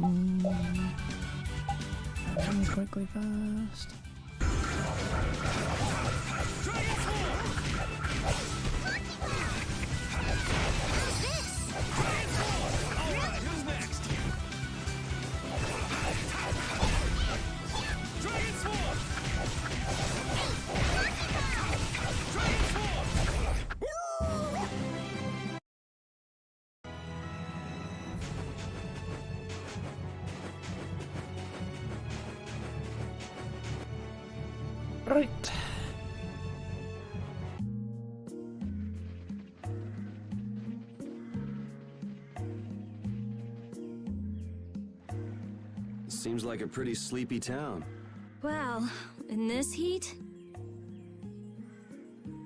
Run quickly fast. Right. Seems like a pretty sleepy town. Well, in this heat?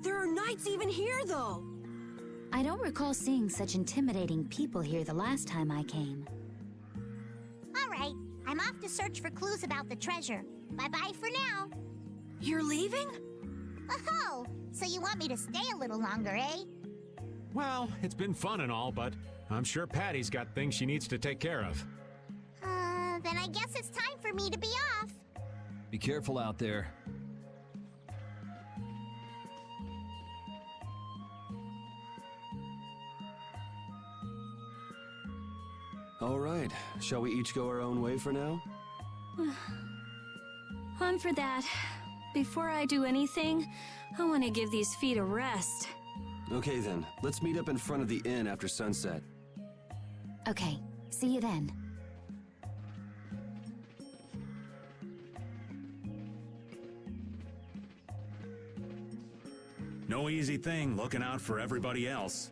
There are knights even here, though! I don't recall seeing such intimidating people here the last time I came. All right, I'm off to search for clues about the treasure. Bye-bye for now. You're leaving? Oh, so you want me to stay a little longer, eh? Well, it's been fun and all, but I'm sure Patty's got things she needs to take care of. Then I guess it's time for me to be off. Be careful out there. All right, shall we each go our own way for now? I'm for that. Before I do anything, I want to give these feet a rest. Okay then, let's meet up in front of the inn after sunset. Okay, see you then. No easy thing looking out for everybody else.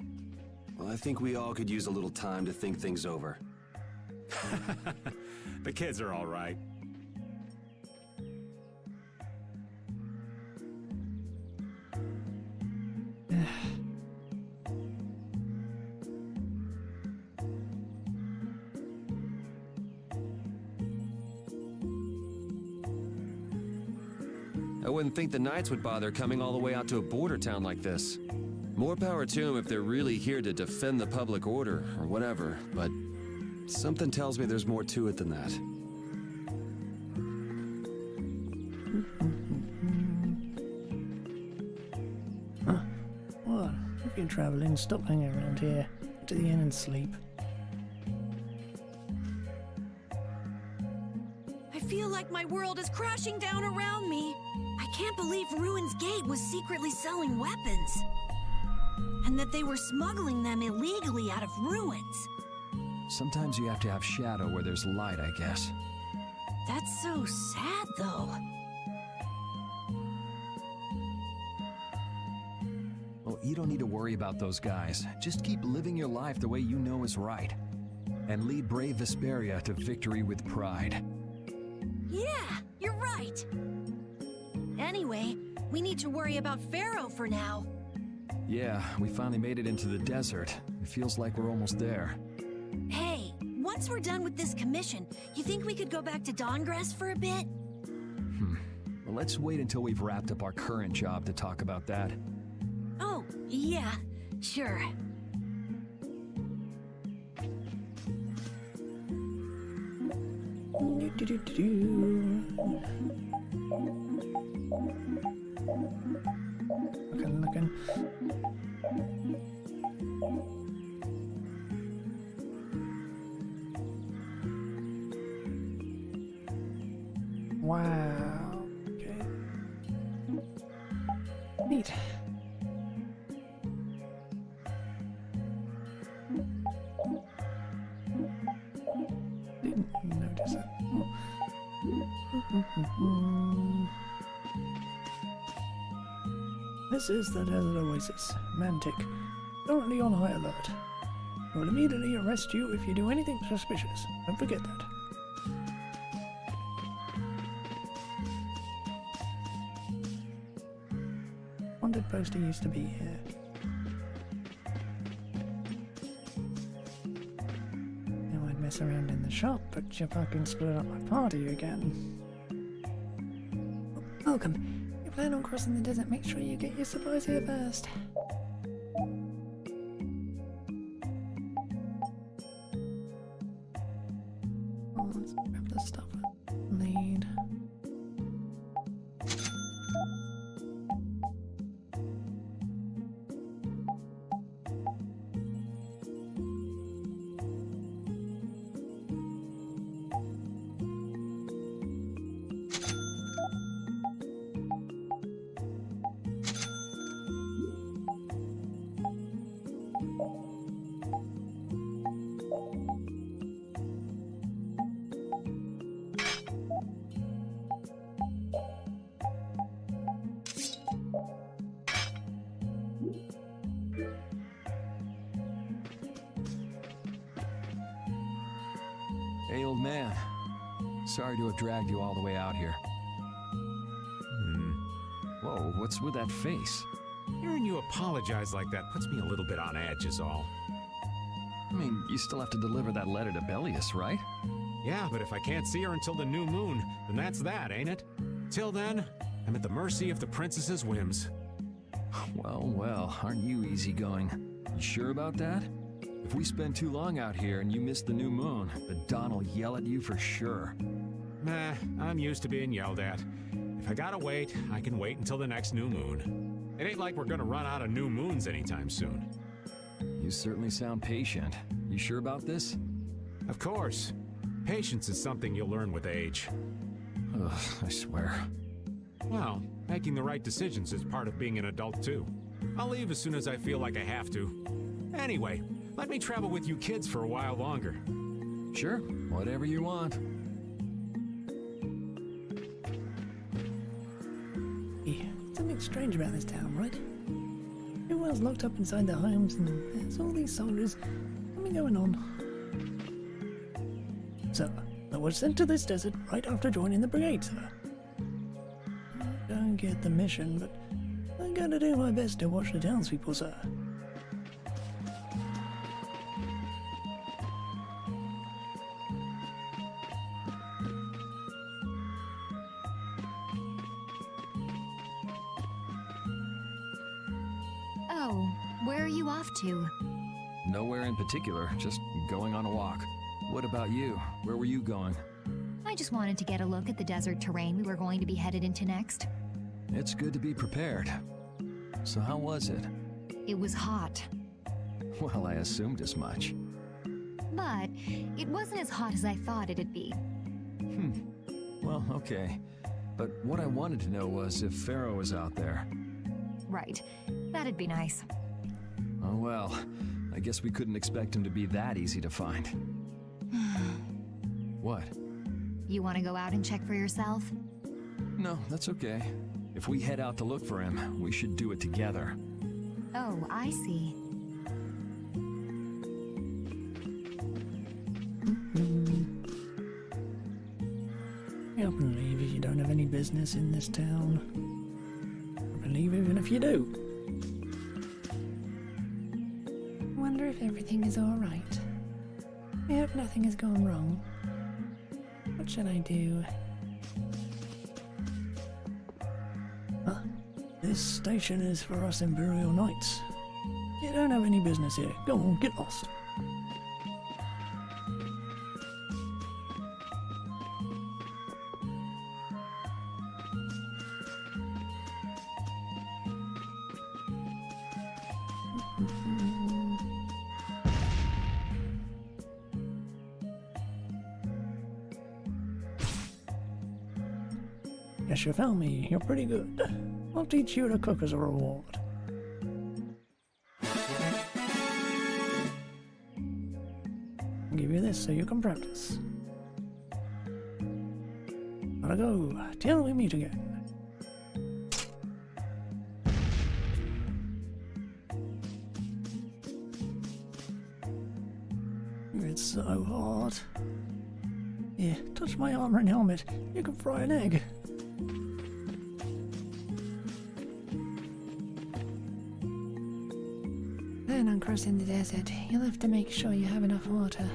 Well, I think we all could use a little time to think things over. The kids are all right. I wouldn't think the Knights would bother coming all the way out to a border town like this. More power to them if they're really here to defend the public order, or whatever, but something tells me there's more to it than that. Well, if you're travelling, stop hanging around here. Go to the inn and sleep. I feel like my world is crashing down around me. I can't believe Ruin's Gate was secretly selling weapons. And that they were smuggling them illegally out of ruins. Sometimes you have to have shadow where there's light, I guess. That's so sad, though. Well, you don't need to worry about those guys. Just keep living your life the way you know is right. And lead brave Vesperia to victory with pride. Yeah, you're right. Anyway, we need to worry about Pharaoh for now. Yeah, we finally made it into the desert. It feels like we're almost there. Hey, once we're done with this commission, you think we could go back to Dawngrass for a bit? Well, let's wait until we've wrapped up our current job to talk about that. Oh, yeah, sure. Looking. Wow. Okay. Neat. Didn't notice it. This is the desert oasis, Mantic, currently on high alert. We'll immediately arrest you if you do anything suspicious. Don't forget that. Wanted poster used to be here. Now I'd mess around in the shop, but you fucking screwed up my party again. Welcome. If you plan on crossing the desert, make sure you get your supplies here first. Stuff need. Hey, old man. Sorry to have dragged you all the way out here. Whoa, what's with that face? Hearing you apologize like that puts me a little bit on edge is all. I mean, you still have to deliver that letter to Beliius, right? Yeah, but if I can't see her until the new moon, then that's that, ain't it? Till then, I'm at the mercy of the princess's whims. Well, well, aren't you easygoing? You sure about that? If we spend too long out here and you miss the new moon, the Don will yell at you for sure. Nah, I'm used to being yelled at. If I gotta wait, I can wait until the next new moon. It ain't like we're gonna run out of new moons anytime soon. You certainly sound patient. You sure about this? Of course. Patience is something you'll learn with age. Ugh, I swear. Well, making the right decisions is part of being an adult too. I'll leave as soon as I feel like I have to. Anyway, let me travel with you kids for a while longer. Sure, whatever you want. Something strange about this town, right? Everyone's locked up inside their homes and there's all these soldiers. Something going on. So, I was sent to this desert right after joining the brigade, sir. I don't get the mission, but I'm gonna do my best to watch the townspeople, sir. Oh, where are you off to? Nowhere in particular, just going on a walk. What about you? Where were you going? I just wanted to get a look at the desert terrain we were going to be headed into next. It's good to be prepared. So how was it? It was hot, Well, I assumed as much. but it wasn't as hot as I thought it'd be. Well, okay. But what I wanted to know was if Pharaoh was out there. Right. That'd be nice. Oh well, I guess we couldn't expect him to be that easy to find. What? You want to go out and check for yourself? No, that's okay. If we head out to look for him, we should do it together. Oh, I see. Get up and leave if you don't have any business in this town. Up and leave even if you do. Wonder if everything is alright. I hope nothing has gone wrong. What should I do? Huh? This station is for us Imperial Knights. You don't have any business here. Go on, get lost. Yes, you found me. You're pretty good. I'll teach you to cook as a reward. I'll give you this so you can practice. Gotta go. Till we meet again. It's so hot. Here, touch my armor and helmet. You can fry an egg. Then on crossing the desert, you'll have to make sure you have enough water.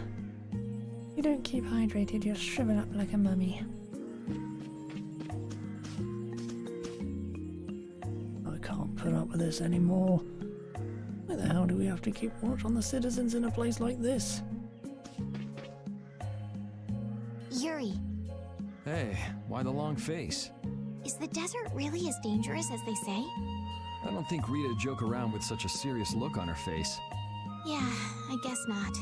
If you don't keep hydrated, you'll shrivel up like a mummy. I can't put up with this anymore. Why the hell do we have to keep watch on the citizens in a place like this? Yuri, Hey, why the long face? Is the desert really as dangerous as they say? I don't think Rita joke around with such a serious look on her face. Yeah, I guess not.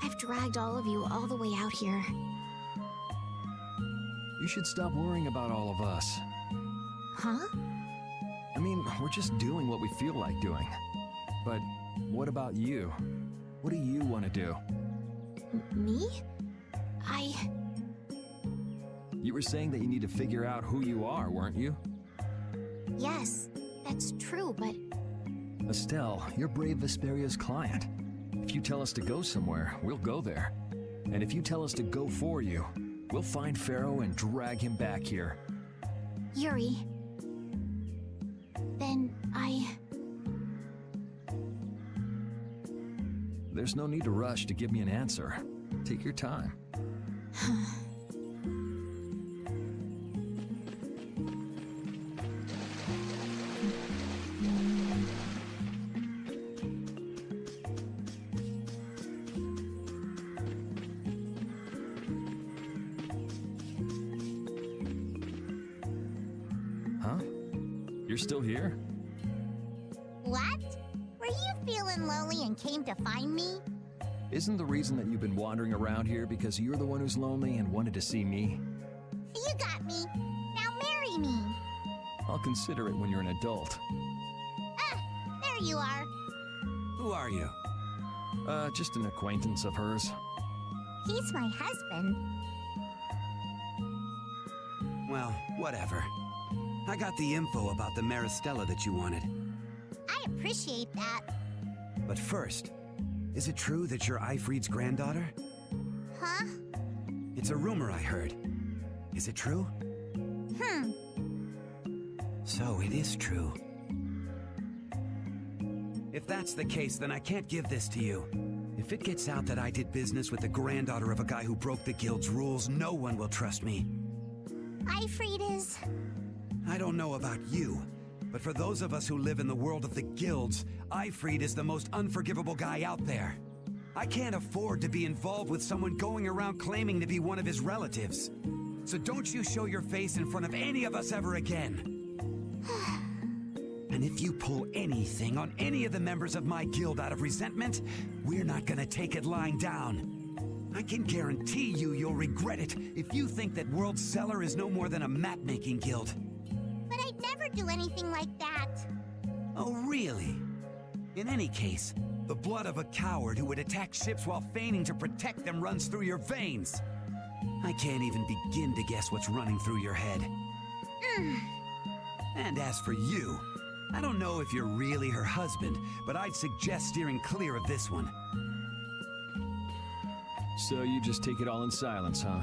I've dragged all of you all the way out here. You should stop worrying about all of us. Huh? I mean, we're just doing what we feel like doing. But what about you? What do you want to do? Me? You were saying that you need to figure out who you are, weren't you? Yes, that's true, but Estelle, you're Brave Vesperia's client. If you tell us to go somewhere, we'll go there. And if you tell us to go for you, we'll find Pharaoh and drag him back here. Yuri. Then There's no need to rush to give me an answer. Take your time. Huh? You're still here? What? Were you feeling lonely and came to find me? Isn't the reason that you've been wandering around here because you're the one who's lonely and wanted to see me? You got me. Now marry me. I'll consider it when you're an adult. Ah, there you are. Who are you? Just an acquaintance of hers. He's my husband. Well, whatever. I got the info about the Maristella that you wanted. I appreciate that. But first, is it true that you're Eifried's granddaughter? Huh? It's a rumor I heard. Is it true? So it is true. If that's the case, then I can't give this to you. If it gets out that I did business with the granddaughter of a guy who broke the guild's rules, no one will trust me. Eifried is... I don't know about you, but for those of us who live in the world of the guilds, Eifried is the most unforgivable guy out there. I can't afford to be involved with someone going around claiming to be one of his relatives. So don't you show your face in front of any of us ever again. And if you pull anything on any of the members of my guild out of resentment, we're not gonna take it lying down. I can guarantee you'll regret it if you think that World Cellar is no more than a map-making guild. But I'd never do anything like that. Oh, really? In any case, the blood of a coward who would attack ships while feigning to protect them runs through your veins. I can't even begin to guess what's running through your head. And as for you, I don't know if you're really her husband, but I'd suggest steering clear of this one. So you just take it all in silence, huh?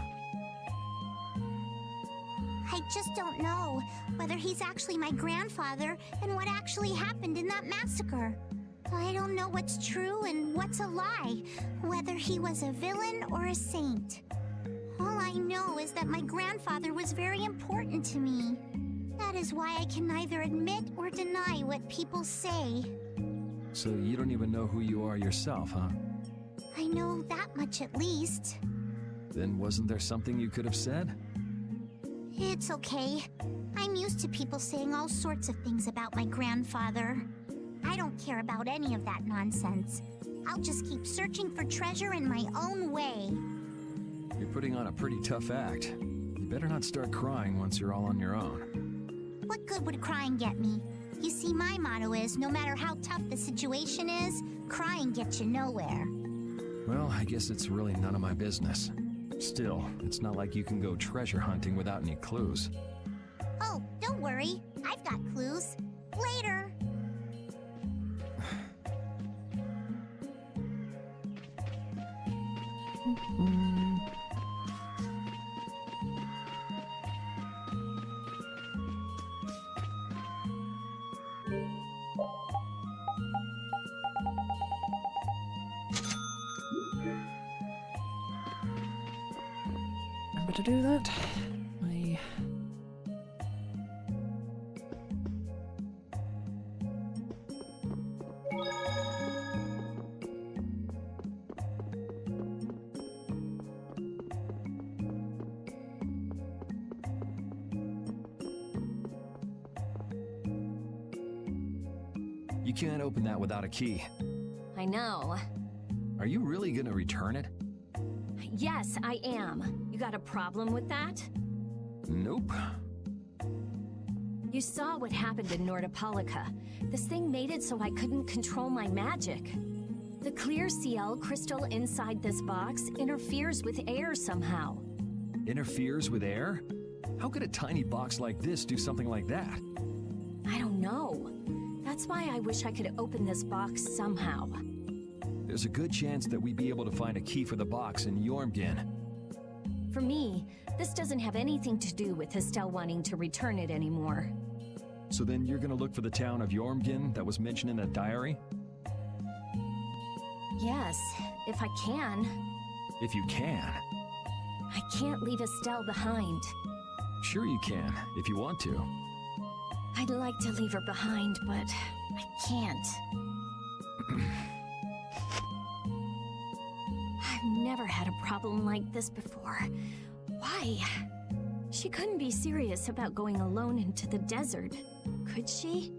I just don't know whether he's actually my grandfather and what actually happened in that massacre. I don't know what's true and what's a lie, whether he was a villain or a saint. All I know is that my grandfather was very important to me. That is why I can neither admit or deny what people say. So you don't even know who you are yourself, huh? I know that much at least. Then wasn't there something you could have said? It's okay. I'm used to people saying all sorts of things about my grandfather. I don't care about any of that nonsense. I'll just keep searching for treasure in my own way. You're putting on a pretty tough act. You better not start crying once you're all on your own. What good would crying get me? You see, my motto is, no matter how tough the situation is, crying gets you nowhere. Well, I guess it's really none of my business. Still, it's not like you can go treasure hunting without any clues. Oh, don't worry. I've got clues. Later. Remember to do that? You can't open that without a key. I know. Are you really gonna return it? Yes, I am. You got a problem with that? Nope. You saw what happened in Nordopolica. This thing made it so I couldn't control my magic. The clear CL crystal inside this box interferes with air somehow. Interferes with air? How could a tiny box like this do something like that? I don't know. That's why I wish I could open this box somehow. There's a good chance that we'd be able to find a key for the box in Jormungand. For me, this doesn't have anything to do with Estelle wanting to return it anymore. So then you're gonna look for the town of Jormungand that was mentioned in that diary? Yes, if I can. If you can. I can't leave Estelle behind. Sure you can, if you want to. I'd like to leave her behind, but I can't. I've never had a problem like this before. Why? She couldn't be serious about going alone into the desert, could she?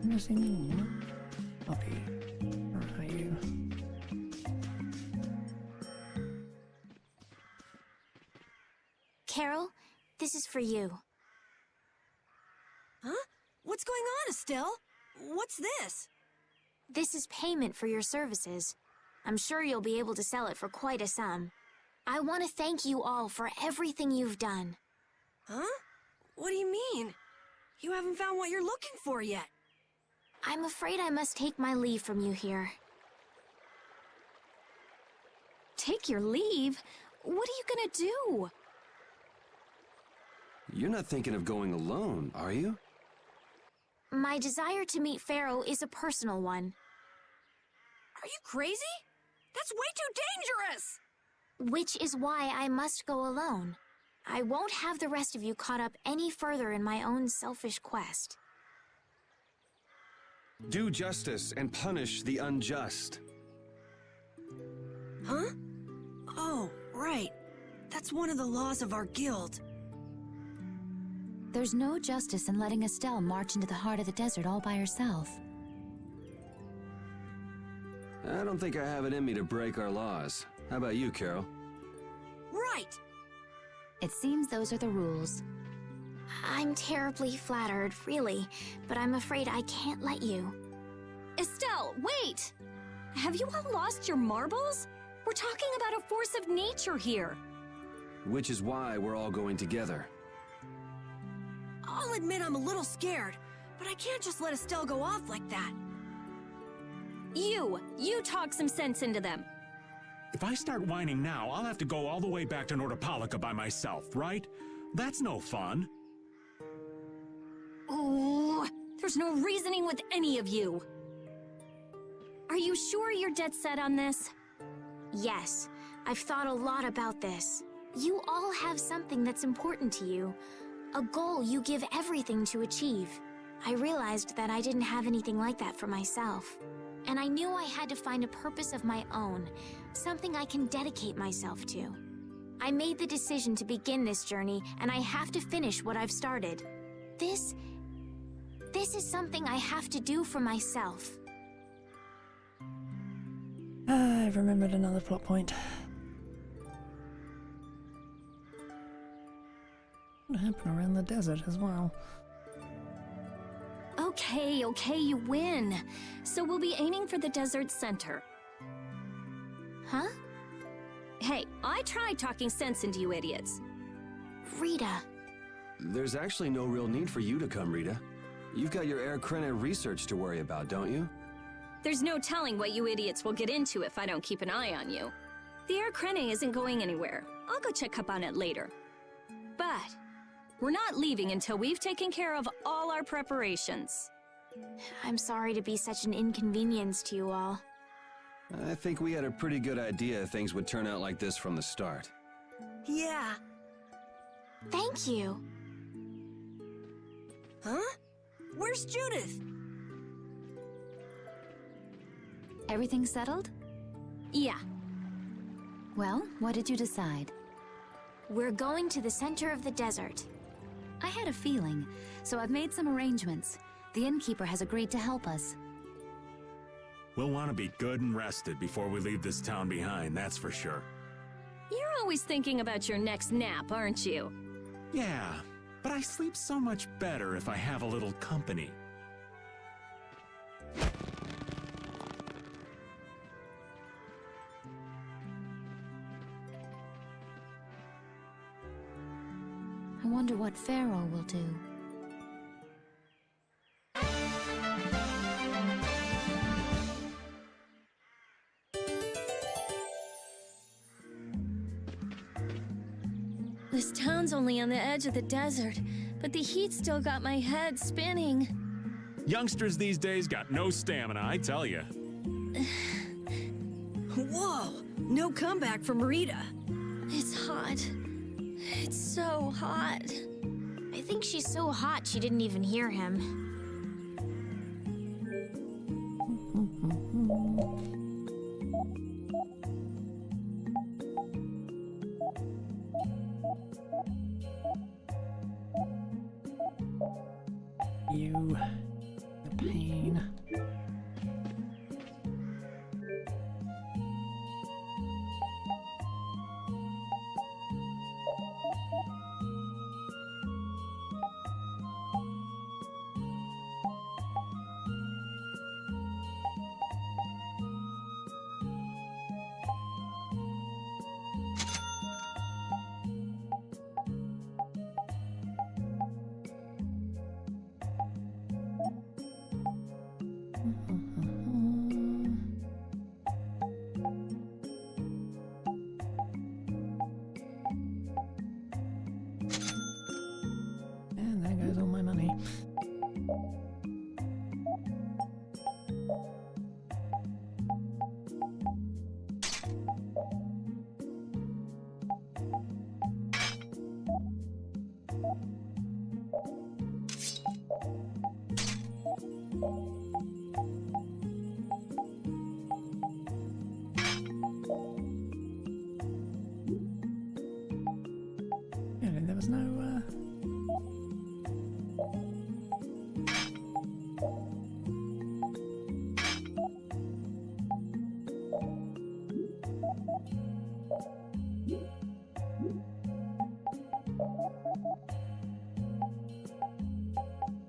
Missing puppy. Where are you? Carol, this is for you. Huh? What's going on, Estelle? What's this? This is payment for your services. I'm sure you'll be able to sell it for quite a sum. I want to thank you all for everything you've done. Huh? What do you mean? You haven't found what you're looking for yet. I'm afraid I must take my leave from you here. Take your leave? What are you gonna do? You're not thinking of going alone, are you? My desire to meet Pharaoh is a personal one. Are you crazy? That's way too dangerous! Which is why I must go alone. I won't have the rest of you caught up any further in my own selfish quest. Do justice and punish the unjust. Huh? Oh, right. That's one of the laws of our guild. There's no justice in letting Estelle march into the heart of the desert all by herself. I don't think I have it in me to break our laws. How about you, Carol? Right! It seems those are the rules. I'm terribly flattered, really, but I'm afraid I can't let you. Estelle, wait! Have you all lost your marbles? We're talking about a force of nature here. Which is why we're all going together. I'll admit I'm a little scared, but I can't just let Estelle go off like that. You talk some sense into them. If I start whining now, I'll have to go all the way back to Nordopolica by myself, right? That's no fun. Oh, there's no reasoning with any of you. Are you sure you're dead set on this? Yes, I've thought a lot about this. You all have something that's important to you. A goal you give everything to achieve. I realized that I didn't have anything like that for myself. And I knew I had to find a purpose of my own, something I can dedicate myself to. I made the decision to begin this journey, and I have to finish what I've started. This is something I have to do for myself. I've remembered another plot point. What happened around the desert as well? Okay, you win. So we'll be aiming for the desert center. Huh? Hey, I tried talking sense into you idiots. Rita. There's actually no real need for you to come, Rita. You've got your Air Krena research to worry about, don't you? There's no telling what you idiots will get into if I don't keep an eye on you. The Air Krena isn't going anywhere. I'll go check up on it later. But we're not leaving until we've taken care of all our preparations. I'm sorry to be such an inconvenience to you all. I think we had a pretty good idea things would turn out like this from the start. Yeah. Thank you. Huh? Where's Judith? Everything settled? Yeah. Well, what did you decide? We're going to the center of the desert. I had a feeling, so I've made some arrangements. The innkeeper has agreed to help us. We'll want to be good and rested before we leave this town behind, that's for sure. You're always thinking about your next nap, aren't you? Yeah, but I sleep so much better if I have a little company. I wonder what Pharaoh will do. This town's only on the edge of the desert, but the heat's still got my head spinning. Youngsters these days got no stamina, I tell you. Whoa! No comeback from Rita. It's hot. It's so hot. I think she's so hot she didn't even hear him. You. The pain. And there goes all my money. And there was no,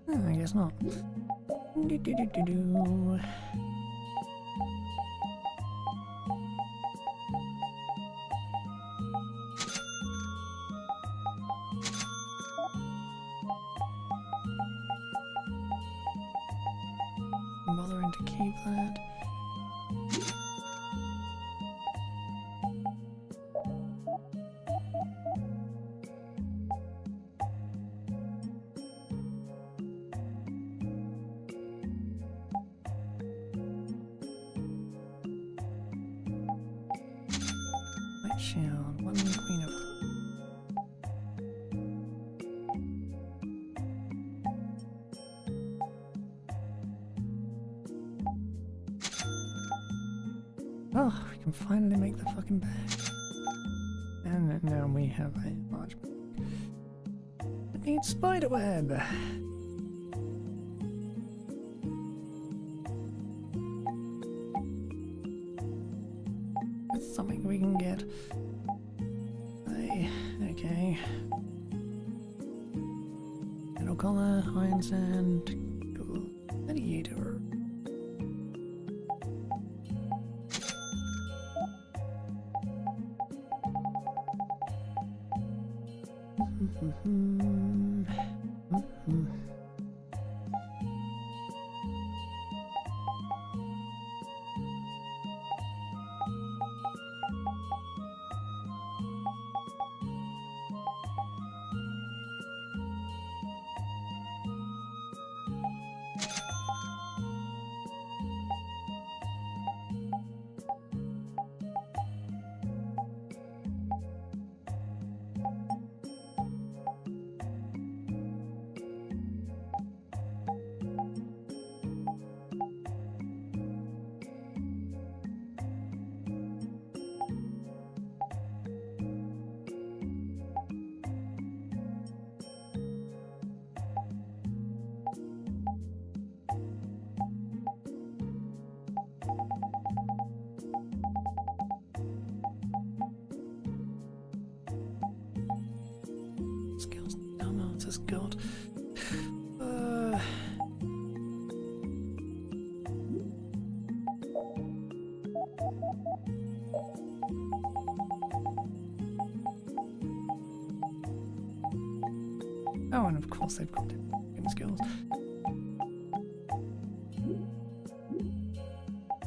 I guess not. Do. Bothering to keep that. White shield, one queen of. Oh, we can finally make the fucking bag. And now we have a large bag. It needs spiderweb. That's something we can get. Okay. Metal collar, iron sand, gladiator. has got. Oh, and of course they've got different skills.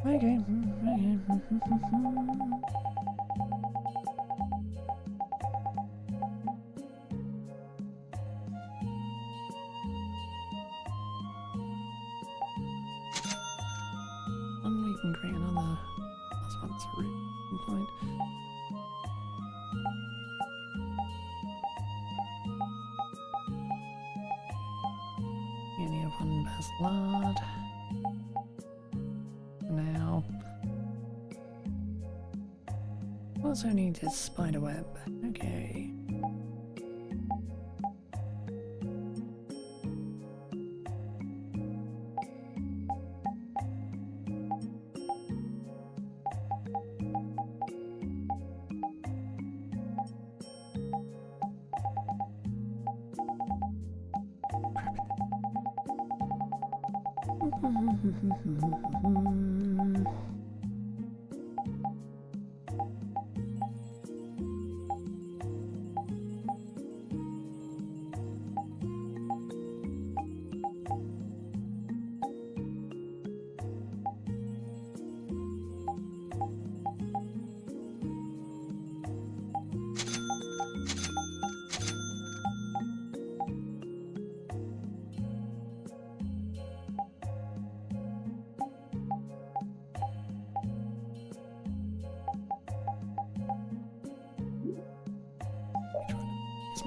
Okay. And we can create another. Last one's a root point. You only have one bacillard. Now. Also need a spider web. Okay.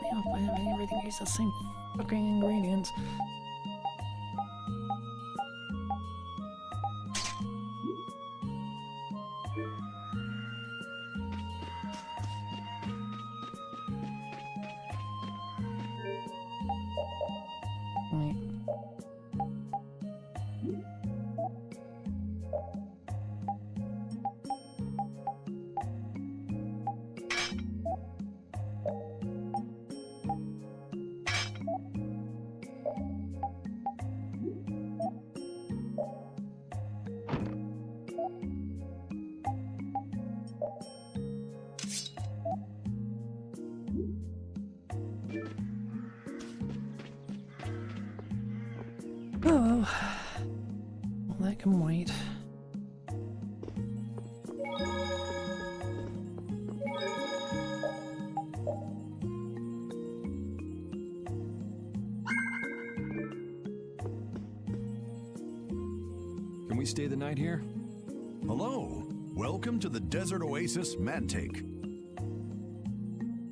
Me off by having everything use the same fucking ingredients. Right. Oh, well, that can wait. Can we stay the night here? Hello. Welcome to the Desert Oasis Mantake.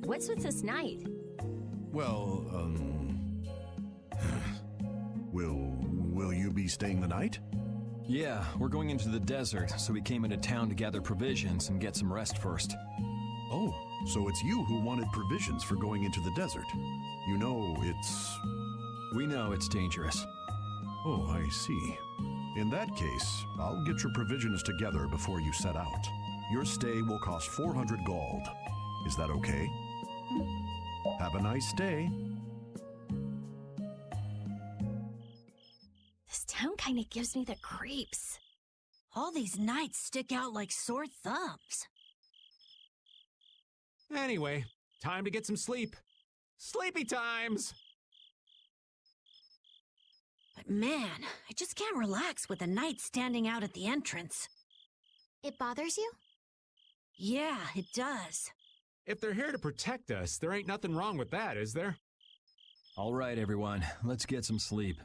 What's with this night? Well, will you be staying the night? Yeah, we're going into the desert, so we came into town to gather provisions and get some rest first. Oh, so it's you who wanted provisions for going into the desert. You know, We know it's dangerous. Oh, I see. In that case, I'll get your provisions together before you set out. Your stay will cost 400 gold. Is that okay? Have a nice day. This town kind of gives me the creeps. All these nights stick out like sore thumbs. Anyway, time to get some sleep. Sleepy times! But man, I just can't relax with the knight standing out at the entrance. It bothers you? Yeah, it does. If they're here to protect us, there ain't nothing wrong with that, is there? All right, everyone, let's get some sleep.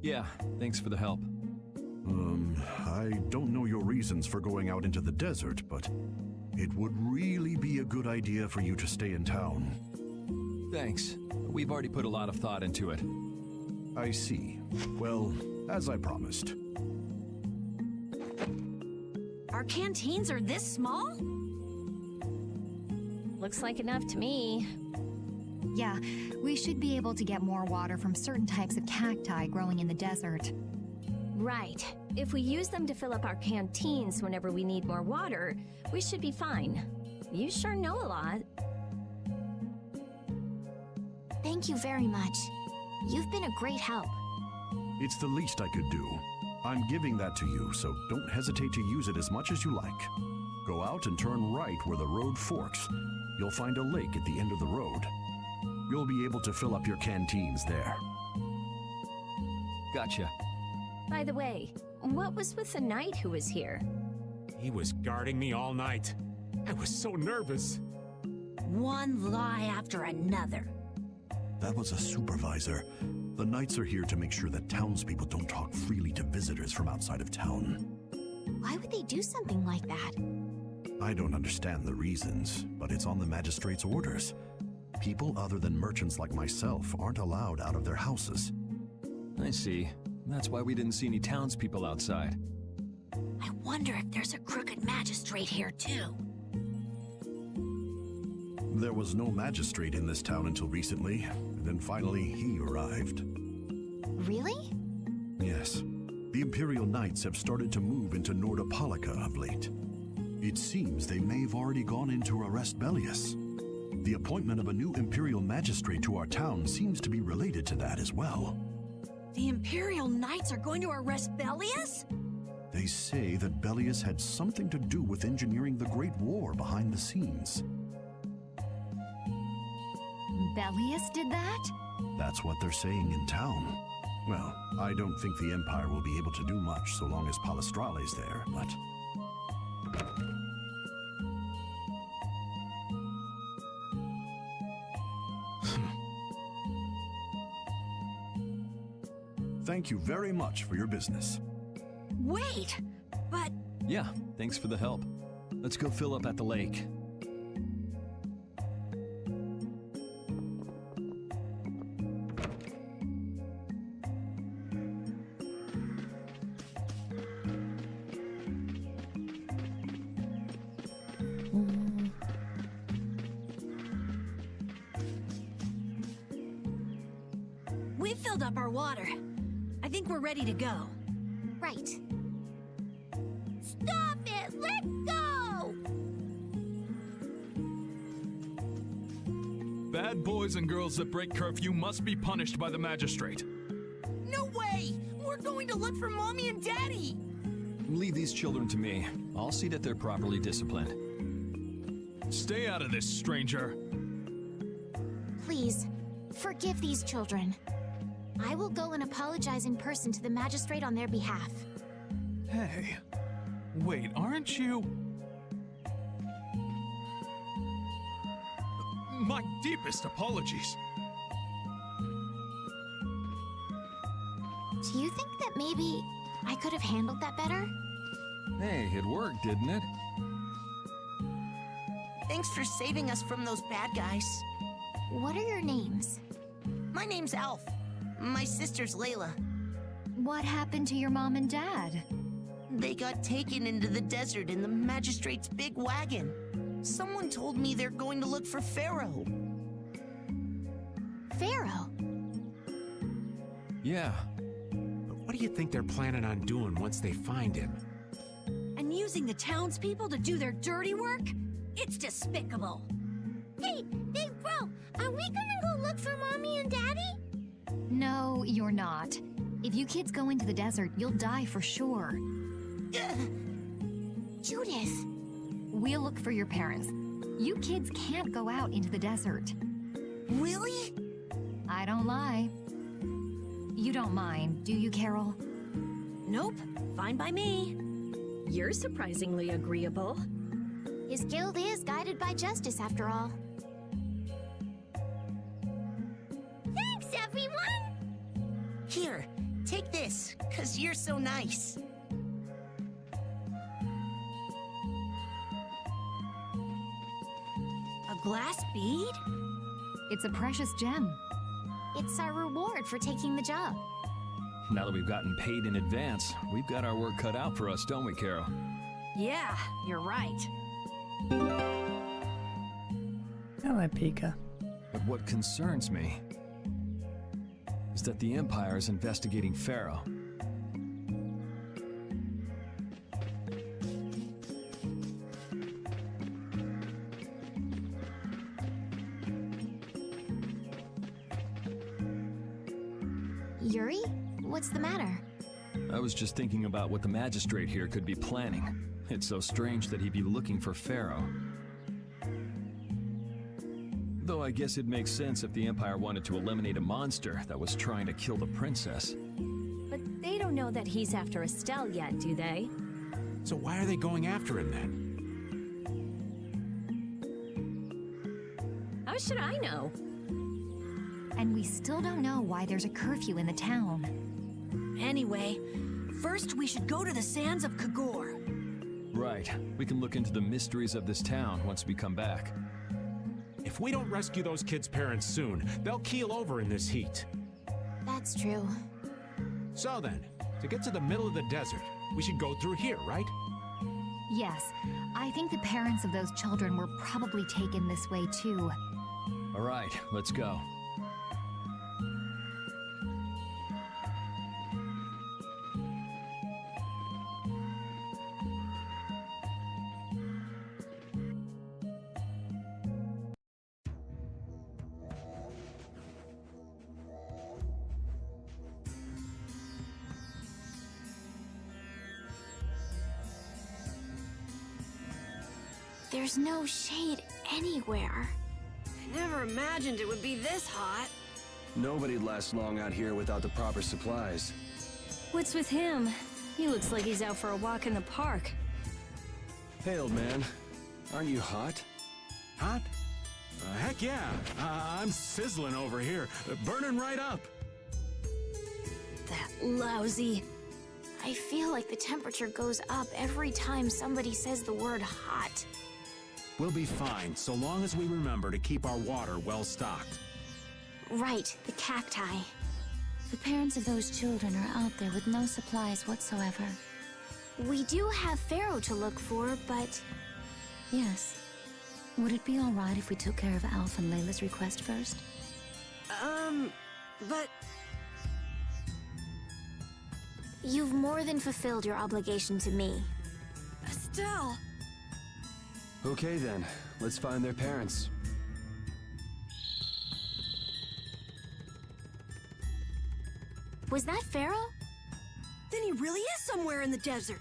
Yeah, thanks for the help. I don't know your reasons for going out into the desert, but it would really be a good idea for you to stay in town. Thanks. We've already put a lot of thought into it. I see. Well, as I promised. Our canteens are this small? Looks like enough to me. Yeah, we should be able to get more water from certain types of cacti growing in the desert. Right. If we use them to fill up our canteens whenever we need more water, we should be fine. You sure know a lot. Thank you very much. You've been a great help. It's the least I could do. I'm giving that to you, so don't hesitate to use it as much as you like. Go out and turn right where the road forks. You'll find a lake at the end of the road. You'll be able to fill up your canteens there. Gotcha. By the way, what was with the knight who was here? He was guarding me all night. I was so nervous. One lie after another. That was a supervisor. The knights are here to make sure that townspeople don't talk freely to visitors from outside of town. Why would they do something like that? I don't understand the reasons, but it's on the magistrate's orders. People other than merchants like myself aren't allowed out of their houses. I see. That's why we didn't see any townspeople outside. I wonder if there's a crooked magistrate here too. There was no magistrate in this town until recently, and then finally he arrived. Really? Yes. The Imperial Knights have started to move into Nordopolica of late. It seems they may have already gone in to arrest Beliius. The appointment of a new Imperial Magistrate to our town seems to be related to that as well. The Imperial Knights are going to arrest Beliius? They say that Beliius had something to do with engineering the Great War behind the scenes. Beliius did that? That's what they're saying in town. Well, I don't think the Empire will be able to do much so long as Palestrale's there, but... Thank you very much for your business. Wait, but... Yeah, thanks for the help. Let's go fill up at the lake. We filled up our water. I think we're ready to go. Right. Stop it! Let go! Bad boys and girls that break curfew must be punished by the magistrate. No way! We're going to look for Mommy and Daddy! Leave these children to me. I'll see that they're properly disciplined. Stay out of this, stranger. Please, forgive these children. I will go and apologize in person to the magistrate on their behalf. Hey, wait, aren't you? My deepest apologies. Do you think that maybe I could have handled that better? Hey, it worked, didn't it? Thanks for saving us from those bad guys. What are your names? My name's Alf. My sister's Layla. What happened to your mom and dad? They got taken into the desert in the magistrate's big wagon. Someone told me they're going to look for Pharaoh. Pharaoh? Yeah. But what do you think they're planning on doing once they find him? And using the townspeople to do their dirty work? It's despicable. Hey, Big Bro, are we gonna go look for Mommy and Daddy? No, you're not. If you kids go into the desert, you'll die for sure. Judith! We'll look for your parents. You kids can't go out into the desert. Really? I don't lie. You don't mind, do you, Carol? Nope, fine by me. You're surprisingly agreeable. His guild is guided by justice, after all. Thanks, everyone! Here, take this, 'cause you're so nice. A glass bead? It's a precious gem. It's our reward for taking the job. Now that we've gotten paid in advance, we've got our work cut out for us, don't we, Carol? Yeah, you're right. Hello, Pika. But what concerns me is that the Empire is investigating Pharaoh. Yuri? What's the matter? I was just thinking about what the magistrate here could be planning. It's so strange that he'd be looking for Pharaoh. Though I guess it makes sense if the Empire wanted to eliminate a monster that was trying to kill the princess. But they don't know that he's after Estelle yet, do they? So why are they going after him then? How should I know? And we still don't know why there's a curfew in the town. Anyway, first we should go to the sands of Kagor. Right. We can look into the mysteries of this town once we come back. If we don't rescue those kids' parents soon, they'll keel over in this heat. That's true. So then, to get to the middle of the desert, we should go through here, right? Yes, I think the parents of those children were probably taken this way too. All right, let's go. There's no shade anywhere. I never imagined it would be this hot. Nobody'd last long out here without the proper supplies. What's with him? He looks like he's out for a walk in the park. Hey, old man. Aren't you hot? Hot? Heck yeah. I'm sizzling over here. Burning right up. That lousy. I feel like the temperature goes up every time somebody says the word hot. We'll be fine, so long as we remember to keep our water well stocked. Right, the cacti. The parents of those children are out there with no supplies whatsoever. We do have Pharaoh to look for, but... Yes. Would it be all right if we took care of Alf and Layla's request first? But... You've more than fulfilled your obligation to me. Estelle! Okay then, let's find their parents. Was that Pharaoh? Then he really is somewhere in the desert.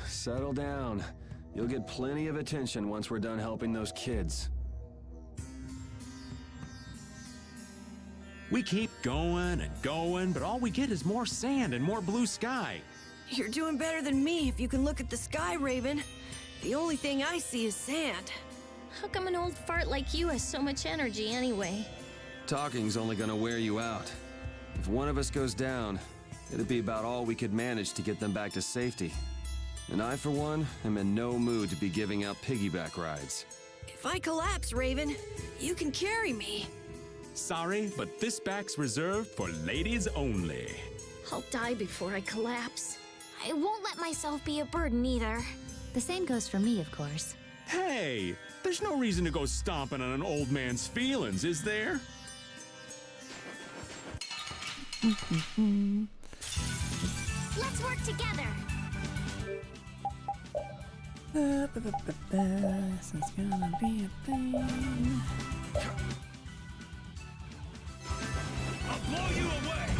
Settle down. You'll get plenty of attention once we're done helping those kids. We keep going and going, but all we get is more sand and more blue sky. You're doing better than me if you can look at the sky, Raven. The only thing I see is sand. How come an old fart like you has so much energy anyway? Talking's only gonna wear you out. If one of us goes down, it'd be about all we could manage to get them back to safety. And I, for one, am in no mood to be giving out piggyback rides. If I collapse, Raven, you can carry me. Sorry, but this back's reserved for ladies only. I'll die before I collapse. I won't let myself be a burden either. The same goes for me, of course. Hey, there's no reason to go stomping on an old man's feelings, is there? Let's work together. This is gonna be a thing. I'll blow you away!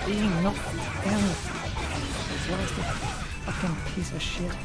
Being knocked down. This last fucking piece of shit.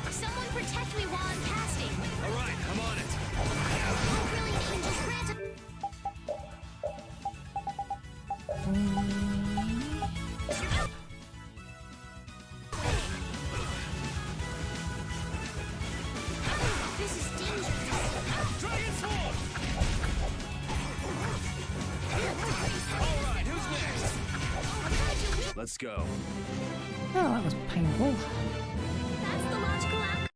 Someone protect me while I'm casting. All right, I'm on it. Oh, brilliant angels grant let's go. Oh, that was painful. That's the logical outcome.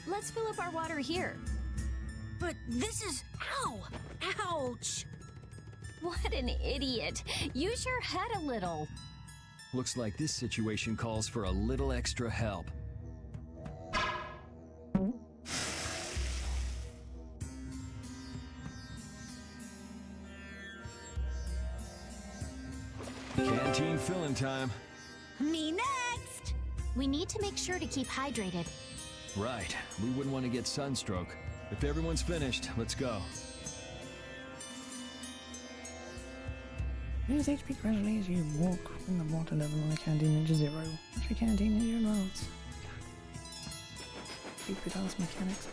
Let's fill up our water here. But this is... Ow! Ouch! What an idiot. Use your head a little. Looks like this situation calls for a little extra help. Canteen filling time. Me next! We need to make sure to keep hydrated. Right. We wouldn't want to get sunstroke. If everyone's finished, let's go. Lose HP gradually as you walk from the water level in the canteen into zero. Push the canteen into your mouths. Stupid ass mechanics.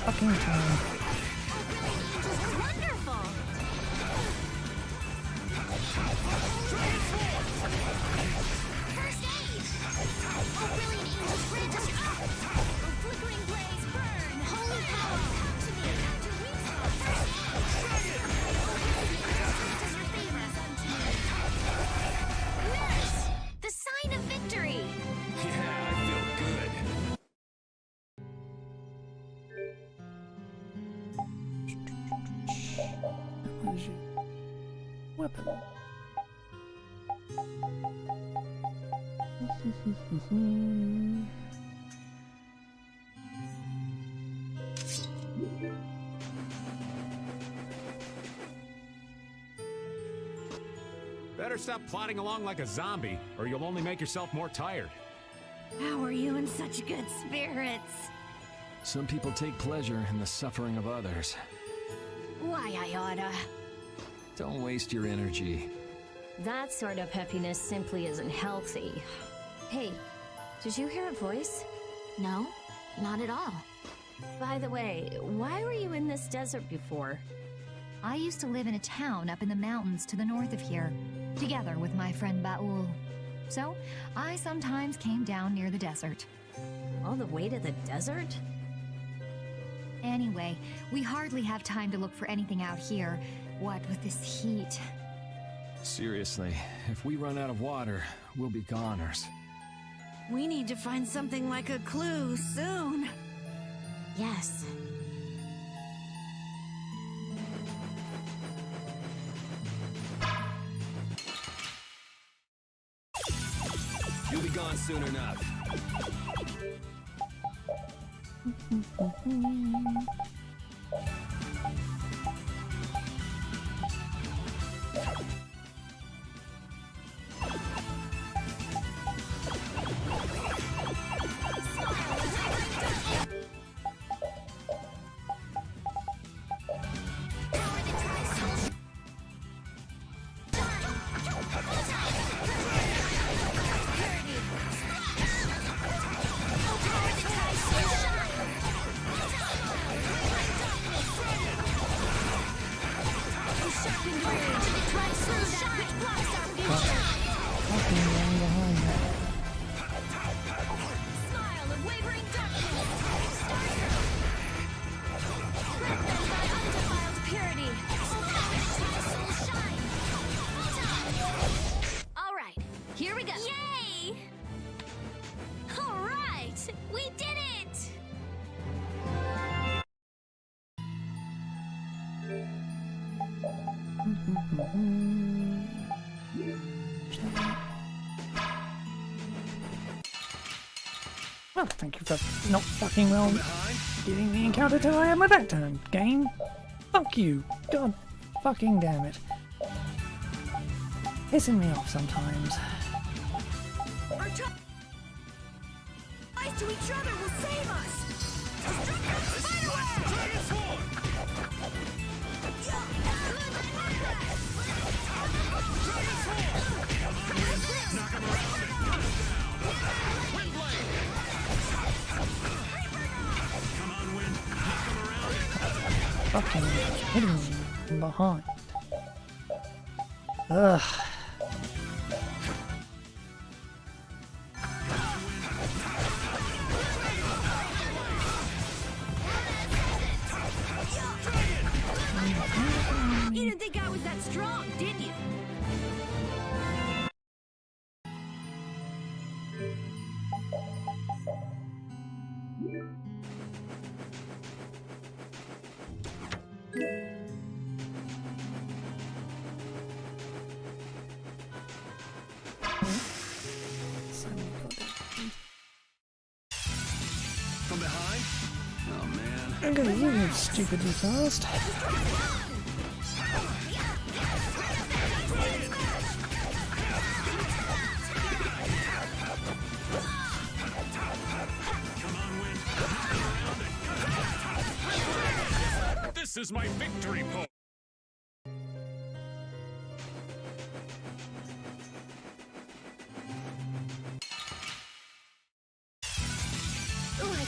Fucking time. Wonderful! First aid! A brilliant angel's bridge is up! A flickering blaze burn! Holy power! Come to me after respawn! Yes! The sign of victory! Yeah, I feel good. What is your weapon? Better stop plodding along like a zombie, or you'll only make yourself more tired. How are you in such good spirits? Some people take pleasure in the suffering of others. Why, I oughta. Don't waste your energy. That sort of peppiness simply isn't healthy. Hey, did you hear a voice? No, not at all. By the way, why were you in this desert before? I used to live in a town up in the mountains to the north of here, together with my friend Baul. So, I sometimes came down near the desert. All the way to the desert? Anyway, we hardly have time to look for anything out here, what with this heat. Seriously, if we run out of water, we'll be goners. We need to find something like a clue soon. Yes. You'll be gone soon enough. Well, thank you for not fucking well getting the encounter till I had my back turned, game. Fuck you. God fucking damn it. Pissing me off sometimes. Our ties to each other will save us! Fucking hitting me from behind. Ugh. You didn't think I was that strong, did you? From behind? Oh man. I'm gonna move stupidly fast. This is my victory pose.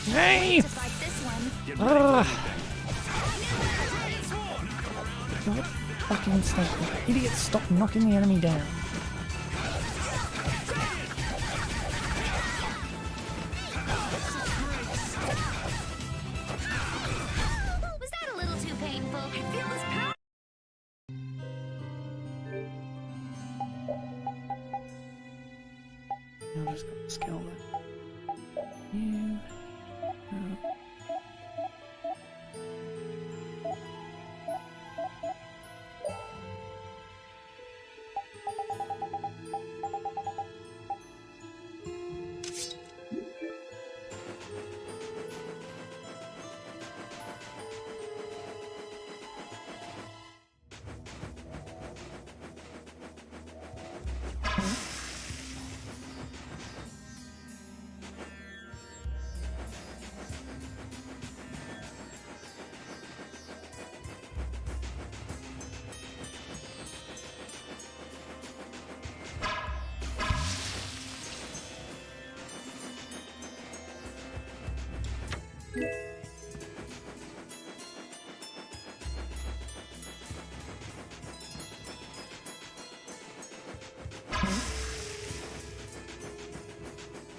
Hey! Ugh. God fucking stop. Idiot, stop knocking the enemy down. Was that a little too painful? I feel this power. I'll just got the skill there. You.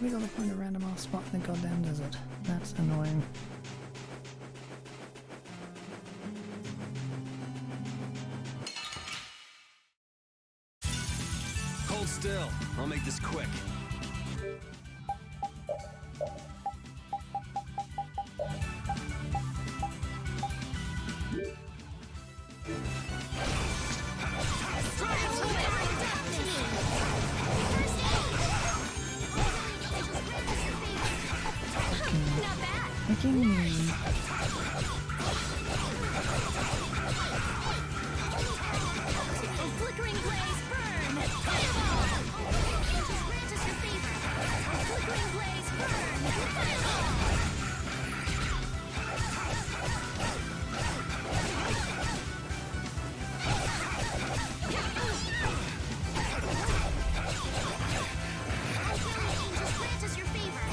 We gotta find a random ass spot in the goddamn desert. That's annoying. Hold still. I'll make this quick. Making me. Flickering blaze burn! Fireball! Just grant us your favor! Flickering blaze burn! Fireball! Just grant us your favor!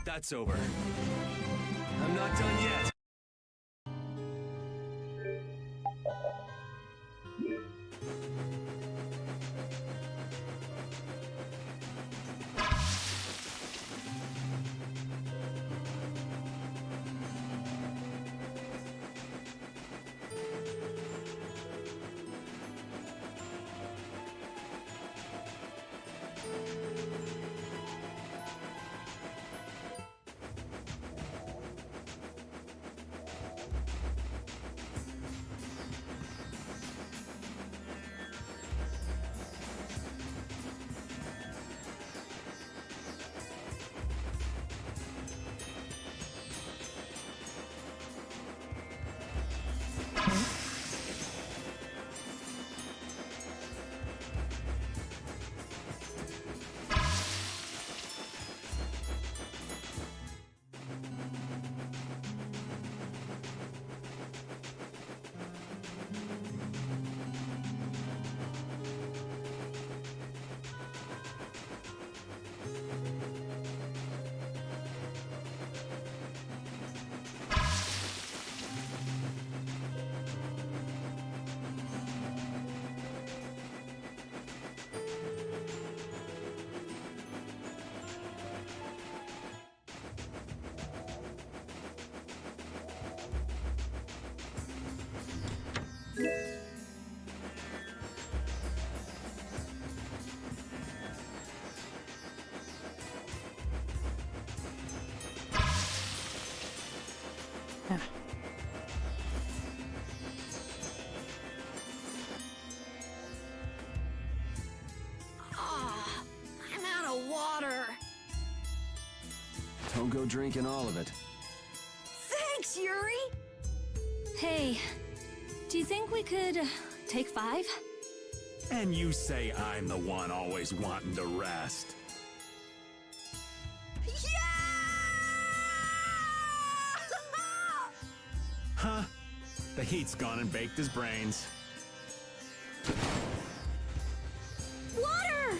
That's over. I'm not done yet. Ah, I'm out of water. Don't go drinking all of it. Thanks, Yuri. Hey, do you think we could take 5? And you say I'm the one always wanting to rest. Huh? The heat's gone and baked his brains. Water!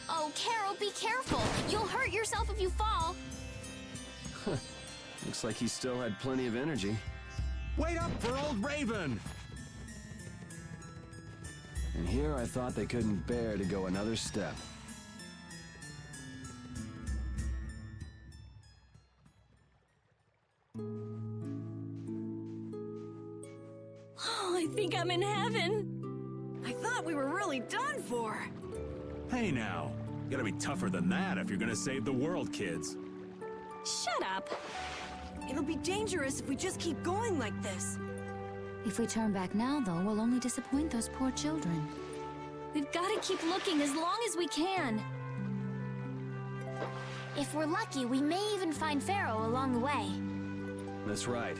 Oh, Carol, be careful. You'll hurt yourself if you fall. Looks like he still had plenty of energy. Wait up for old Raven! And here I thought they couldn't bear to go another step. Oh, I think I'm in heaven. I thought we were really done for. Hey now, you gotta be tougher than that if you're gonna save the world, kids. Shut up. It'll be dangerous if we just keep going like this. If we turn back now, though, we'll only disappoint those poor children. We've got to keep looking as long as we can. If we're lucky, we may even find Pharaoh along the way. That's right.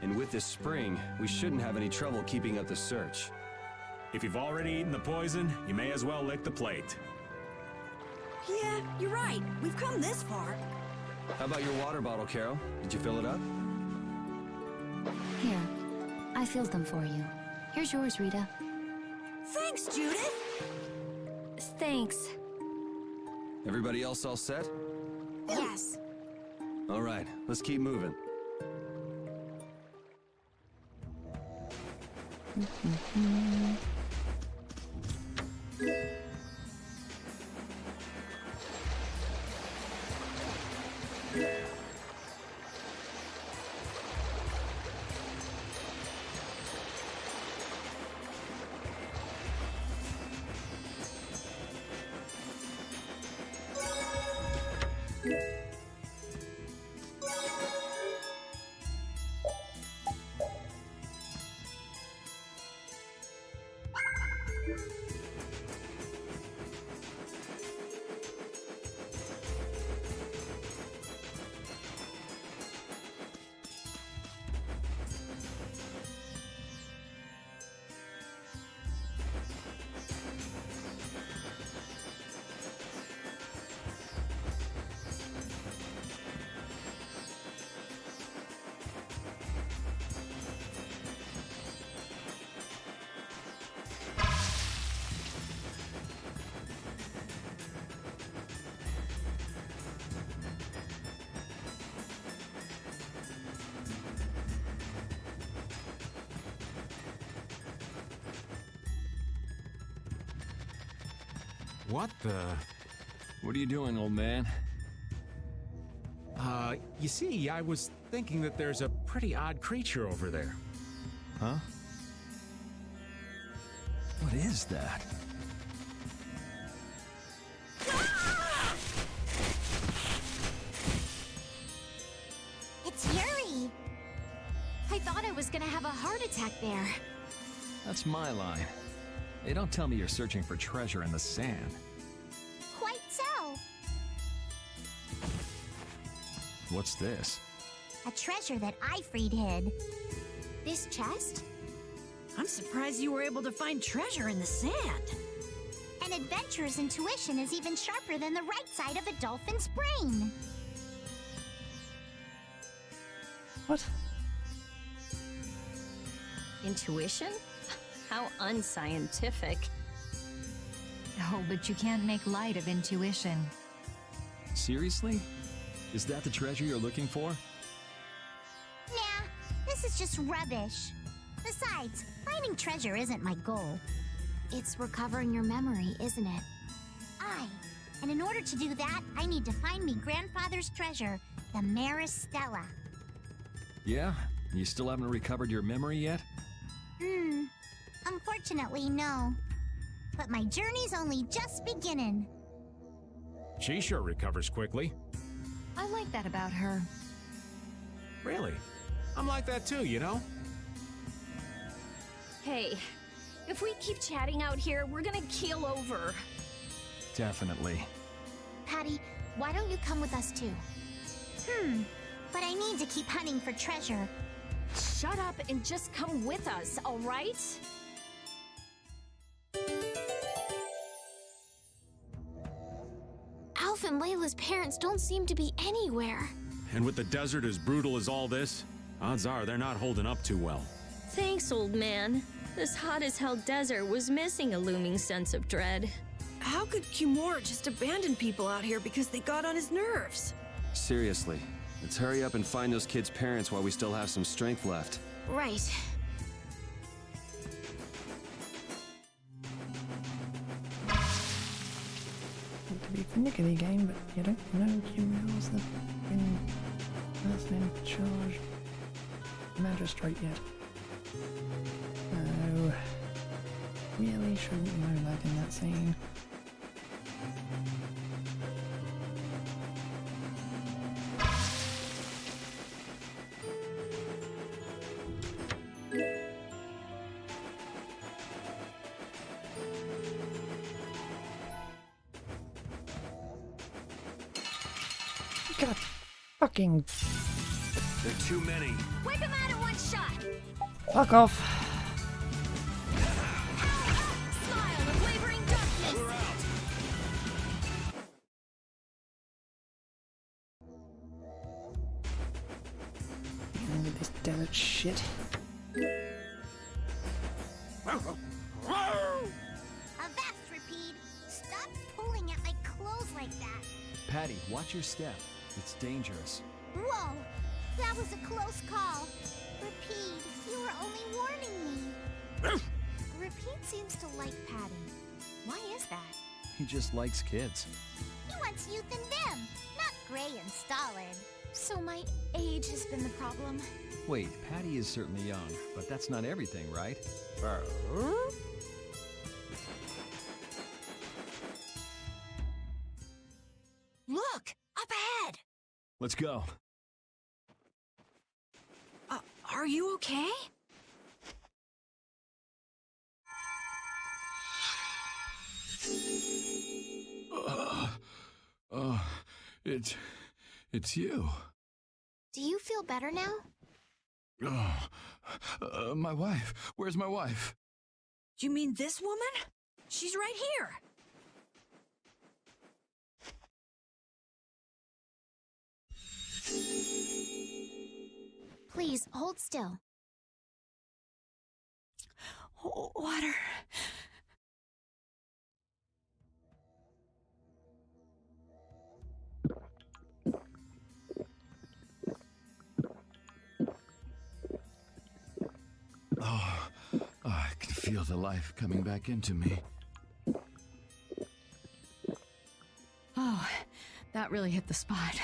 And with this spring, we shouldn't have any trouble keeping up the search. If you've already eaten the poison, you may as well lick the plate. Yeah, you're right. We've come this far. How about your water bottle, Carol? Did you fill it up? Here, I filled them for you. Here's yours, Rita. Thanks, Judith. Thanks. Everybody else all set? Yes. All right, let's keep moving. What the? What are you doing, old man? You see, I was thinking that there's a pretty odd creature over there. Huh? What is that? It's Yuri. I thought I was gonna have a heart attack there. That's my line. They don't tell me you're searching for treasure in the sand. Quite so. What's this? A treasure that Ifried hid. This chest? I'm surprised you were able to find treasure in the sand. An adventurer's intuition is even sharper than the right side of a dolphin's brain. What? Intuition? How unscientific. Oh, but you can't make light of intuition. Seriously? Is that the treasure you're looking for? Nah, this is just rubbish. Besides, finding treasure isn't my goal. It's recovering your memory, isn't it? Aye. And in order to do that, I need to find me grandfather's treasure, the Maris Stella. Yeah? You still haven't recovered your memory yet? Unfortunately, no. But my journey's only just beginning. She sure recovers quickly. I like that about her. Really? I'm like that too, you know? Hey, if we keep chatting out here, we're gonna keel over. Definitely. Patty, why don't you come with us too? But I need to keep hunting for treasure. Shut up and just come with us, all right? Alf and Layla's parents don't seem to be anywhere. And with the desert as brutal as all this, odds are they're not holding up too well. Thanks, old man. This hot-as-hell desert was missing a looming sense of dread. How could Kimura just abandon people out here because they got on his nerves? Seriously, let's hurry up and find those kids' parents while we still have some strength left. Right. To be finicky game, but you don't know Kimura's the person in charge magistrate yet. No. Really shouldn't know that in that scene. God, fucking There are too many. Wipe him out in one shot! fuck off. Smile of wavering darkness! We're out. Dealing with this desert shit. Avast, Rapide! Stop pulling at my clothes like that! Patty, watch your step. It's dangerous. Whoa! That was a close call. Rapide, you were only warning me. Rapide seems to like Patty. Why is that? He just likes kids. He wants youth and vim, not gray and stolid. So my age has been the problem. Wait, Patty is certainly young, but that's not everything, right? Look! Up ahead! Let's go. Are you okay? It's you. Do you feel better now? My wife. Where's my wife? You mean this woman? She's right here. Please, hold still. Water. Oh, I can feel the life coming back into me. Oh, that really hit the spot.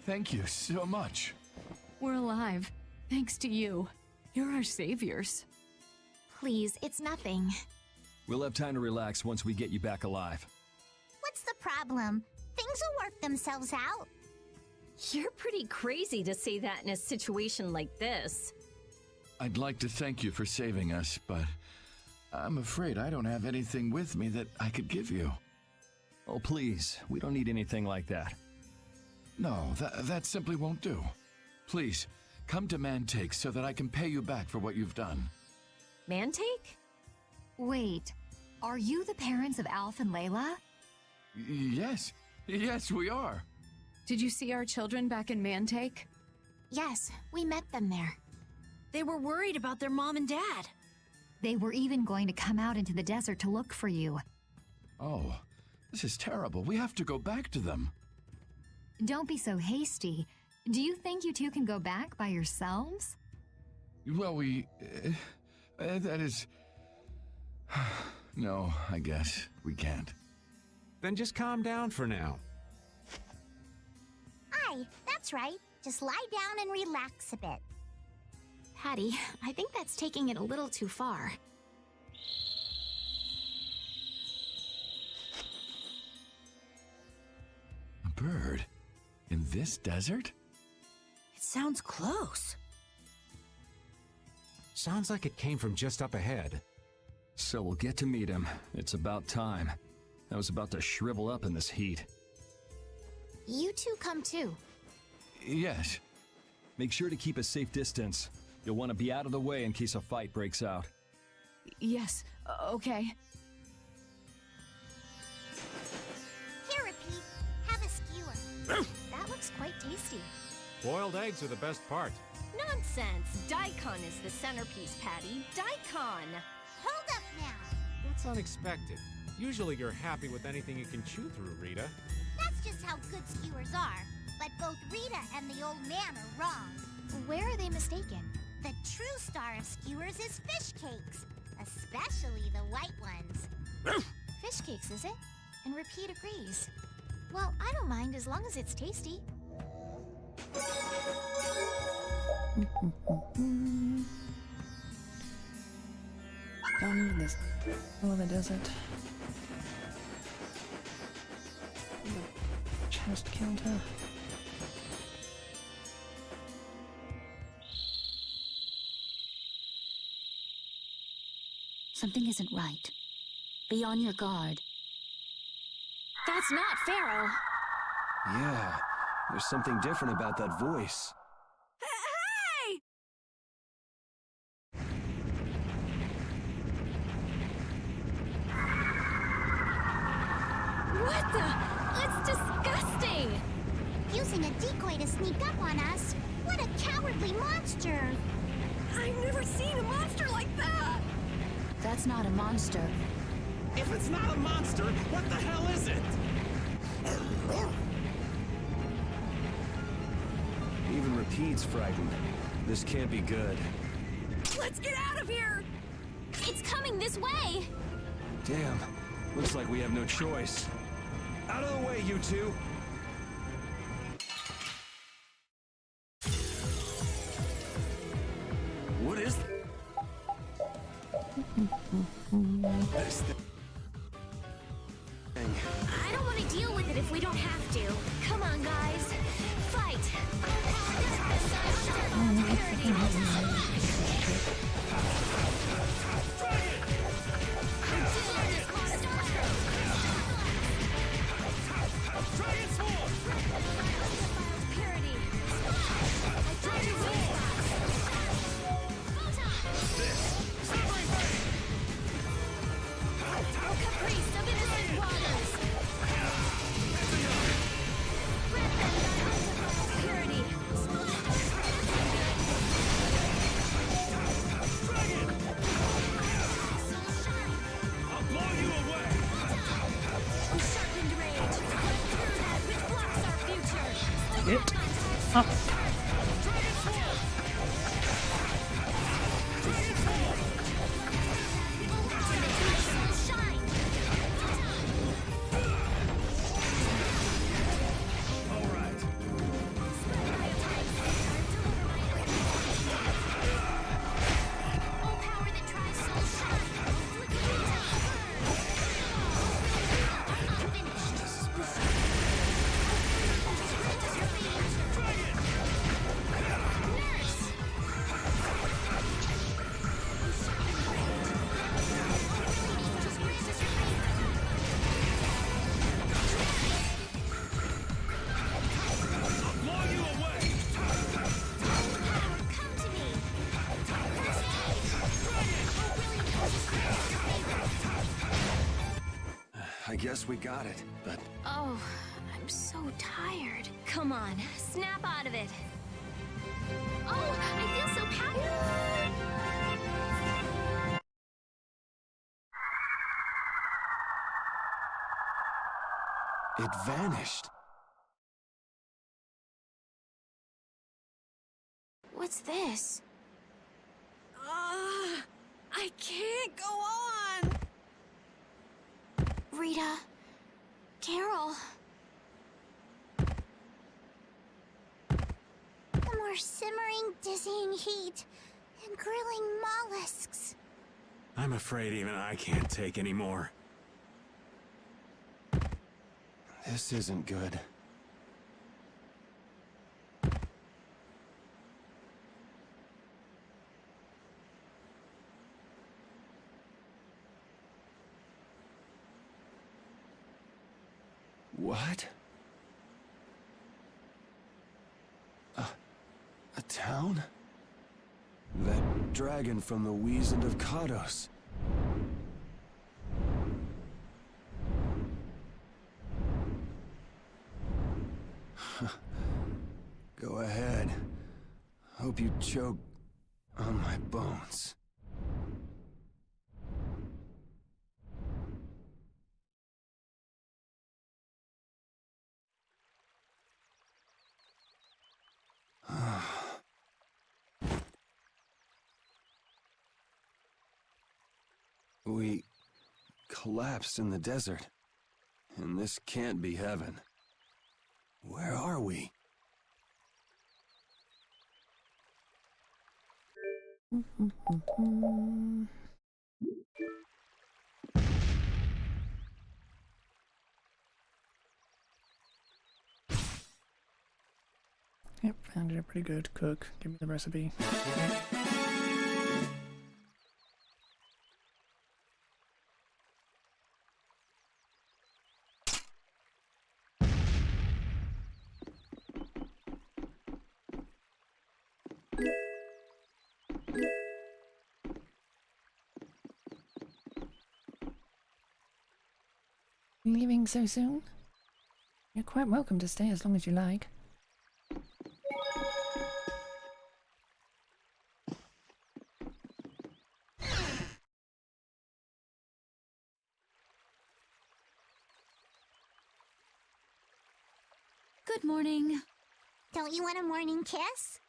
Thank you so much. We're alive, thanks to you. You're our saviors. Please, it's nothing. We'll have time to relax once we get you back alive. What's the problem? Things will work themselves out. You're pretty crazy to say that in a situation like this. I'd like to thank you for saving us, but I'm afraid I don't have anything with me that I could give you. Oh, please, we don't need anything like that. No, that simply won't do. Please, come to Mantake so that I can pay you back for what you've done. Mantake? Wait, are you the parents of Alf and Layla? Yes, we are. Did you see our children back in Mantake? Yes, we met them there. They were worried about their mom and dad. They were even going to come out into the desert to look for you. Oh, this is terrible. We have to go back to them. Don't be so hasty. Do you think you two can go back by yourselves? Well, that is... No, I guess we can't. Then just calm down for now. Aye, that's right. Just lie down and relax a bit. Patty, I think that's taking it a little too far. A bird? In this desert? sounds close. Sounds like it came from just up ahead. So we'll get to meet him. It's about time. I was about to shrivel up in this heat. You two come too. Yes. Make sure to keep a safe distance. You'll want to be out of the way in case a fight breaks out. Yes, okay. Here, Repeat. Have a skewer. That looks quite tasty. Boiled eggs are the best part. Nonsense! Daikon is the centerpiece, Patty. Daikon! Hold up now. That's unexpected. Usually you're happy with anything you can chew through, Rita. That's just how good skewers are. But both Rita and the old man are wrong. Where are they mistaken? The true star of skewers is fish cakes. Especially the white ones. Fish cakes, is it? And Repeat agrees. Well, I don't mind as long as it's tasty. Down to this middle of the desert. Chest counter. Something isn't right. Be on your guard. That's not Pharaoh. Yeah, there's something different about that voice. Hey! What the? It's disgusting! Using a decoy to sneak up on us? What a cowardly monster! I've never seen a monster like that! That's not a monster. If it's not a monster, what the hell is it? Even Repeat's frightened. This can't be good. Let's get out of here! It's coming this way! Damn, looks like we have no choice. Out of the way, you two! What is this thing? I don't want to deal with it if we don't have to. Come on, guys. Fight! It up. I guess we got it, but... Oh, I'm so tired. Come on, snap out of it. Oh, I feel so powerful. It vanished. What's this? I can't go on! Rita, Carol. The more simmering, dizzying heat and grilling mollusks. I'm afraid even I can't take any more. This isn't good. What? A town? That dragon from the Wizened of Kados. Go ahead. Hope you choke on my bones. We collapsed in the desert, and this can't be heaven. Where are we? Yep, found it pretty good. Cook, give me the recipe. Leaving so soon? You're quite welcome to stay as long as you like. Good morning. Don't you want a morning kiss?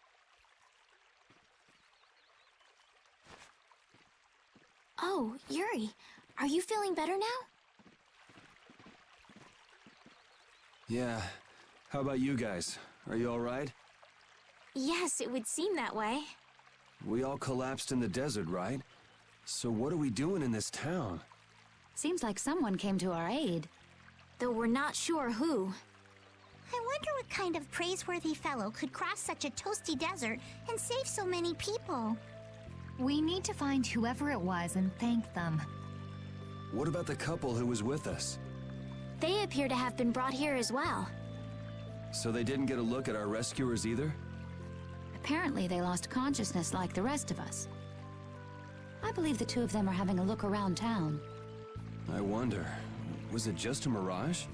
Oh, Yuri, are you feeling better now? Yeah. How about you guys? Are you all right? Yes, it would seem that way. We all collapsed in the desert, right? So what are we doing in this town? Seems like someone came to our aid. Though we're not sure who. I wonder what kind of praiseworthy fellow could cross such a toasty desert and save so many people. We need to find whoever it was and thank them. What about the couple who was with us? They appear to have been brought here as well. So they didn't get a look at our rescuers either? Apparently they lost consciousness like the rest of us. I believe the two of them are having a look around town. I wonder, was it just a mirage?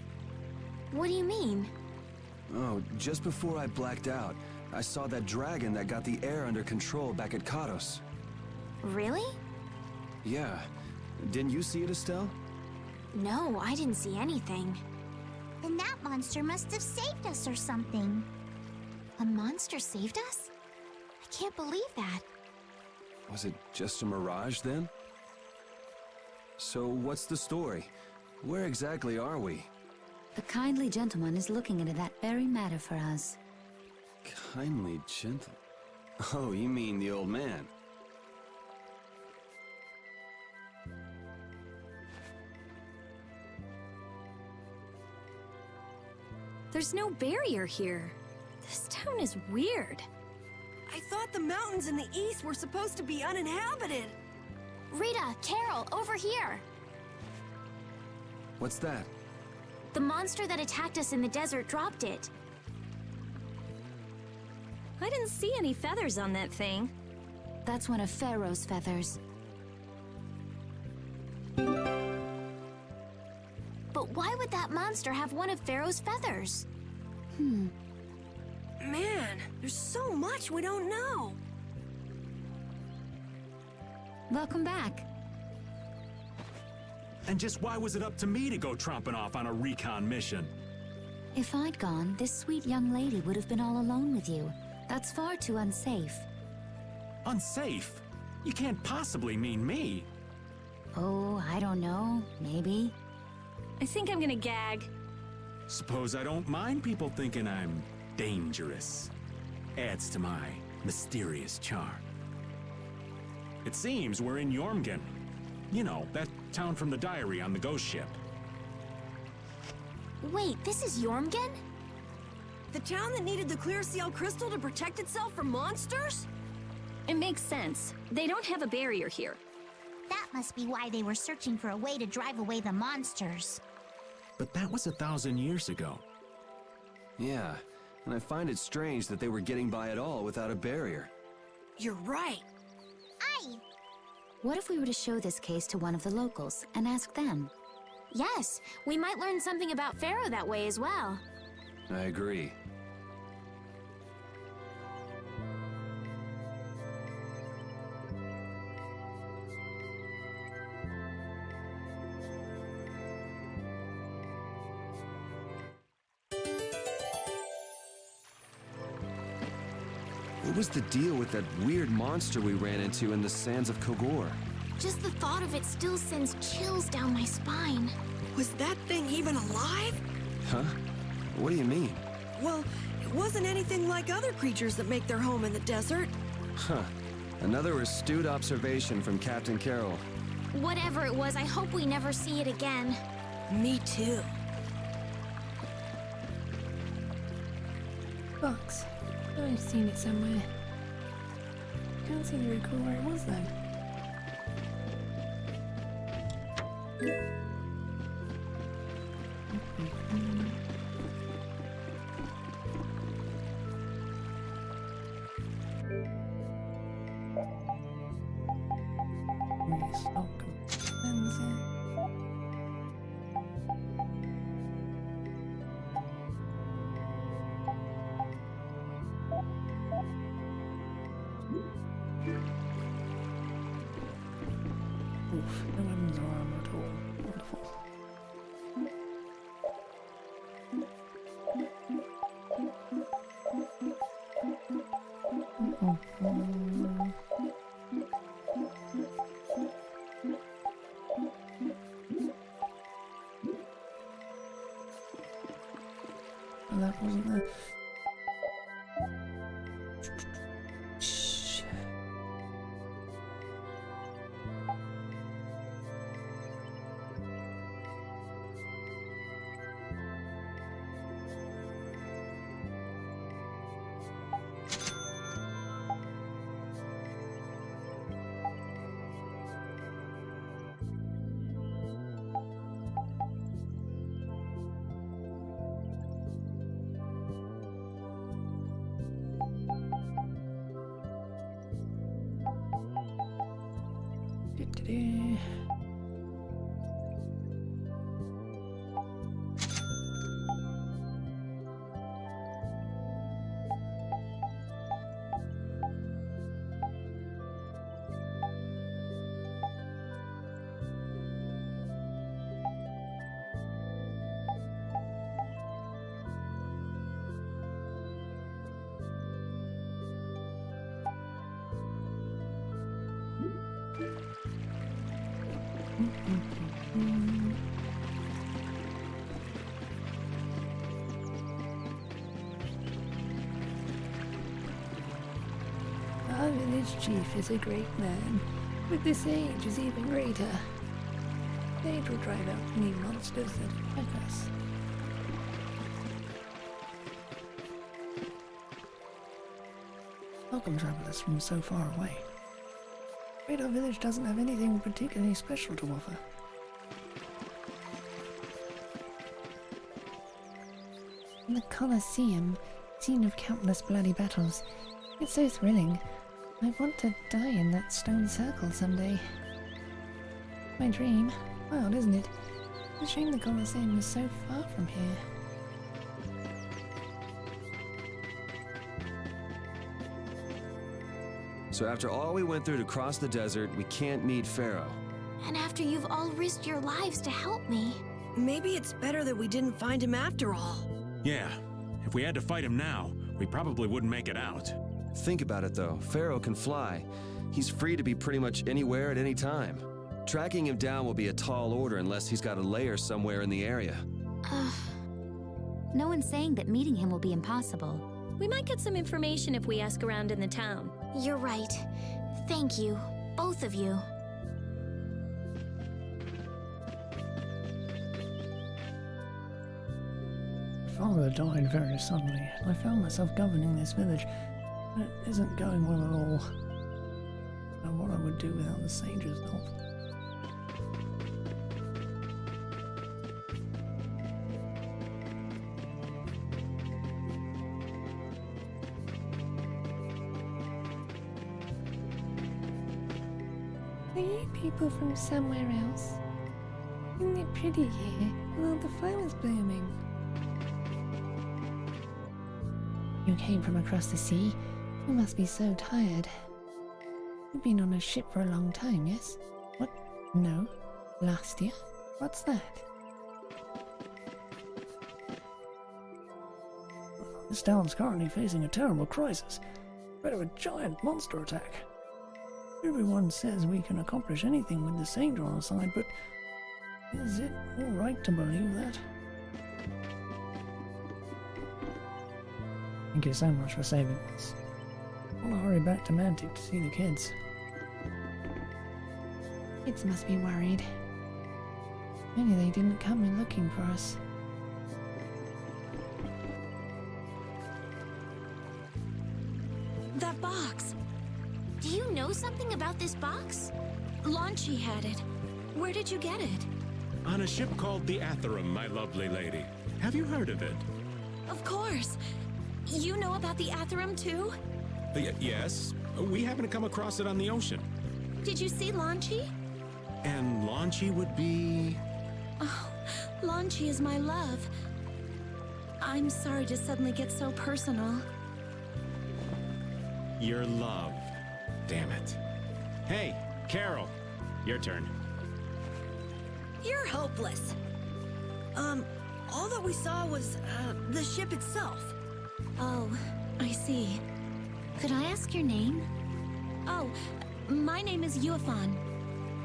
What do you mean? Oh, just before I blacked out, I saw that dragon that got the air under control back at Kados. Really? Yeah. Didn't you see it, Estelle? No, I didn't see anything. Then that monster must have saved us or something. A monster saved us? I can't believe that. Was it just a mirage then? So what's the story? Where exactly are we? The kindly gentleman is looking into that very matter for us. Kindly gentle... Oh, you mean the old man? There's no barrier here. This town is weird. I thought the mountains in the east were supposed to be uninhabited. Rita, Carol, over here! What's that? The monster that attacked us in the desert dropped it. I didn't see any feathers on that thing. That's one of Pharaoh's feathers. But why would that monster have one of Pharaoh's feathers? Man, there's so much we don't know. Welcome back. And just why was it up to me to go tromping off on a recon mission? If I'd gone, this sweet young lady would have been all alone with you. That's far too unsafe. Unsafe? You can't possibly mean me. Oh, I don't know. Maybe. I think I'm gonna gag. Suppose I don't mind people thinking I'm dangerous. Adds to my mysterious charm. It seems we're in Jormungand. You know, that town from the diary on the ghost ship. Wait, this is Jormungand? The town that needed the clear seal crystal to protect itself from monsters? It makes sense. They don't have a barrier here. That must be why they were searching for a way to drive away the monsters. But that was 1,000 years ago. Yeah, and I find it strange that they were getting by at all without a barrier. You're right. Aye. What if we were to show this case to one of the locals and ask them? Yes, we might learn something about Pharaoh that way as well. I agree. What was the deal with that weird monster we ran into in the sands of Kogor? Just the thought of it still sends chills down my spine. Was that thing even alive? Huh? What do you mean? Well, it wasn't anything like other creatures that make their home in the desert. Huh. Another astute observation from Captain Carroll. Whatever it was, I hope we never see it again. Me too. Box. I've seen it somewhere. Can't seem to recall where it was though. Restock cleanser. Oof, no weapons or armor at all. Wonderful. Oh, that wasn't the... Shh. Du-du-du. Our village chief is a great man. With this age is even greater. Age will drive out any monsters that attack us. Welcome travelers from so far away. Afraid our village doesn't have anything particularly special to offer. In the Colosseum, scene of countless bloody battles. It's so thrilling. I want to die in that stone circle someday. My dream. Wild, isn't it? It's a shame the Colosseum is so far from here. So after all we went through to cross the desert, we can't meet Pharaoh. And after you've all risked your lives to help me. Maybe it's better that we didn't find him after all. Yeah, if we had to fight him now, we probably wouldn't make it out. Think about it though, Pharaoh can fly. He's free to be pretty much anywhere at any time. Tracking him down will be a tall order unless he's got a lair somewhere in the area. No one's saying that meeting him will be impossible. We might get some information if we ask around in the town. You're right. Thank you, both of you. Father died very suddenly, and I found myself governing this village. It isn't going well at all. I know what I would do without the sage's help. you people from somewhere else? Isn't it pretty here with all the flowers blooming? You came from across the sea? You must be so tired. You've been on a ship for a long time, yes? What? No. Last year? What's that? This town's currently facing a terrible crisis. Threat of a giant monster attack. Everyone says we can accomplish anything with the sage on our side, but is it alright to believe that? Thank you so much for saving us. I want to hurry back to Mantic to see the kids. Kids must be worried. Maybe they didn't come in looking for us. That box! Do you know something about this box? Launchy had it. Where did you get it? On a ship called the Atherum, my lovely lady. Have you heard of it? Of course. You know about the Atherum too? Yes. We happen to come across it on the ocean. Did you see Launchy? And Launchy would be... Oh, Launchy is my love. I'm sorry to suddenly get so personal. Your love. Damn it. Hey, Carol. Your turn. You're hopeless. All that we saw was, the ship itself. Oh, I see. Could I ask your name? Oh, my name is Yuafan.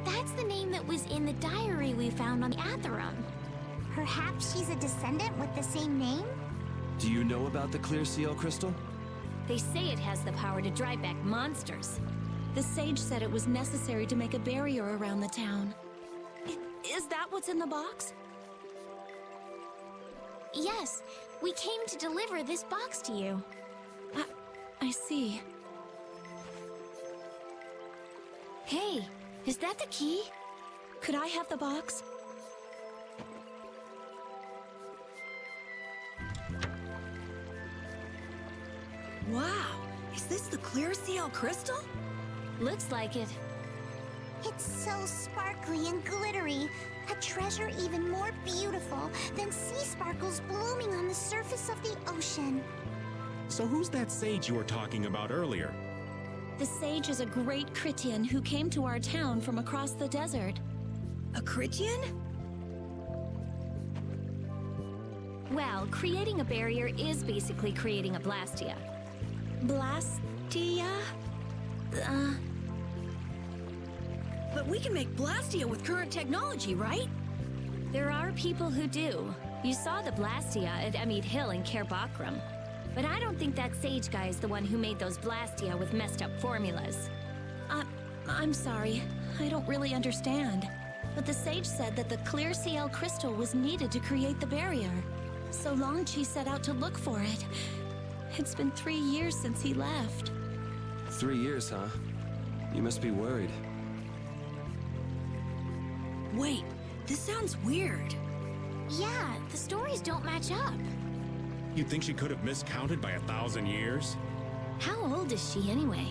That's the name that was in the diary we found on the Atherum. Perhaps she's a descendant with the same name? Do you know about the clear seal crystal? They say it has the power to drive back monsters. The sage said it was necessary to make a barrier around the town. Is that what's in the box? Yes, we came to deliver this box to you. I see. Hey, is that the key? Could I have the box? Wow, is this the clear seal crystal? Looks like it. It's so sparkly and glittery. A treasure even more beautiful than sea sparkles blooming on the surface of the ocean. So who's that sage you were talking about earlier? The sage is a great Critian who came to our town from across the desert. A Critian? Well, creating a barrier is basically creating a Blastia. Blastia? But we can make Blastia with current technology, right? There are people who do. You saw the Blastia at Emmead Hill in Cair Bakram. But I don't think that sage guy is the one who made those Blastia with messed up formulas. I'm sorry. I don't really understand. But the sage said that the clear CL crystal was needed to create the barrier. So Longchi set out to look for it. It's been 3 years since he left. 3 years, huh? You must be worried. Wait, this sounds weird. Yeah, the stories don't match up. You think she could have miscounted by 1,000 years? How old is she anyway?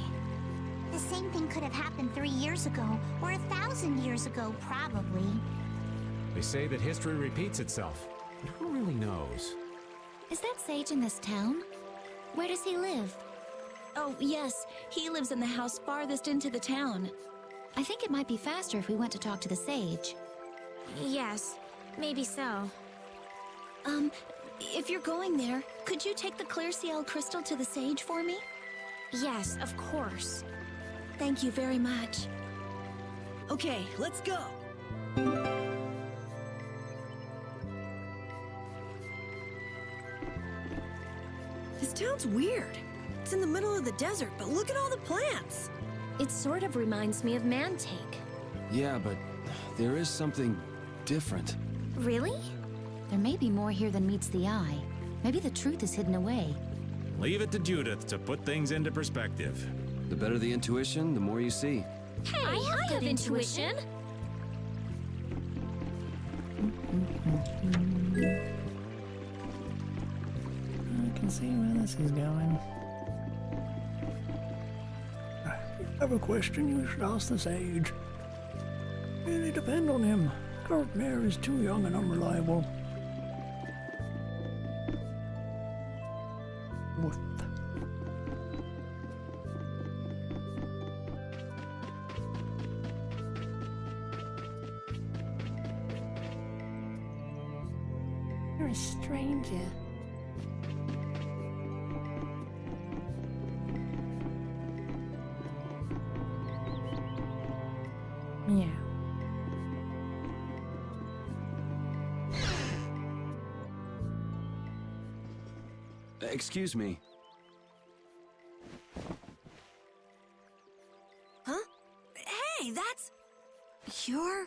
The same thing could have happened 3 years ago, or 1,000 years ago, probably. They say that history repeats itself. But who really knows? Is that sage in this town? Where does he live? Oh, yes. He lives in the house farthest into the town. I think it might be faster if we went to talk to the sage. Yes, maybe so. If you're going there, could you take the clear CL crystal to the sage for me? Yes, of course. Thank you very much. Okay, let's go. This town's weird. It's in the middle of the desert, but look at all the plants. It sort of reminds me of Mantake. Yeah, but there is something different. Really? There may be more here than meets the eye. Maybe the truth is hidden away. Leave it to Judith to put things into perspective. The better the intuition, the more you see. Hey, I have intuition. I can see where this is going. If you have a question, you should ask the sage. Really depend on him. Current mayor is too young and unreliable. Woof. You're a stranger. Meow. Excuse me. Huh? Hey, that's... You're...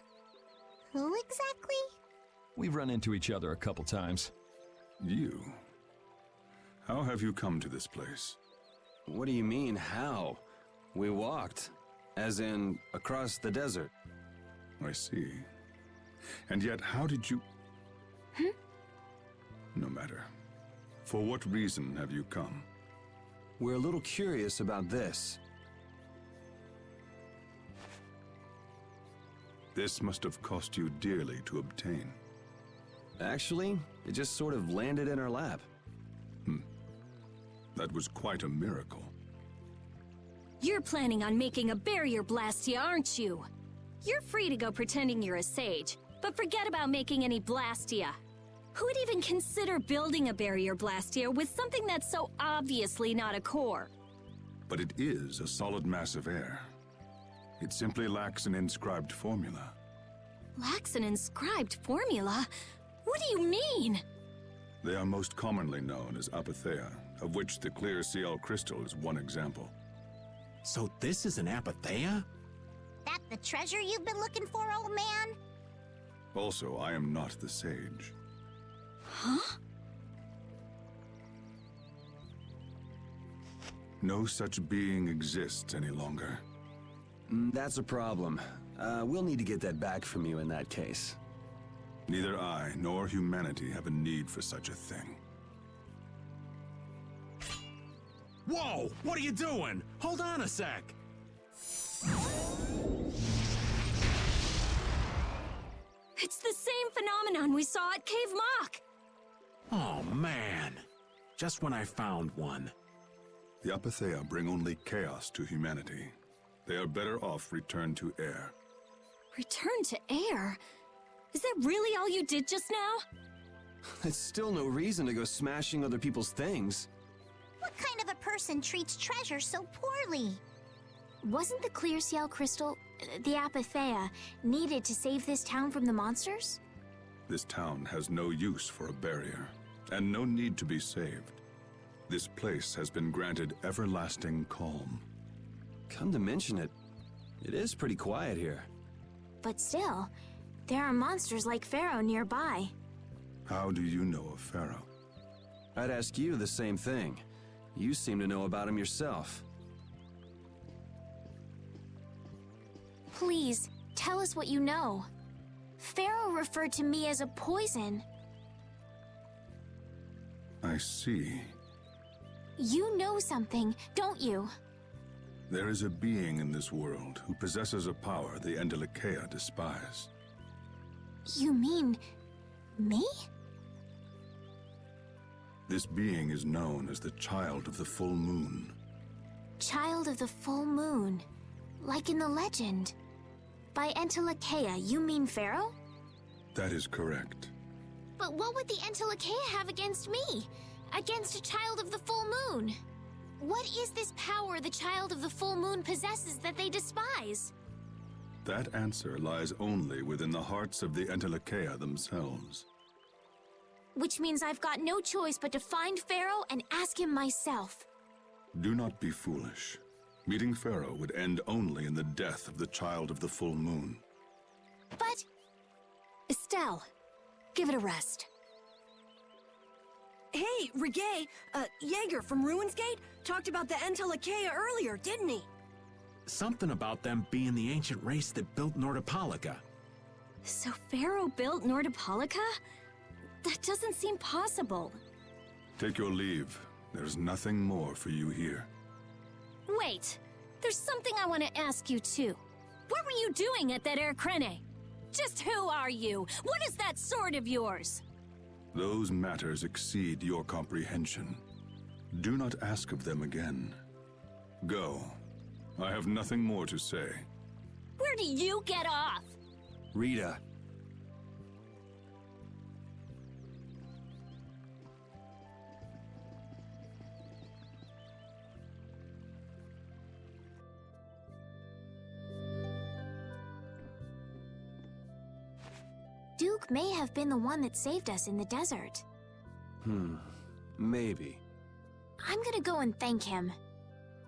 Who exactly? We've run into each other a couple times. You? How have you come to this place? What do you mean, how? We walked. As in, across the desert. I see. And yet, how did you... No matter. For what reason have you come? We're a little curious about this. This must have cost you dearly to obtain. Actually, it just sort of landed in our lap. That was quite a miracle. You're planning on making a barrier blastia, aren't you? You're free to go pretending you're a sage, but forget about making any blastia. Who would even consider building a barrier blastia with something that's so obviously not a core? But it is a solid mass of air. It simply lacks an inscribed formula. Lacks an inscribed formula? What do you mean? They are most commonly known as apatheia, of which the clear CL crystal is one example. So this is an apatheia? That the treasure you've been looking for, old man? Also, I am not the sage. Huh? No such being exists any longer. That's a problem. We'll need to get that back from you in that case. Neither I nor humanity have a need for such a thing. Whoa! What are you doing? Hold on a sec! It's the same phenomenon we saw at Cave Mock! Oh, man. Just when I found one. The apatheia bring only chaos to humanity. They are better off returned to air. Return to air? Is that really all you did just now? It's still no reason to go smashing other people's things. What kind of a person treats treasure so poorly? Wasn't the clear CL crystal, the apatheia, needed to save this town from the monsters? This town has no use for a barrier, and no need to be saved. This place has been granted everlasting calm. Come to mention it, it is pretty quiet here. But still, there are monsters like Pharaoh nearby. How do you know of Pharaoh? I'd ask you the same thing. You seem to know about him yourself. Please, tell us what you know. Pharaoh referred to me as a poison. I see. You know something, don't you? There is a being in this world who possesses a power the Endelikeia despise. You mean... me? This being is known as the Child of the Full Moon. Child of the Full Moon. Like in the legend. By Endelikeia, you mean Pharaoh? That is correct. But what would the Endelikeia have against me? Against a Child of the Full Moon? What is this power the Child of the Full Moon possesses that they despise? That answer lies only within the hearts of the Endelikeia themselves. Which means I've got no choice but to find Pharaoh and ask him myself. Do not be foolish. Meeting Pharaoh would end only in the death of the Child of the Full Moon. But... Estelle, give it a rest. Hey, Reggae, Jaeger from Ruins Gate talked about the Endelikeia earlier, didn't he? Something about them being the ancient race that built Nordopolica. So Pharaoh built Nordopolica? That doesn't seem possible. Take your leave. There's nothing more for you here. Wait, there's something I want to ask you too. What were you doing at that Air Krene? Just who are you? What is that sword of yours? Those matters exceed your comprehension. Do not ask of them again. Go. I have nothing more to say. Where do you get off? Rita. Duke may have been the one that saved us in the desert. Maybe. I'm gonna go and thank him.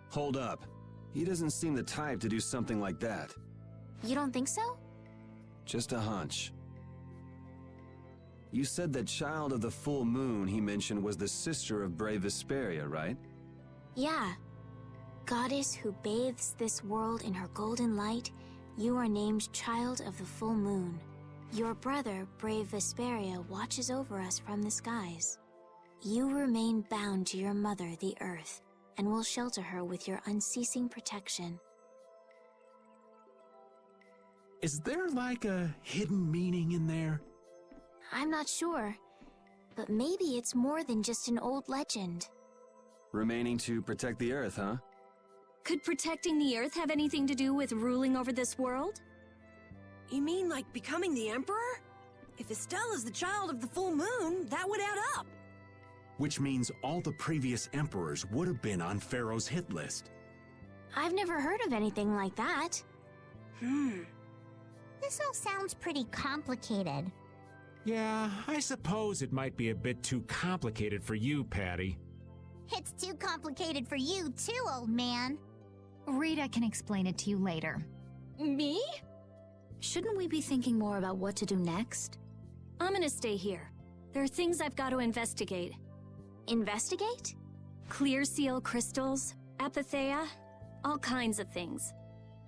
Hold up. He doesn't seem the type to do something like that. You don't think so? Just a hunch. You said that child of the full moon he mentioned was the sister of brave Vesperia, right? Yeah. Goddess who bathes this world in her golden light, you are named Child of the Full Moon. Your brother, brave Vesperia, watches over us from the skies. You remain bound to your mother, the Earth, and will shelter her with your unceasing protection. Is there like a hidden meaning in there? I'm not sure, but maybe it's more than just an old legend. Remaining to protect the Earth, huh? Could protecting the Earth have anything to do with ruling over this world? You mean like becoming the Emperor? If Estelle is the child of the full moon, that would add up. Which means all the previous emperors would have been on Pharaoh's hit list. I've never heard of anything like that. This all sounds pretty complicated. Yeah, I suppose it might be a bit too complicated for you, Patty. It's too complicated for you too, old man. Rita can explain it to you later. Me? Shouldn't we be thinking more about what to do next? I'm gonna stay here. There are things I've got to investigate. Investigate? Clear seal crystals, apatheia, all kinds of things.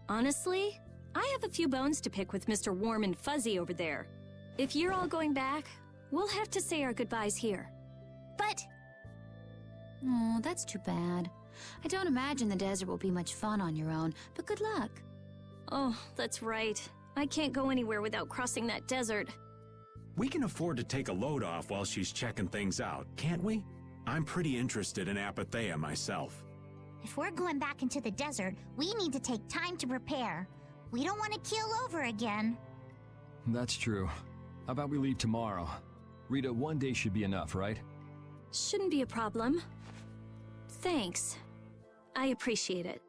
Honestly, I have a few bones to pick with Mr. Warm and Fuzzy over there. If you're all going back, we'll have to say our goodbyes here. But... Oh, that's too bad. I don't imagine the desert will be much fun on your own, but good luck. Oh, that's right. I can't go anywhere without crossing that desert. We can afford to take a load off while she's checking things out, can't we? I'm pretty interested in apatheia myself. If we're going back into the desert, we need to take time to prepare. We don't want to keel over again. That's true. How about we leave tomorrow? Rita, one day should be enough, right? Shouldn't be a problem. Thanks. I appreciate it.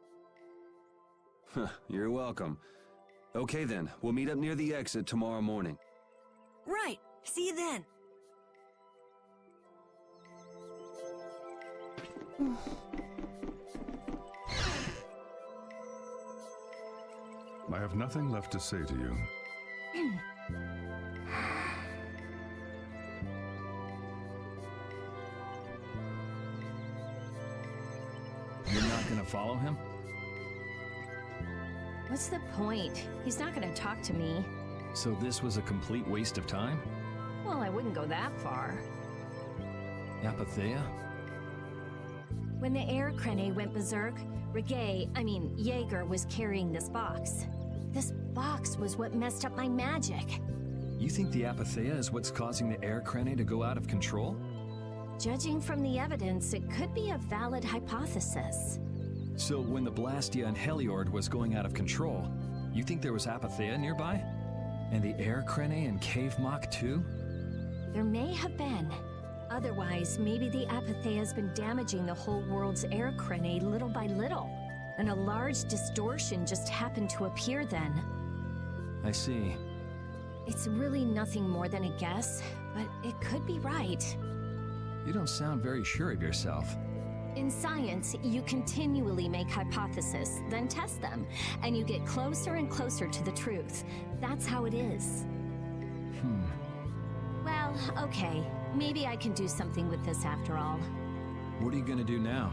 You're welcome. Okay then, we'll meet up near the exit tomorrow morning. Right. See you then. I have nothing left to say to you. You're not gonna follow him? What's the point? He's not gonna talk to me. So this was a complete waste of time? Well, I wouldn't go that far. Apatheia? When the air crane went berserk, Jaeger was carrying this box. This box was what messed up my magic. You think the Apatheia is what's causing the air crane to go out of control? Judging from the evidence, it could be a valid hypothesis. So when the Blastia and Heliord was going out of control, you think there was Apatheia nearby? And the air crane and cave mock too? There may have been. Otherwise, maybe the Apatheia's been damaging the whole world's air crane little by little, and a large distortion just happened to appear then. I see. It's really nothing more than a guess, but it could be right. You don't sound very sure of yourself. In science, you continually make hypotheses, then test them, and you get closer and closer to the truth. That's how it is. Well, okay. Maybe I can do something with this after all. What are you gonna do now?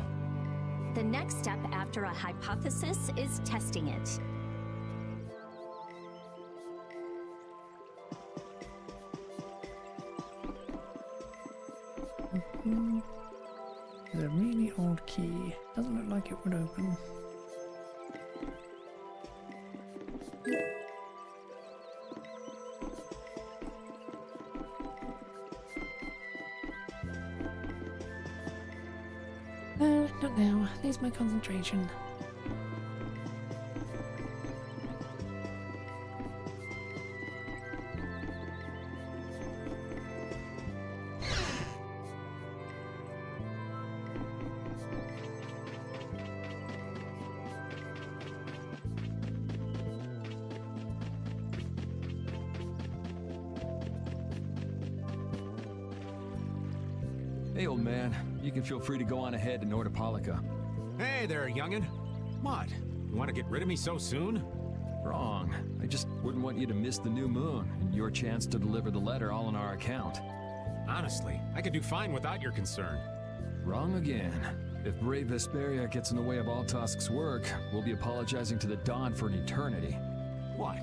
The next step after a hypothesis is testing it. It's a really old key. Doesn't look like it would open. Not now. Lose my concentration. Hey, old man. You can feel free to go on ahead to Nordopolica. Hey there, youngin'. What? You want to get rid of me so soon? Wrong. I just wouldn't want you to miss the new moon and your chance to deliver the letter all on our account. Honestly, I could do fine without your concern. Wrong again. If brave Vesperia gets in the way of Altosk's work, we'll be apologizing to the Dawn for an eternity. What?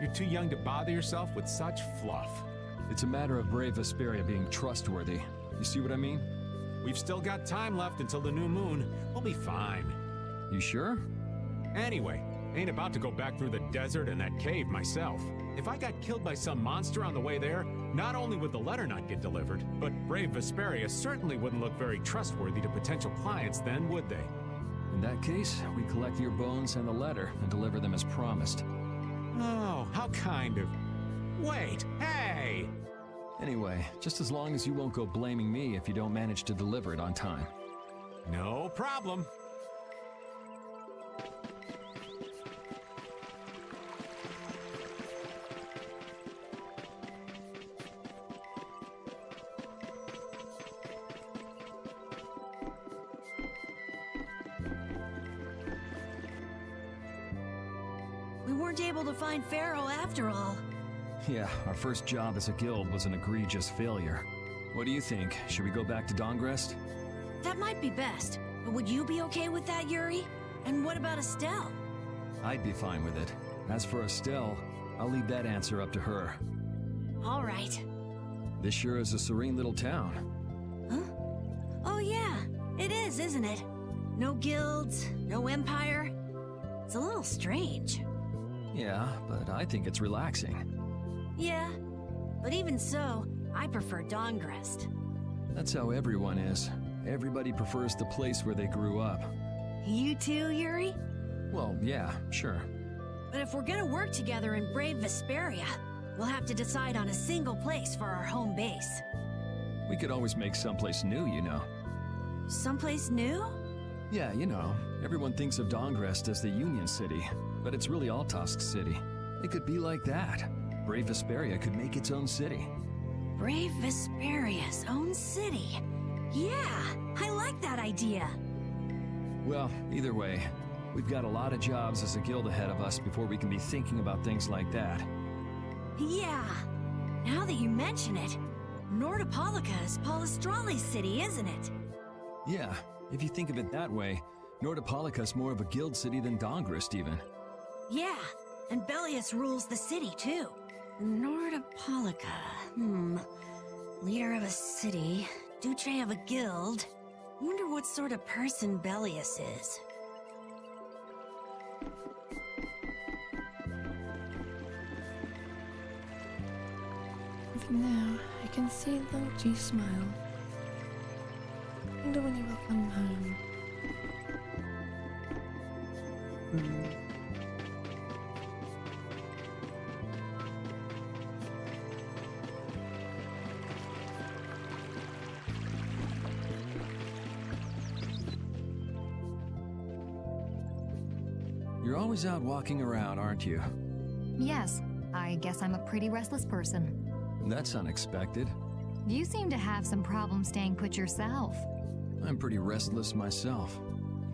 You're too young to bother yourself with such fluff. It's a matter of brave Vesperia being trustworthy. You see what I mean? We've still got time left until the new moon. We'll be fine. You sure? Anyway, ain't about to go back through the desert and that cave myself. If I got killed by some monster on the way there, not only would the letter not get delivered, but brave Vesperia certainly wouldn't look very trustworthy to potential clients then, would they? In that case, we collect your bones and the letter and deliver them as promised. Oh, how kind of... Wait, hey! Anyway, just as long as you won't go blaming me if you don't manage to deliver it on time. No problem. We weren't able to find Pharaoh after all. Yeah, our first job as a guild was an egregious failure. What do you think? Should we go back to Dongrest? That might be best, but would you be okay with that, Yuri? And what about Estelle? I'd be fine with it. As for Estelle, I'll leave that answer up to her. All right. This sure is a serene little town. Huh? Oh yeah, it is, isn't it? No guilds, no empire. It's a little strange. Yeah, but I think it's relaxing. Yeah, but even so, I prefer Dongrest. That's how everyone is. Everybody prefers the place where they grew up. You too, Yuri? Well, yeah, sure. But if we're gonna work together in brave Vesperia, we'll have to decide on a single place for our home base. We could always make someplace new, you know. Someplace new? Yeah, you know, everyone thinks of Dongrest as the Union City, but it's really Altosk City. It could be like that. Brave Vesperia could make its own city. Brave Vesperia's own city. Yeah, I like that idea. Well, either way, we've got a lot of jobs as a guild ahead of us before we can be thinking about things like that. Yeah, now that you mention it, Nordopolica is Palestrale's city, isn't it? Yeah, if you think of it that way, Nordopolica's more of a guild city than Dongrest even. Yeah, and Beliius rules the city too. Nordopolica, leader of a city, Duce of a guild. Wonder what sort of person Beliius is. Even now, I can see Logi's smile. Wonder when he will come home. You're always out walking around, aren't you? Yes, I guess I'm a pretty restless person. That's unexpected. You seem to have some problems staying put yourself. I'm pretty restless myself.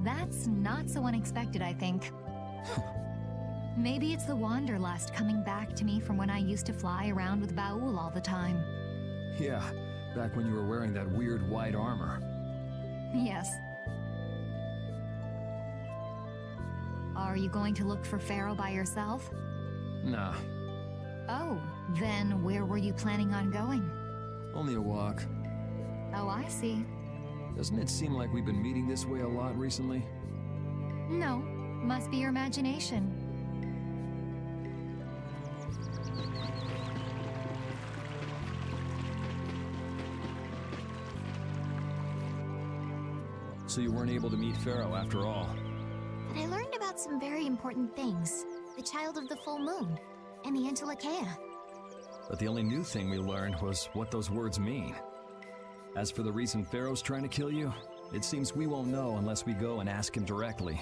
That's not so unexpected, I think. Maybe it's the wanderlust coming back to me from when I used to fly around with Baul all the time. Yeah, back when you were wearing that weird white armor. Yes. Are you going to look for Pharaoh by yourself? Nah. Oh, then where were you planning on going? Only a walk. Oh, I see. Doesn't it seem like we've been meeting this way a lot recently? No, must be your imagination. So you weren't able to meet Pharaoh after all. But I learned about some very important things. The Child of the Full Moon, and the Entelekea. But the only new thing we learned was what those words mean. As for the reason Pharaoh's trying to kill you, it seems we won't know unless we go and ask him directly.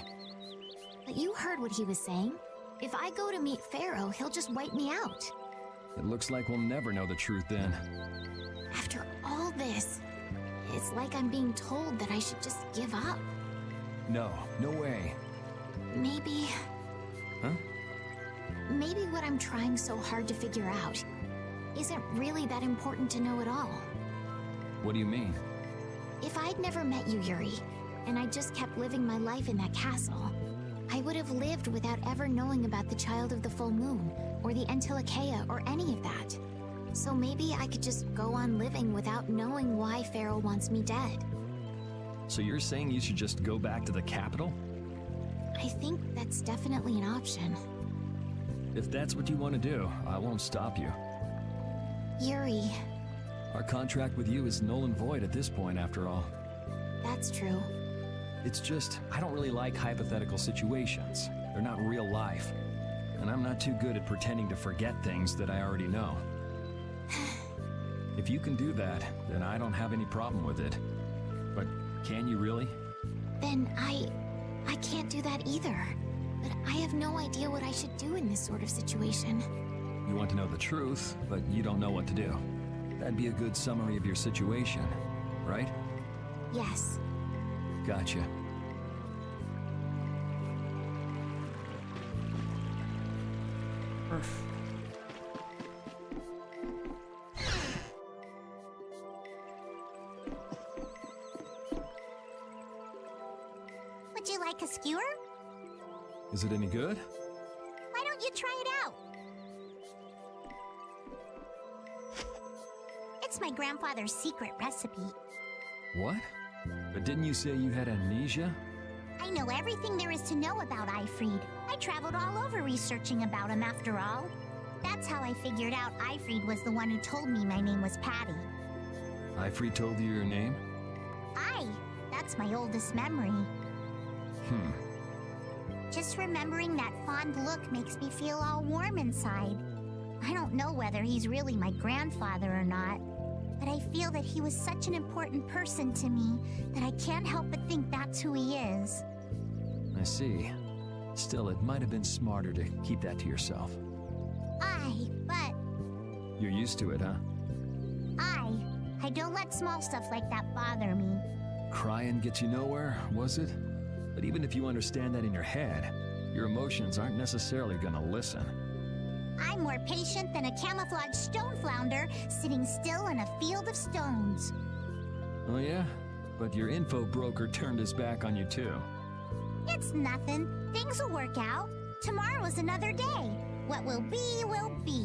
But you heard what he was saying. If I go to meet Pharaoh, he'll just wipe me out. It looks like we'll never know the truth then. After all this, it's like I'm being told that I should just give up. No, no way. Maybe... Huh? Maybe what I'm trying so hard to figure out isn't really that important to know at all. What do you mean? If I'd never met you, Yuri, and I just kept living my life in that castle, I would have lived without ever knowing about the Child of the Full Moon, or the Entelekea, or any of that. So maybe I could just go on living without knowing why Pharaoh wants me dead. So you're saying you should just go back to the capital? I think that's definitely an option. If that's what you want to do, I won't stop you. Yuri. Our contract with you is null and void at this point, after all. That's true. It's just, I don't really like hypothetical situations. They're not real life. And I'm not too good at pretending to forget things that I already know. If you can do that, then I don't have any problem with it. But can you really? Then I can't do that either. But I have no idea what I should do in this sort of situation. You want to know the truth, but you don't know what to do. That'd be a good summary of your situation, right? Yes. Gotcha. Would you like a skewer? Is it any good? Why don't you try it out? It's my grandfather's secret recipe. What? But didn't you say you had amnesia? I know everything there is to know about Eifried. I traveled all over researching about him after all. That's how I figured out Eifried was the one who told me my name was Patty. Eifried told you your name? Aye, that's my oldest memory. Just remembering that fond look makes me feel all warm inside. I don't know whether he's really my grandfather or not, but I feel that he was such an important person to me that I can't help but think that's who he is. I see. Still, it might have been smarter to keep that to yourself. Aye, but... You're used to it, huh? Aye, I don't let small stuff like that bother me. Crying gets you nowhere, was it? But even if you understand that in your head, your emotions aren't necessarily gonna listen. I'm more patient than a camouflaged stone flounder sitting still in a field of stones. Oh yeah? But your info broker turned his back on you too. It's nothing. Things will work out. Tomorrow is another day. What will be, will be.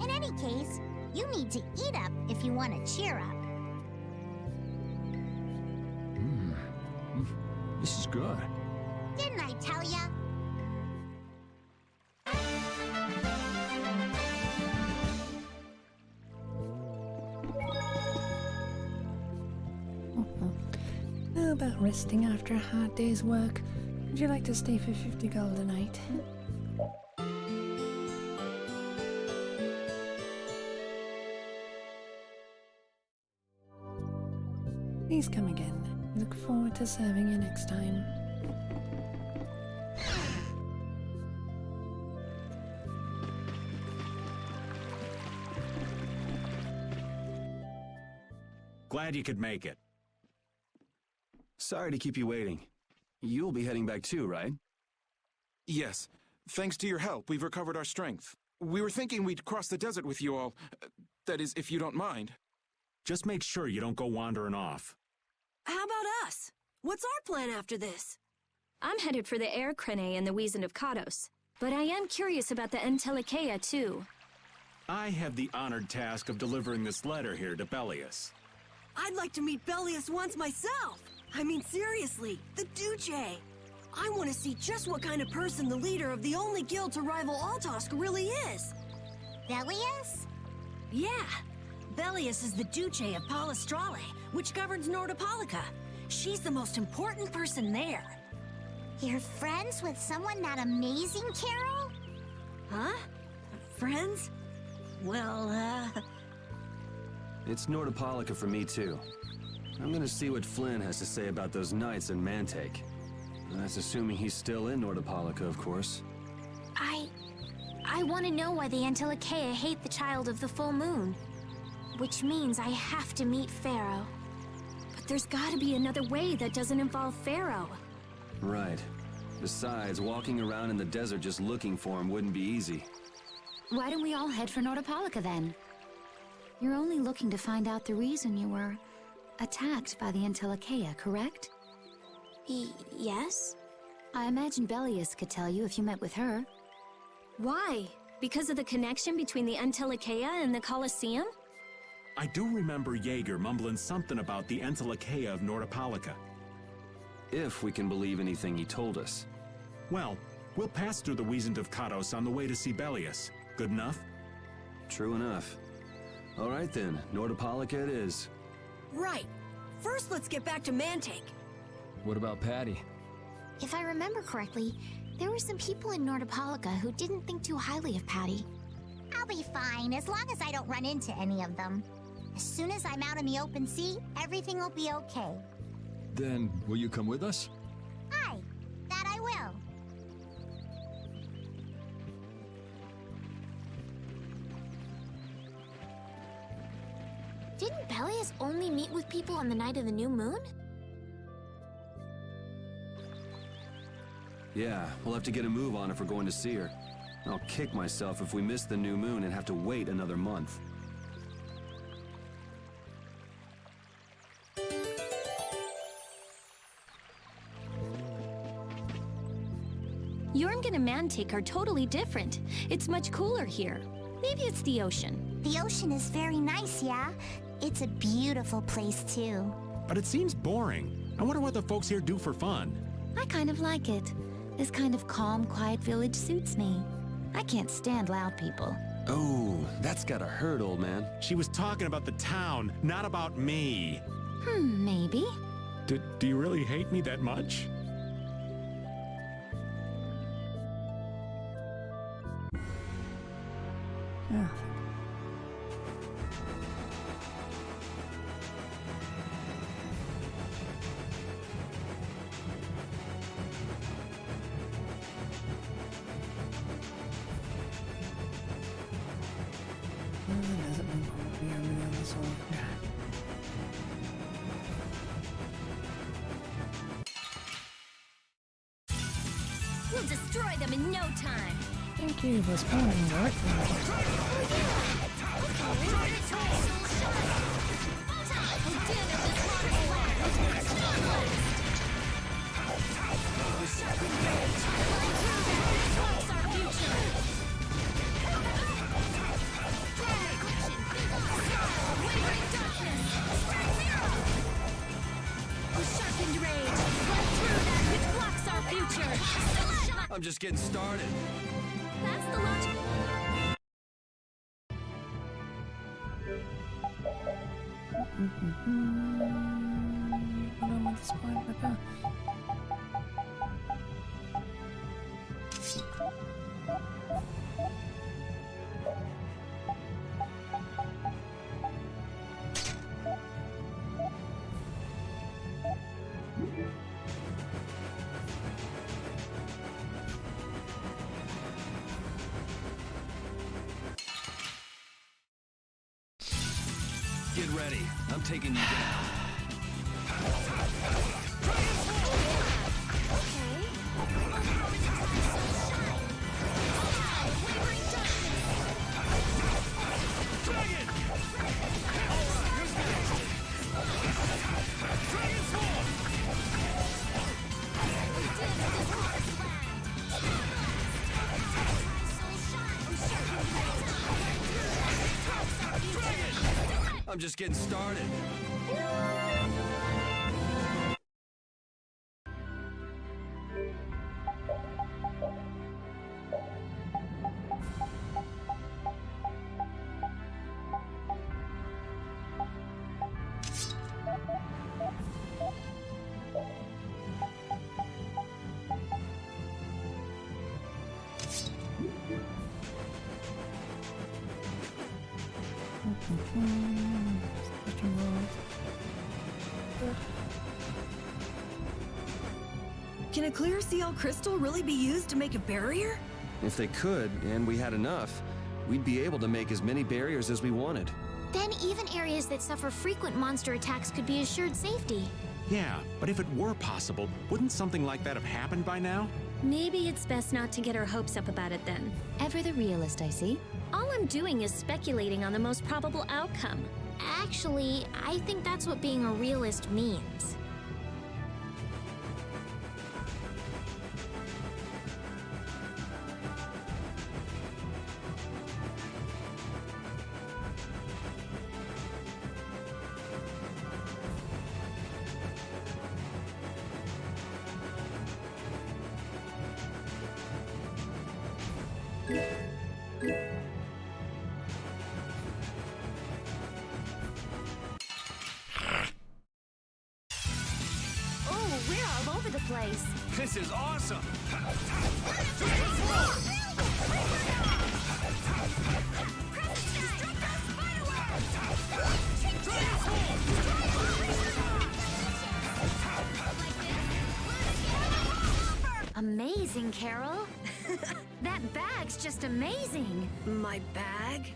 In any case, you need to eat up if you want to cheer up. This is good. Didn't I tell ya? How about resting after a hard day's work? Would you like to stay for 50 gold a night? Please come again. Look forward to serving you next time. Glad you could make it. Sorry to keep you waiting. You'll be heading back too, right? Yes. Thanks to your help, we've recovered our strength. We were thinking we'd cross the desert with you all. That is, if you don't mind. Just make sure you don't go wandering off. How about us? What's our plan after this? I'm headed for the Air Crene and the Wiesen of Kados, but I am curious about the Entelekea too. I have the honored task of delivering this letter here to Beliius. I'd like to meet Beliius once myself. I mean, seriously, the Duce. I want to see just what kind of person the leader of the only guild to rival Altosk really is. Beliius? Yeah. Beliius is the Duce of Palestrale, which governs Nordopolica. She's the most important person there. You're friends with someone that amazing, Carol? Huh? Friends? Well, It's Nordopolica for me, too. I'm gonna see what Flynn has to say about those knights in Mantake. That's assuming he's still in Nordopolica, of course. I want to know why the Antilochea hate the Child of the Full Moon. Which means I have to meet Pharaoh. But there's gotta be another way that doesn't involve Pharaoh. Right. Besides, walking around in the desert just looking for him wouldn't be easy. Why don't we all head for Nordopolica then? You're only looking to find out the reason you were attacked by the Antilochea, correct? Yes? I imagine Beliius could tell you if you met with her. Why? Because of the connection between the Antilochea and the Colosseum? I do remember Jaeger mumbling something about the Antilochea of Nordopolica. If we can believe anything he told us. Well, we'll pass through the Wiesent of Kados on the way to see Beliius. Good enough? True enough. All right then, Nordopolica it is. right. First, let's get back to Mantake. What about Patty? If I remember correctly, there were some people in Nordopolica who didn't think too highly of Patty. I'll be fine, as long as I don't run into any of them. As soon as I'm out in the open sea, everything will be okay. Then, will you come with us? Aye, that I will. Didn't Beliius only meet with people on the night of the new moon? Yeah, we'll have to get a move on if we're going to see her. I'll kick myself if we miss the new moon and have to wait another month. Jormungand and Mantake are totally different. It's much cooler here. Maybe it's the ocean. The ocean is very nice, yeah? It's a beautiful place, too. But it seems boring. I wonder what the folks here do for fun. I kind of like it. This kind of calm, quiet village suits me. I can't stand loud people. Oh, that's gotta hurt, old man. She was talking about the town, not about me. Maybe. Do you really hate me that much? Yeah. We'll destroy them in no time. Thank you for spawning right I'm just getting started. That's the logic. Hold on with the spine ripper. Get ready. I'm taking you down. I'm just getting started. Can a clear CL crystal really be used to make a barrier? If they could, and we had enough, we'd be able to make as many barriers as we wanted. Then even areas that suffer frequent monster attacks could be assured safety. Yeah, but if it were possible, wouldn't something like that have happened by now? Maybe it's best not to get our hopes up about it then. Ever the realist, I see. All I'm doing is speculating on the most probable outcome. Actually, I think that's what being a realist means. Oh, we're all over the place. This is awesome! Amazing, Carol. That bag's just amazing. My bag?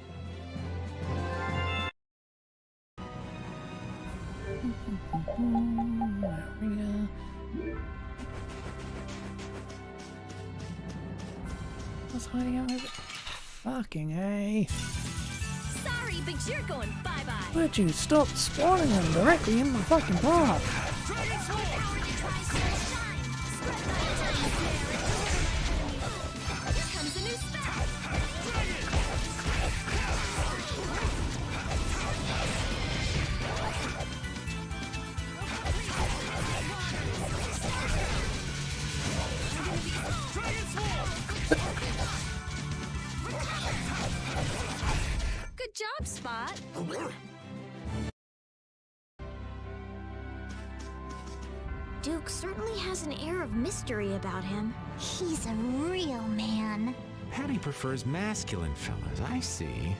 Maria. What's hiding out over? Fucking A. Sorry, but you're going bye-bye. Would you stop spawning them directly in my fucking path? Here comes a new spell. Good job, Spot. Duke certainly has an air of mystery about him. He's a real man. Patty prefers masculine fellas, I see.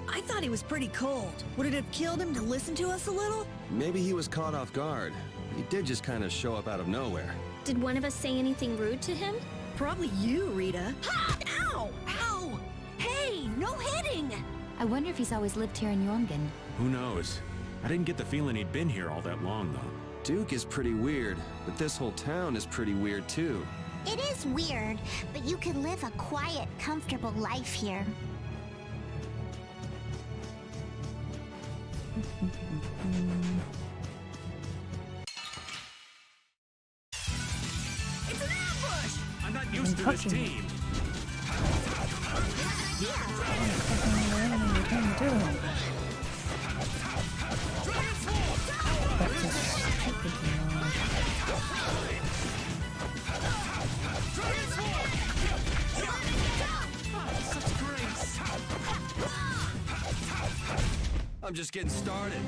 I thought he was pretty cold. Would it have killed him to listen to us a little? Maybe he was caught off guard. He did just kind of show up out of nowhere. Did one of us say anything rude to him? Probably you, Rita. Ha! Ow! Ow! Hey, no hitting! I wonder if he's always lived here in Jormungand. Who knows? I didn't get the feeling he'd been here all that long, though. Duke is pretty weird, but this whole town is pretty weird too. It is weird, but you could live a quiet, comfortable life here. It's an ambush! I'm not used to this team. I'm just getting started.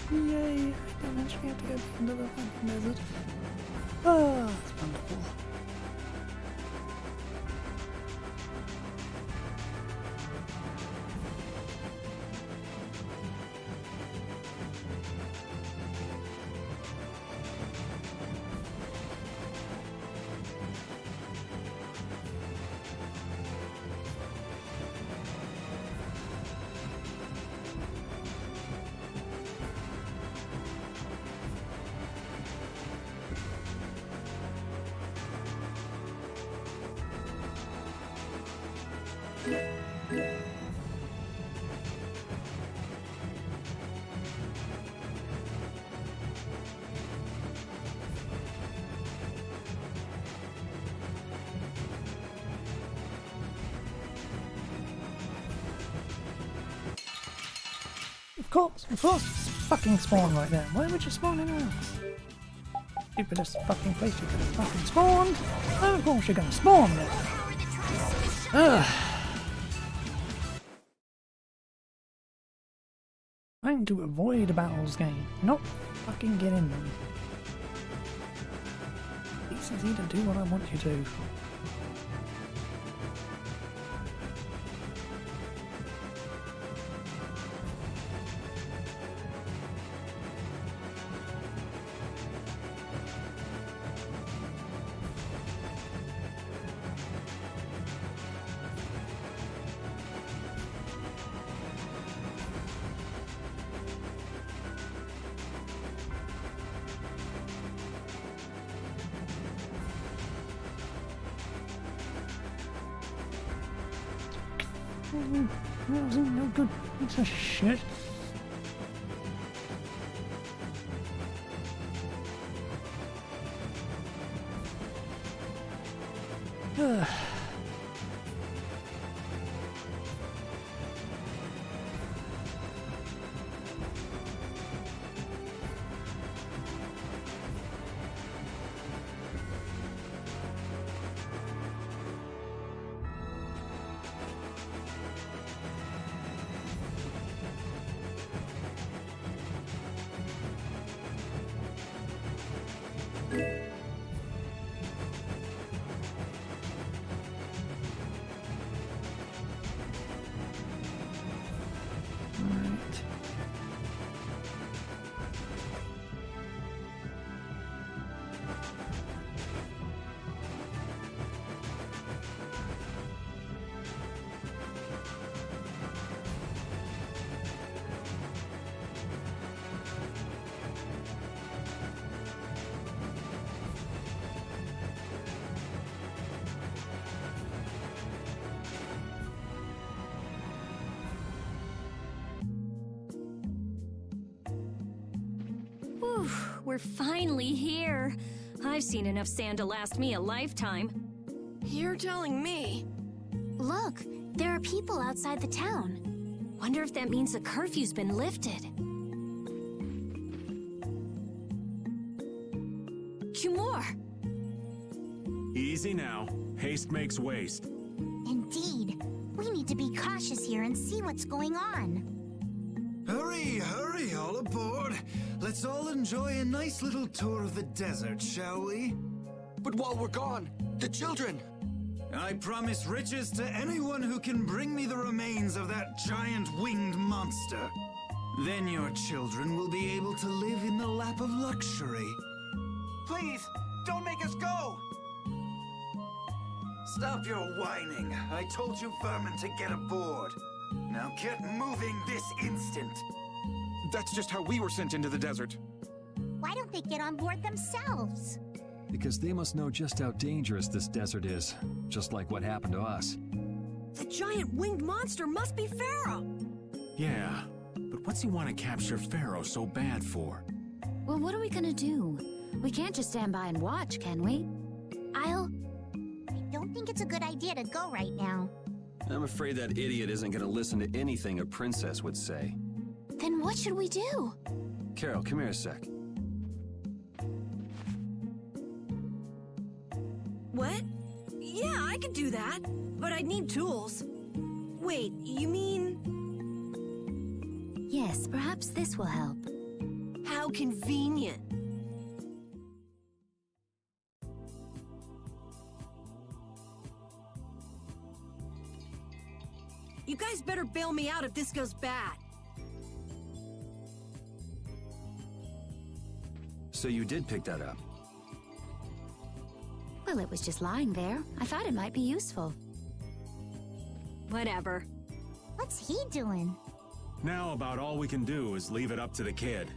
Yay! I don't actually have to go into the fucking desert. Ah, that's wonderful. course it's fucking spawn right there. Why would you spawn anywhere else? Stupidest fucking place you could have fucking spawned. And of course you're gonna spawn there. Ugh. Trying to avoid battles game, not fucking get in them. It's easy to do what I want you to. That wasn't no good piece of shit. Ugh. Whew, we're finally here. I've seen enough sand to last me a lifetime. You're telling me? Look, there are people outside the town. Wonder if that means the curfew's been lifted. Cumore! Easy now. Haste makes waste. Indeed. We need to be cautious here and see what's going on. Hurry, hurry, all aboard. Let's all enjoy a nice little tour of the desert, shall we? But while we're gone, the children! I promise riches to anyone who can bring me the remains of that giant winged monster. Then your children will be able to live in the lap of luxury. Please, don't make us go! Stop your whining. I told you vermin to get aboard. Now get moving this instant. That's just how we were sent into the desert. Why don't they get on board themselves? Because they must know just how dangerous this desert is, just like what happened to us. The giant winged monster must be Pharaoh! Yeah, but what's he want to capture Pharaoh so bad for? Well, what are we gonna do? We can't just stand by and watch, can we? I don't think it's a good idea to go right now. I'm afraid that idiot isn't going to listen to anything a princess would say. Then what should we do? Carol, come here a sec. What? Yeah, I could do that, but I'd need tools. Wait, you mean... Yes, perhaps this will help. How convenient. You guys better bail me out if this goes bad. So you did pick that up? Well, it was just lying there. I thought it might be useful. Whatever. What's he doing? Now about all we can do is leave it up to the kid.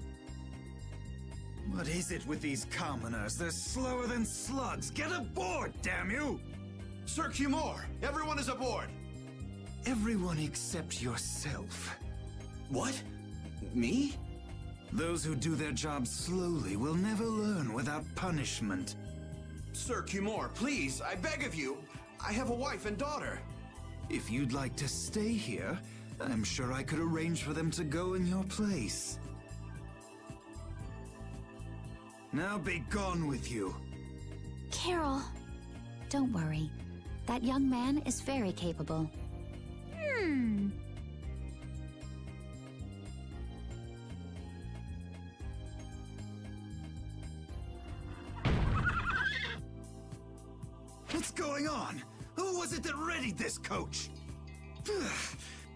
What is it with these commoners? They're slower than slugs. Get aboard, damn you! Sir Cumore, everyone is aboard! Everyone except yourself. What? Me? Those who do their jobs slowly will never learn without punishment. Sir Cumore, please, I beg of you. I have a wife and daughter. If you'd like to stay here, I'm sure I could arrange for them to go in your place. Now be gone with you. Carol. Don't worry. That young man is very capable. What's going on? Who was it that readied this coach?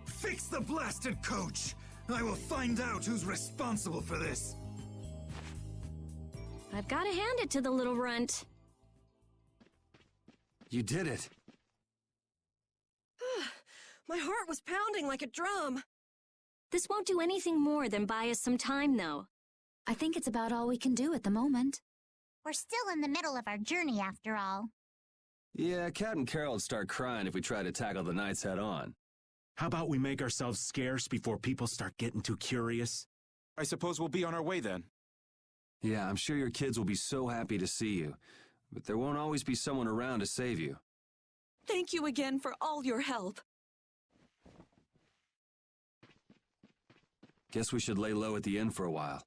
Fix the blasted coach! I will find out who's responsible for this. I've got to hand it to the little runt. You did it. My heart was pounding like a drum. This won't do anything more than buy us some time, though. I think it's about all we can do at the moment. We're still in the middle of our journey, after all. Yeah, Cat and Carol would start crying if we tried to tackle the knights head on. How about we make ourselves scarce before people start getting too curious? I suppose we'll be on our way then. Yeah, I'm sure your kids will be so happy to see you, but there won't always be someone around to save you. Thank you again for all your help. Guess we should lay low at the inn for a while.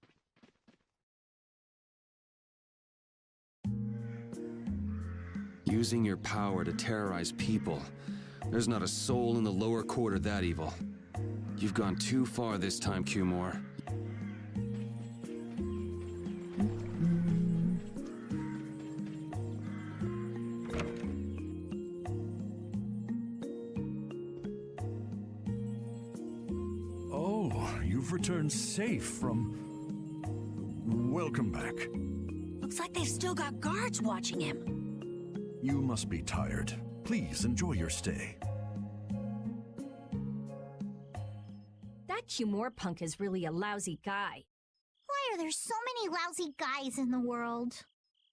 Using your power to terrorize people. There's not a soul in the lower quarter that evil. You've gone too far this time, Cumore. Oh, you've returned safe from... Welcome back. Looks like they've still got guards watching him. You must be tired. Please enjoy your stay. That Cumore punk is really a lousy guy. Why are there so many lousy guys in the world?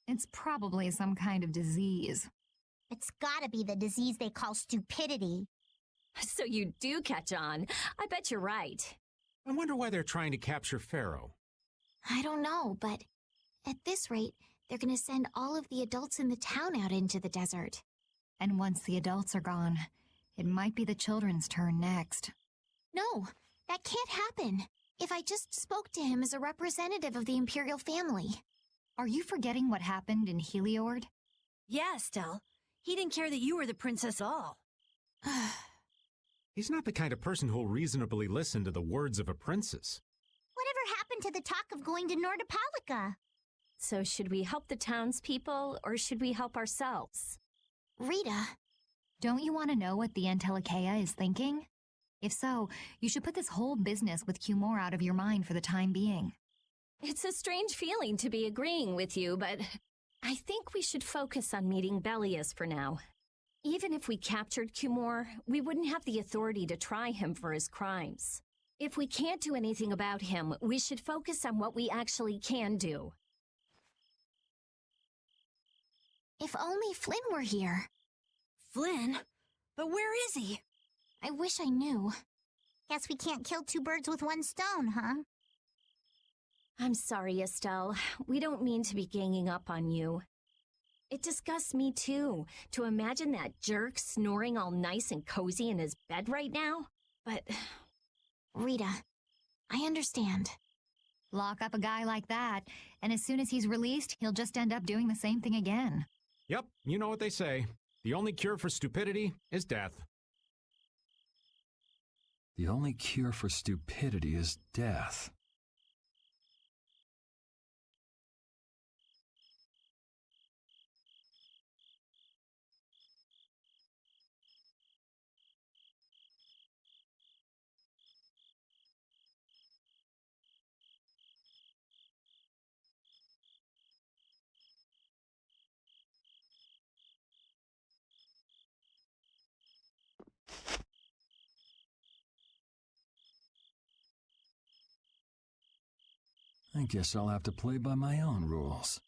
It's probably some kind of disease. It's gotta be the disease they call stupidity. So you do catch on. I bet you're right. I wonder why they're trying to capture Pharaoh. I don't know, but at this rate, they're gonna send all of the adults in the town out into the desert. And once the adults are gone, it might be the children's turn next. No, that can't happen. If I just spoke to him as a representative of the Imperial family. Are you forgetting what happened in Heliord? Yeah, Estelle. He didn't care that you were the princess at all. He's not the kind of person who'll reasonably listen to the words of a princess. Whatever happened to the talk of going to Nordopolica? So should we help the townspeople, or should we help ourselves? Rita. Don't you want to know what the Entelikeia is thinking? If so, you should put this whole business with Cumore out of your mind for the time being. It's a strange feeling to be agreeing with you, but I think we should focus on meeting Beliius for now. Even if we captured Cumore, we wouldn't have the authority to try him for his crimes. If we can't do anything about him, we should focus on what we actually can do. If only Flynn were here. Flynn? But where is he? I wish I knew. Guess we can't kill two birds with one stone, huh? I'm sorry, Estelle. We don't mean to be ganging up on you. It disgusts me too, to imagine that jerk snoring all nice and cozy in his bed right now. But... Rita, I understand. Lock up a guy like that, and as soon as he's released, he'll just end up doing the same thing again. Yep, you know what they say. The only cure for stupidity is death. The only cure for stupidity is death. I guess I'll have to play by my own rules.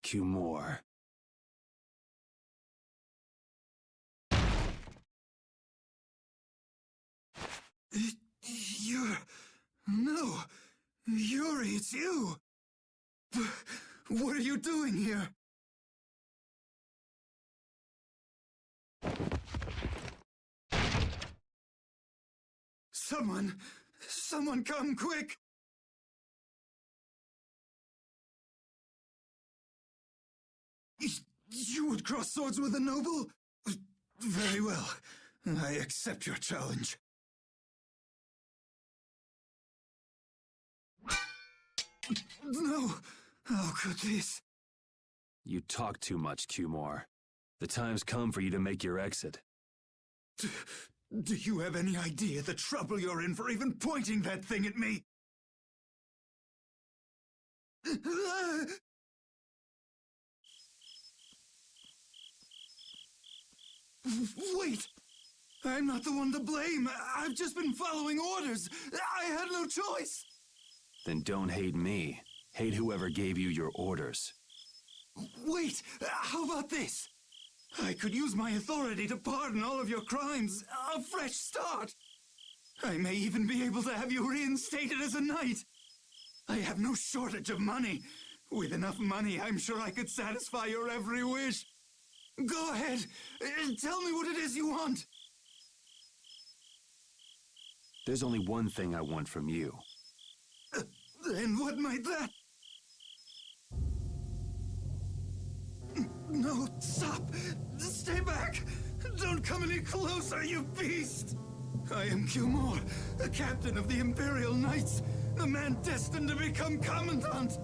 Cumore. You're... No. Yuri, it's you. What are you doing here? Someone come quick! You would cross swords with a noble? Very well. I accept your challenge. No! How could this? You talk too much, Cumore. The time's come for you to make your exit. Do you have any idea the trouble you're in for even pointing that thing at me? Wait! I'm not the one to blame. I've just been following orders. I had no choice. Then don't hate me. Hate whoever gave you your orders. Wait! How about this? I could use my authority to pardon all of your crimes. A fresh start. I may even be able to have you reinstated as a knight. I have no shortage of money. With enough money, I'm sure I could satisfy your every wish. Go ahead. Tell me what it is you want. There's only one thing I want from you. And what might that... No, stop! Stay back! Don't come any closer, you beast! I am Cumore, the captain of the Imperial Knights, the man destined to become Commandant!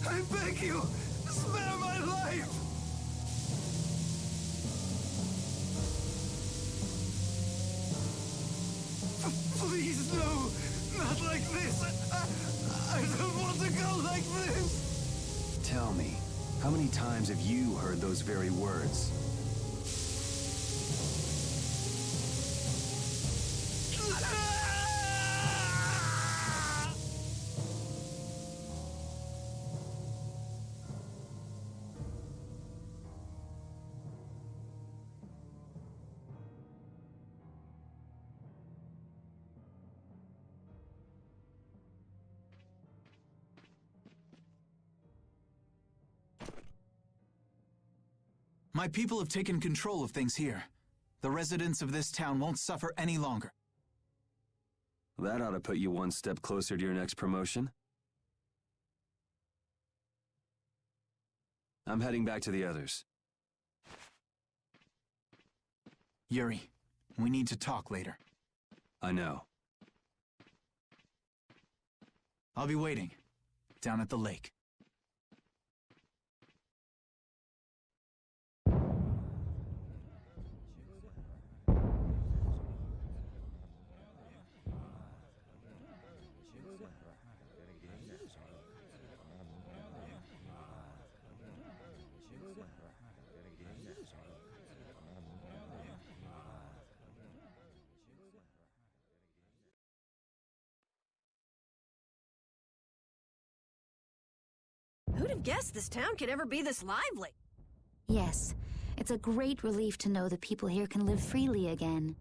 I beg you, spare my life! Please, no! Not like this! I don't want to go like this! Tell me, how many times have you heard those very words? My people have taken control of things here. The residents of this town won't suffer any longer. That ought to put you one step closer to your next promotion. I'm heading back to the others. Yuri, we need to talk later. I know. I'll be waiting, down at the lake. Who'd have guessed this town could ever be this lively? Yes, it's a great relief to know the people here can live freely again.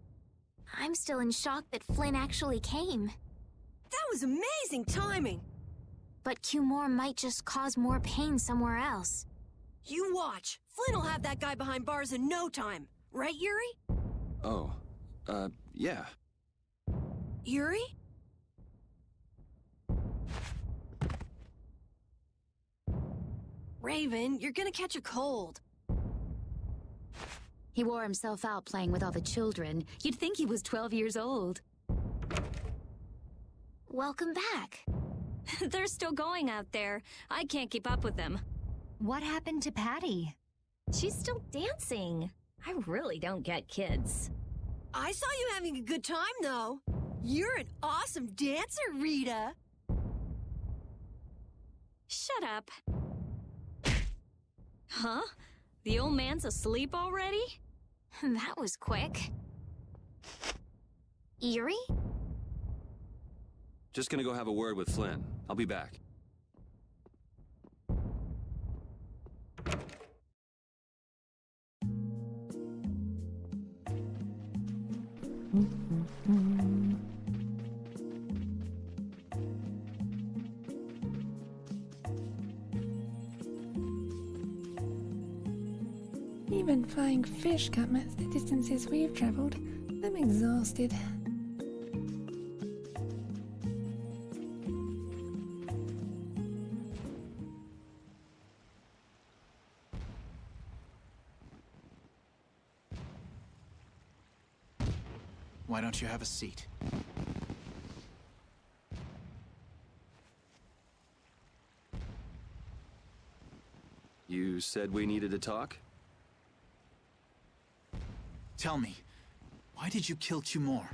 I'm still in shock that Flynn actually came. That was amazing timing! But Cumore might just cause more pain somewhere else. You watch! Flynn will have that guy behind bars in no time. Right, Yuri? Oh, yeah. Yuri? Raven, you're gonna catch a cold. He wore himself out playing with all the children. You'd think he was 12 years old. Welcome back. They're still going out there. I can't keep up with them. What happened to Patty? She's still dancing. I really don't get kids. I saw you having a good time, though. You're an awesome dancer, Rita. Shut up. Huh? The old man's asleep already? That was quick. Yuri? Just gonna go have a word with Flynn. I'll be back. Even flying fish can't match the distances we've traveled. I'm exhausted. Why don't you have a seat? You said we needed to talk? Tell me, why did you kill Tumor?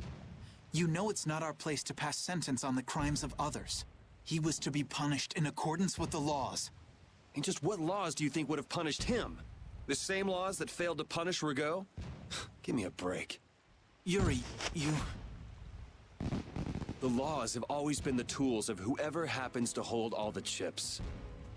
You know it's not our place to pass sentence on the crimes of others. He was to be punished in accordance with the laws. And just what laws do you think would have punished him? The same laws that failed to punish Rigaud? Give me a break. Yuri, you... The laws have always been the tools of whoever happens to hold all the chips.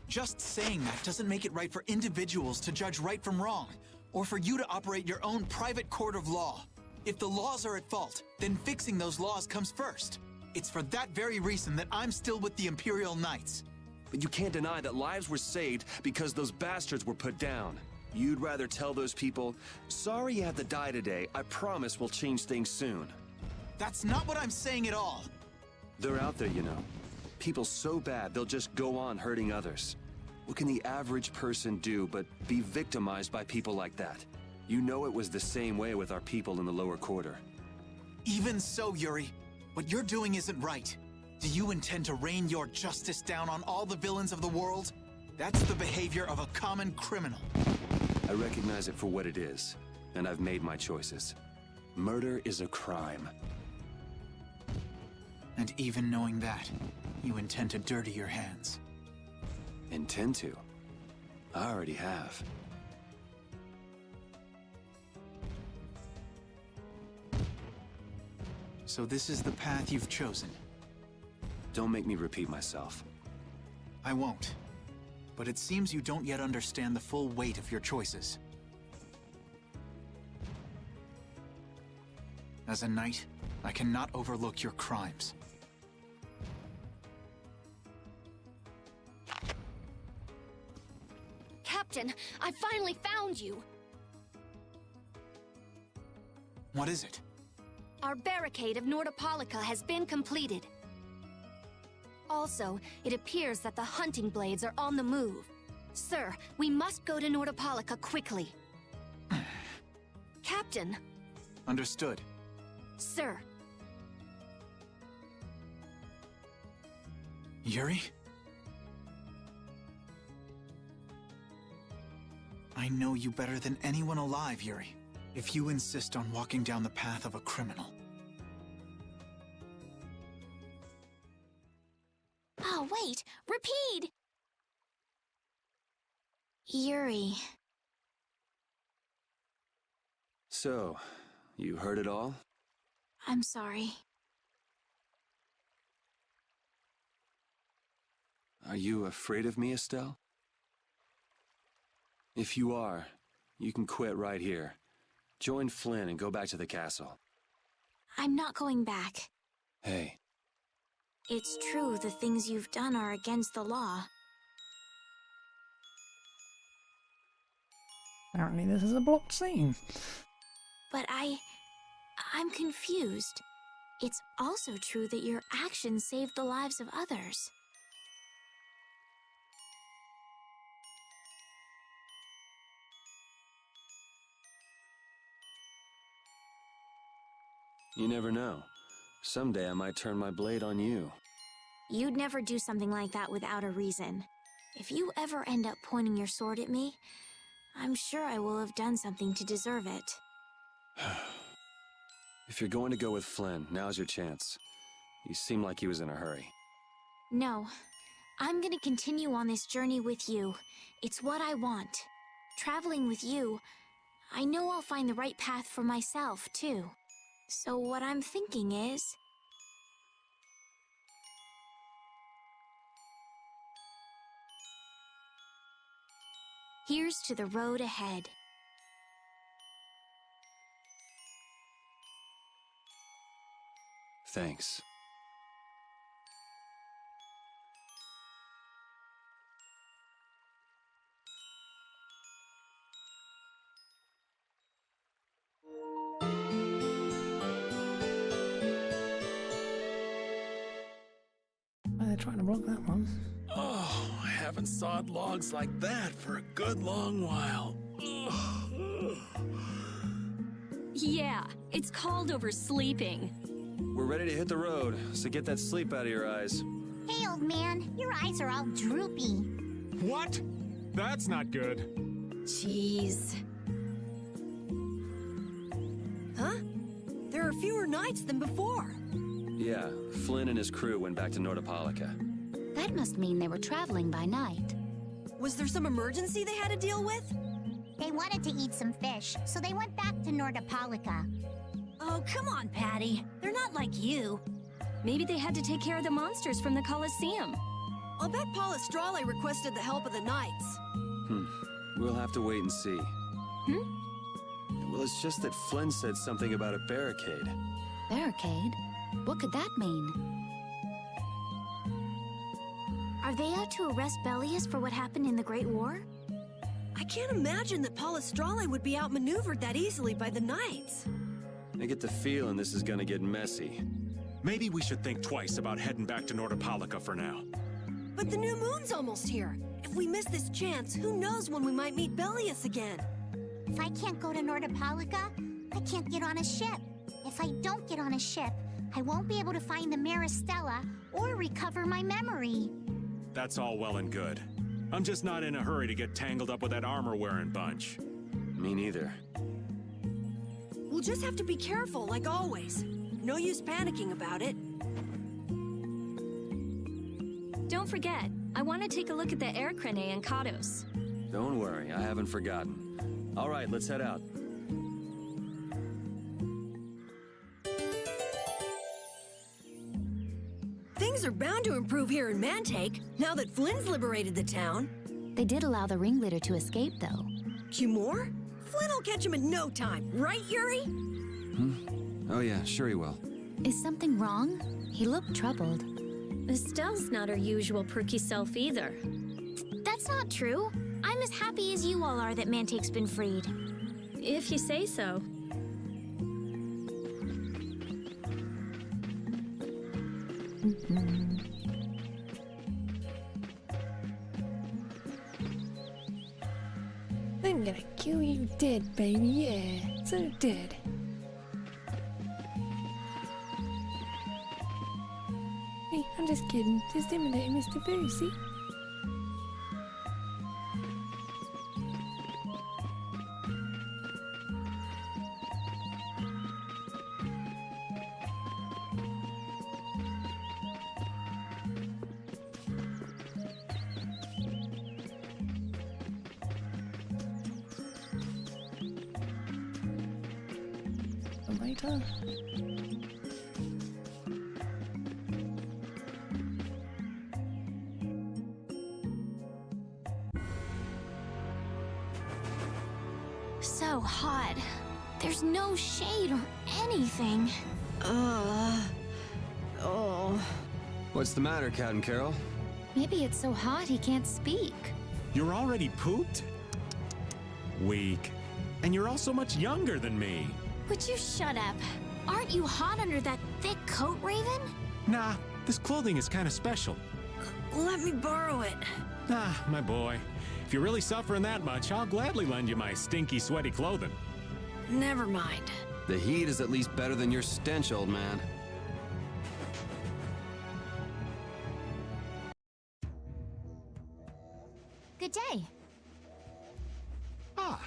Just saying that doesn't make it right for individuals to judge right from wrong, or for you to operate your own private court of law. If the laws are at fault, then fixing those laws comes first. It's for that very reason that I'm still with the Imperial Knights. But you can't deny that lives were saved because those bastards were put down. You'd rather tell those people, sorry you had to die today, I promise we'll change things soon. That's not what I'm saying at all. They're out there, you know. People so bad they'll just go on hurting others. What can the average person do but be victimized by people like that? You know it was the same way with our people in the lower quarter. Even so, Yuri, what you're doing isn't right. Do you intend to rain your justice down on all the villains of the world? That's the behavior of a common criminal. I recognize it for what it is, and I've made my choices. Murder is a crime. And even knowing that, you intend to dirty your hands. Intend to? I already have. So this is the path you've chosen. Don't make me repeat myself. I won't. But it seems you don't yet understand the full weight of your choices. As a knight, I cannot overlook your crimes. Captain, I finally found you! What is it? Our barricade of Nordopolica has been completed. Also, it appears that the hunting blades are on the move. Sir, we must go to Nordopolica quickly. Captain! Understood. Sir! Yuri? I know you better than anyone alive, Yuri. If you insist on walking down the path of a criminal. Oh, wait! Repeat! Yuri. So, you heard it all? I'm sorry. Are you afraid of me, Estelle? If you are, you can quit right here. Join Flynn and go back to the castle. I'm not going back. Hey. It's true the things you've done are against the law. Apparently this is a blocked scene. But I'm confused. It's also true that your actions saved the lives of others. You never know. Someday I might turn my blade on you. You'd never do something like that without a reason. If you ever end up pointing your sword at me, I'm sure I will have done something to deserve it. If you're going to go with Flynn, now's your chance. You seem like he was in a hurry. No. I'm gonna continue on this journey with you. It's what I want. Traveling with you, I know I'll find the right path for myself, too. So what I'm thinking is... here's to the road ahead. Thanks. try to block that one. Oh, I haven't sawed logs like that for a good long while. Yeah, it's called oversleeping. We're ready to hit the road, so get that sleep out of your eyes. Hey, old man, your eyes are all droopy. What? That's not good. Jeez. Huh? There are fewer nights than before. Yeah, Flynn and his crew went back to Nordopolica. That must mean they were traveling by night. Was there some emergency they had to deal with? They wanted to eat some fish, so they went back to Nordopolica. Oh, come on, Patty. They're not like you. Maybe they had to take care of the monsters from the Colosseum. I'll bet Paul Estrale requested the help of the Knights. We'll have to wait and see. Well, it's just that Flynn said something about a barricade. Barricade? What could that mean? Are they out to arrest Beliius for what happened in the Great War? I can't imagine that Paul Estrale would be outmaneuvered that easily by the Knights. I get the feeling this is gonna get messy. Maybe we should think twice about heading back to Nordopolica for now. But the new moon's almost here. If we miss this chance, who knows when we might meet Beliius again? If I can't go to Nordopolica, I can't get on a ship. If I don't get on a ship, I won't be able to find the Maristella or recover my memory. That's all well and good. I'm just not in a hurry to get tangled up with that armor-wearing bunch. Me neither. We'll just have to be careful, like always. No use panicking about it. Don't forget, I want to take a look at the air crane and Kados. Don't worry, I haven't forgotten. All right, let's head out. Things are bound to improve here in Mantake, now that Flynn's liberated the town. They did allow the ringleader to escape, though. Cumore? Flynn will catch him in no time, right, Yuri? Oh yeah, sure he will. Is something wrong? He looked troubled. Estelle's not her usual perky self either. That's not true. I'm as happy as you all are that Mantake's been freed. If you say so. I'm gonna kill you dead, baby, yeah. So dead. Hey, I'm just kidding. Just imitating Mr. Fu, see? Later. So hot. There's no shade or anything. What's the matter, Captain Carol? Maybe it's so hot he can't speak. You're already pooped? Weak. And you're also much younger than me. Would you shut up? Aren't you hot under that thick coat, Raven? Nah, this clothing is kind of special. Let me borrow it. Ah, my boy. If you're really suffering that much, I'll gladly lend you my stinky, sweaty clothing. Never mind. The heat is at least better than your stench, old man. Good day. Ah,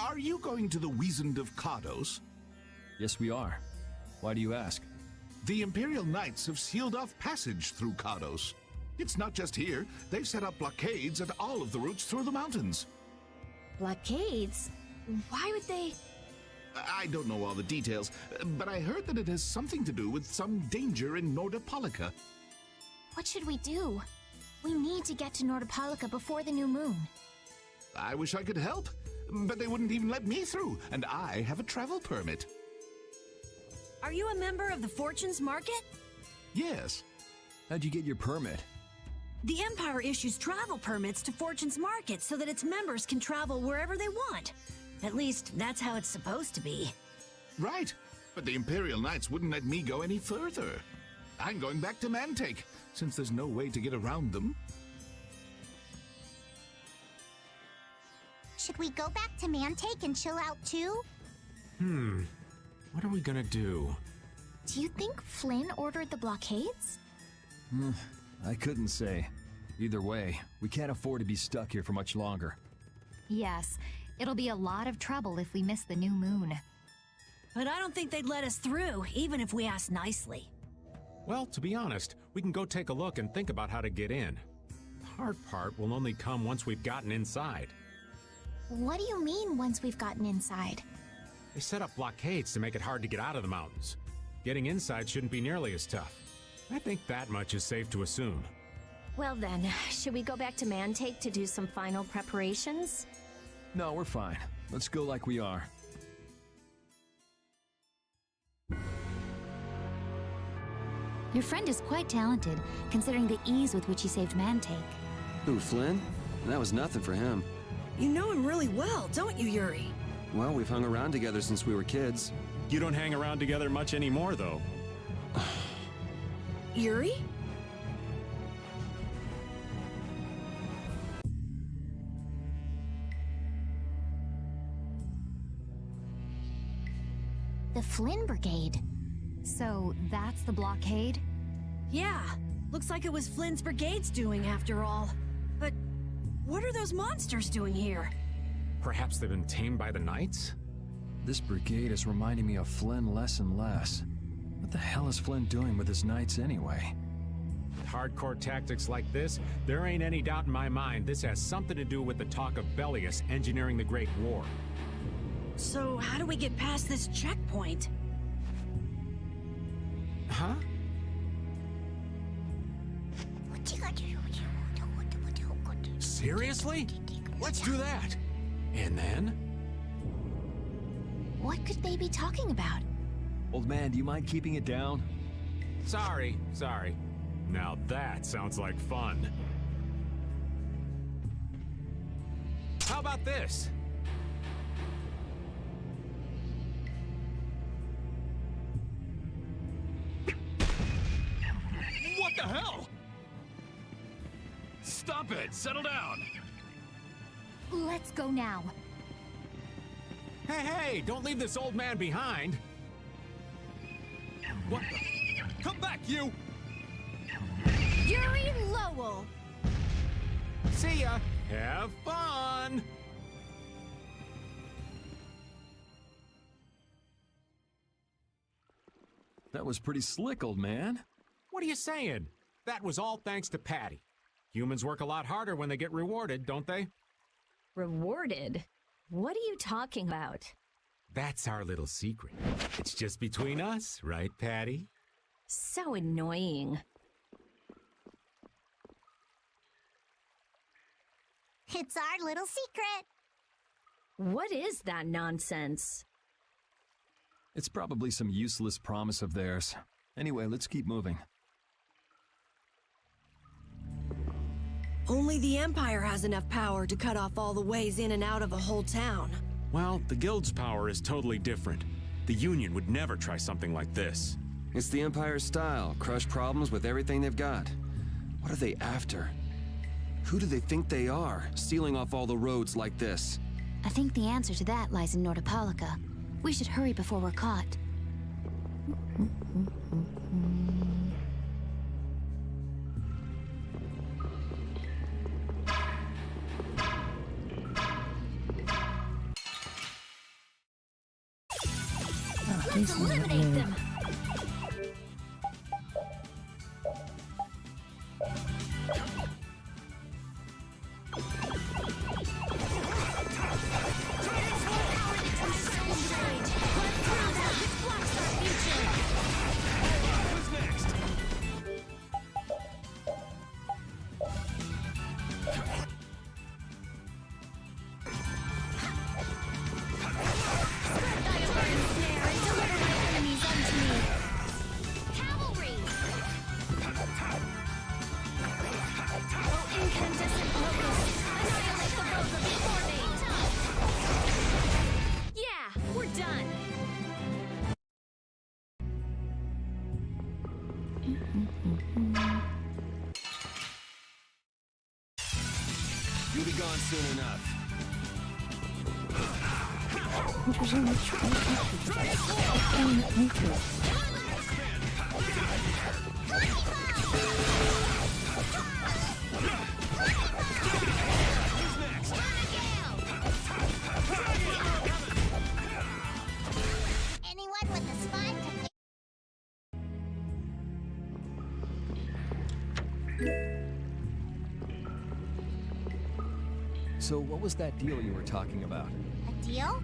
are you going to the Wizened of Kados? Yes, we are. Why do you ask? The Imperial Knights have sealed off passage through Kados. It's not just here. They've set up blockades at all of the routes through the mountains. Blockades? Why would they? I don't know all the details, but I heard that it has something to do with some danger in Nordopolica. What should we do? We need to get to Nordopolica before the new moon. I wish I could help, but they wouldn't even let me through, and I have a travel permit. Are you a member of the Fortunes Market? Yes. How'd you get your permit? The Empire issues travel permits to Fortune's Market so that its members can travel wherever they want. At least, that's how it's supposed to be. Right, but the Imperial Knights wouldn't let me go any further. I'm going back to Mantake. since there's no way to get around them. Should we go back to Mantake and chill out too? What are we gonna do? Do you think Flynn ordered the blockades? I couldn't say. Either way, we can't afford to be stuck here for much longer. Yes, it'll be a lot of trouble if we miss the new moon. But I don't think they'd let us through, even if we asked nicely. Well, to be honest, we can go take a look and think about how to get in. The hard part will only come once we've gotten inside. What do you mean, once we've gotten inside? They set up blockades to make it hard to get out of the mountains. Getting inside shouldn't be nearly as tough. I think that much is safe to assume. Well then, should we go back to Mantake to do some final preparations? No, we're fine. Let's go like we are. Your friend is quite talented, considering the ease with which he saved Mantake. Who, Flynn? That was nothing for him. You know him really well, don't you, Yuri? Well, we've hung around together since we were kids. You don't hang around together much anymore, though. Yuri? The Flynn Brigade. So that's the blockade? Yeah, looks like it was Flynn's brigade's doing after all. But what are those monsters doing here? Perhaps they've been tamed by the Knights? This brigade is reminding me of Flynn less and less. What the hell is Flynn doing with his knights anyway? With hardcore tactics like this, there ain't any doubt in my mind this has something to do with the talk of Beliius engineering the Great War. So how do we get past this checkpoint? Huh? Seriously? Let's do that. And then? What could they be talking about? Old man, do you mind keeping it down? Sorry. Now that sounds like fun. How about this? What the hell? Stop it! Settle down! Let's go now. Hey, don't leave this old man behind. What the? Come back, you! Yuri Lowell! See ya! Have fun! That was pretty slick, old man. What are you saying? That was all thanks to Patty. Humans work a lot harder when they get rewarded, don't they? Rewarded? What are you talking about? That's our little secret. It's just between us, right, Patty? So annoying. It's our little secret. What is that nonsense? It's probably some useless promise of theirs. Anyway, let's keep moving. Only the Empire has enough power to cut off all the ways in and out of a whole town. Well, the Guild's power is totally different. The Union would never try something like this. It's the Empire's style, crush problems with everything they've got. What are they after? Who do they think they are, sealing off all the roads like this? I think the answer to that lies in Nordopolica. We should hurry before we're caught. Let's eliminate them! Enemies unto me. You'll be gone soon enough. Interesting which one to Anyone with a spot So what was that deal you were talking about? A deal?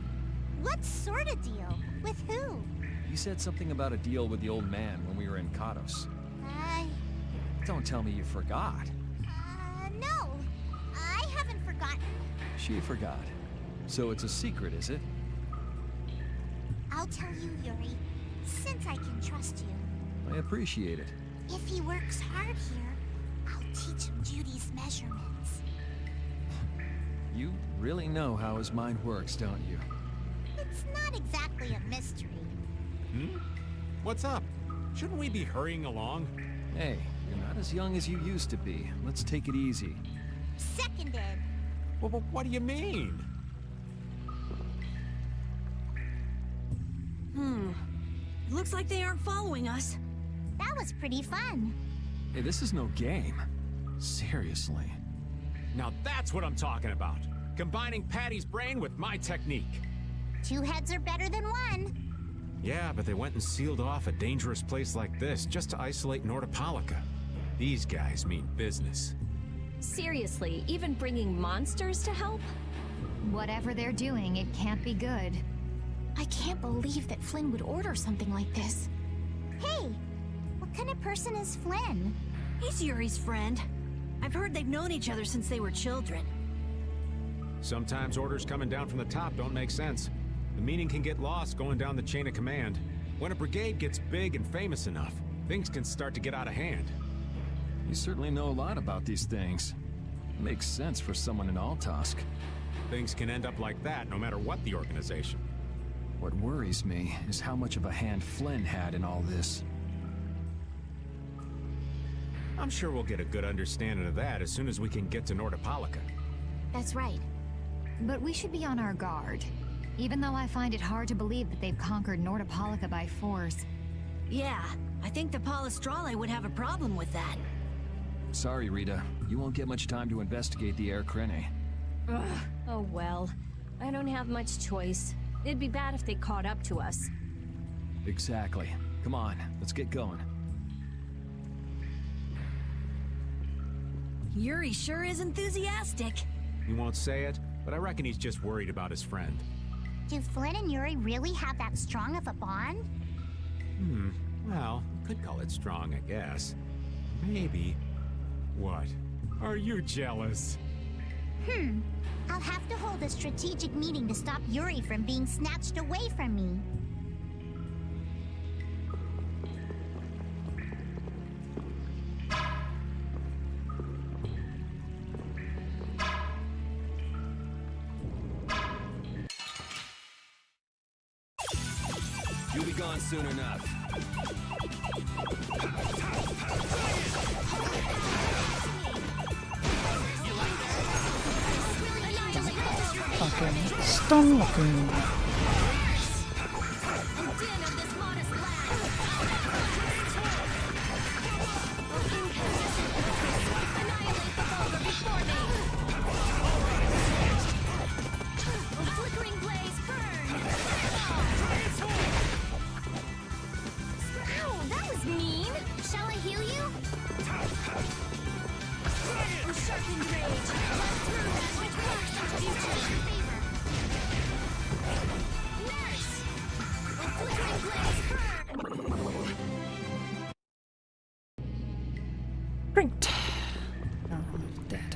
What sort of deal? With who? You said something about a deal with the old man when we were in Katos. Don't tell me you forgot. No. I haven't forgotten. She forgot. So it's a secret, is it? I'll tell you, Yuri, since I can trust you. I appreciate it. If he works hard here, I'll teach him Judy's measurements. You really know how his mind works, don't you? It's not exactly a mystery. What's up? Shouldn't we be hurrying along? Hey, you're not as young as you used to be. Let's take it easy. Seconded. Well, what do you mean? Looks like they aren't following us. That was pretty fun. Hey, this is no game. Seriously. Now that's what I'm talking about. Combining Patty's brain with my technique. 2 heads are better than 1. Yeah, but they went and sealed off a dangerous place like this just to isolate Nordopolica. These guys mean business. Seriously, even bringing monsters to help? Whatever they're doing, it can't be good. I can't believe that Flynn would order something like this. Hey, what kind of person is Flynn? He's Yuri's friend. I've heard they've known each other since they were children. Sometimes orders coming down from the top don't make sense. The meaning can get lost going down the chain of command. When a brigade gets big and famous enough, things can start to get out of hand. You certainly know a lot about these things. Makes sense for someone in Altosk. Things can end up like that no matter what the organization. What worries me is how much of a hand Flynn had in all this. I'm sure we'll get a good understanding of that as soon as we can get to Nordopolica. That's right. But we should be on our guard. Even though I find it hard to believe that they've conquered Nordopolica by force. Yeah, I think the Palestrale would have a problem with that. Sorry, Rita. You won't get much time to investigate the Air Crene. Ugh. Oh well. I don't have much choice. It'd be bad if they caught up to us. Exactly. Come on, let's get going. Yuri sure is enthusiastic. He won't say it, but I reckon he's just worried about his friend. Do Flynn and Yuri really have that strong of a bond? Well, you could call it strong, I guess. Maybe. What? Are you jealous? I'll have to hold a strategic meeting to stop Yuri from being snatched away from me. You'll be gone soon enough. fucking stun locking. Great. Now I'm dead.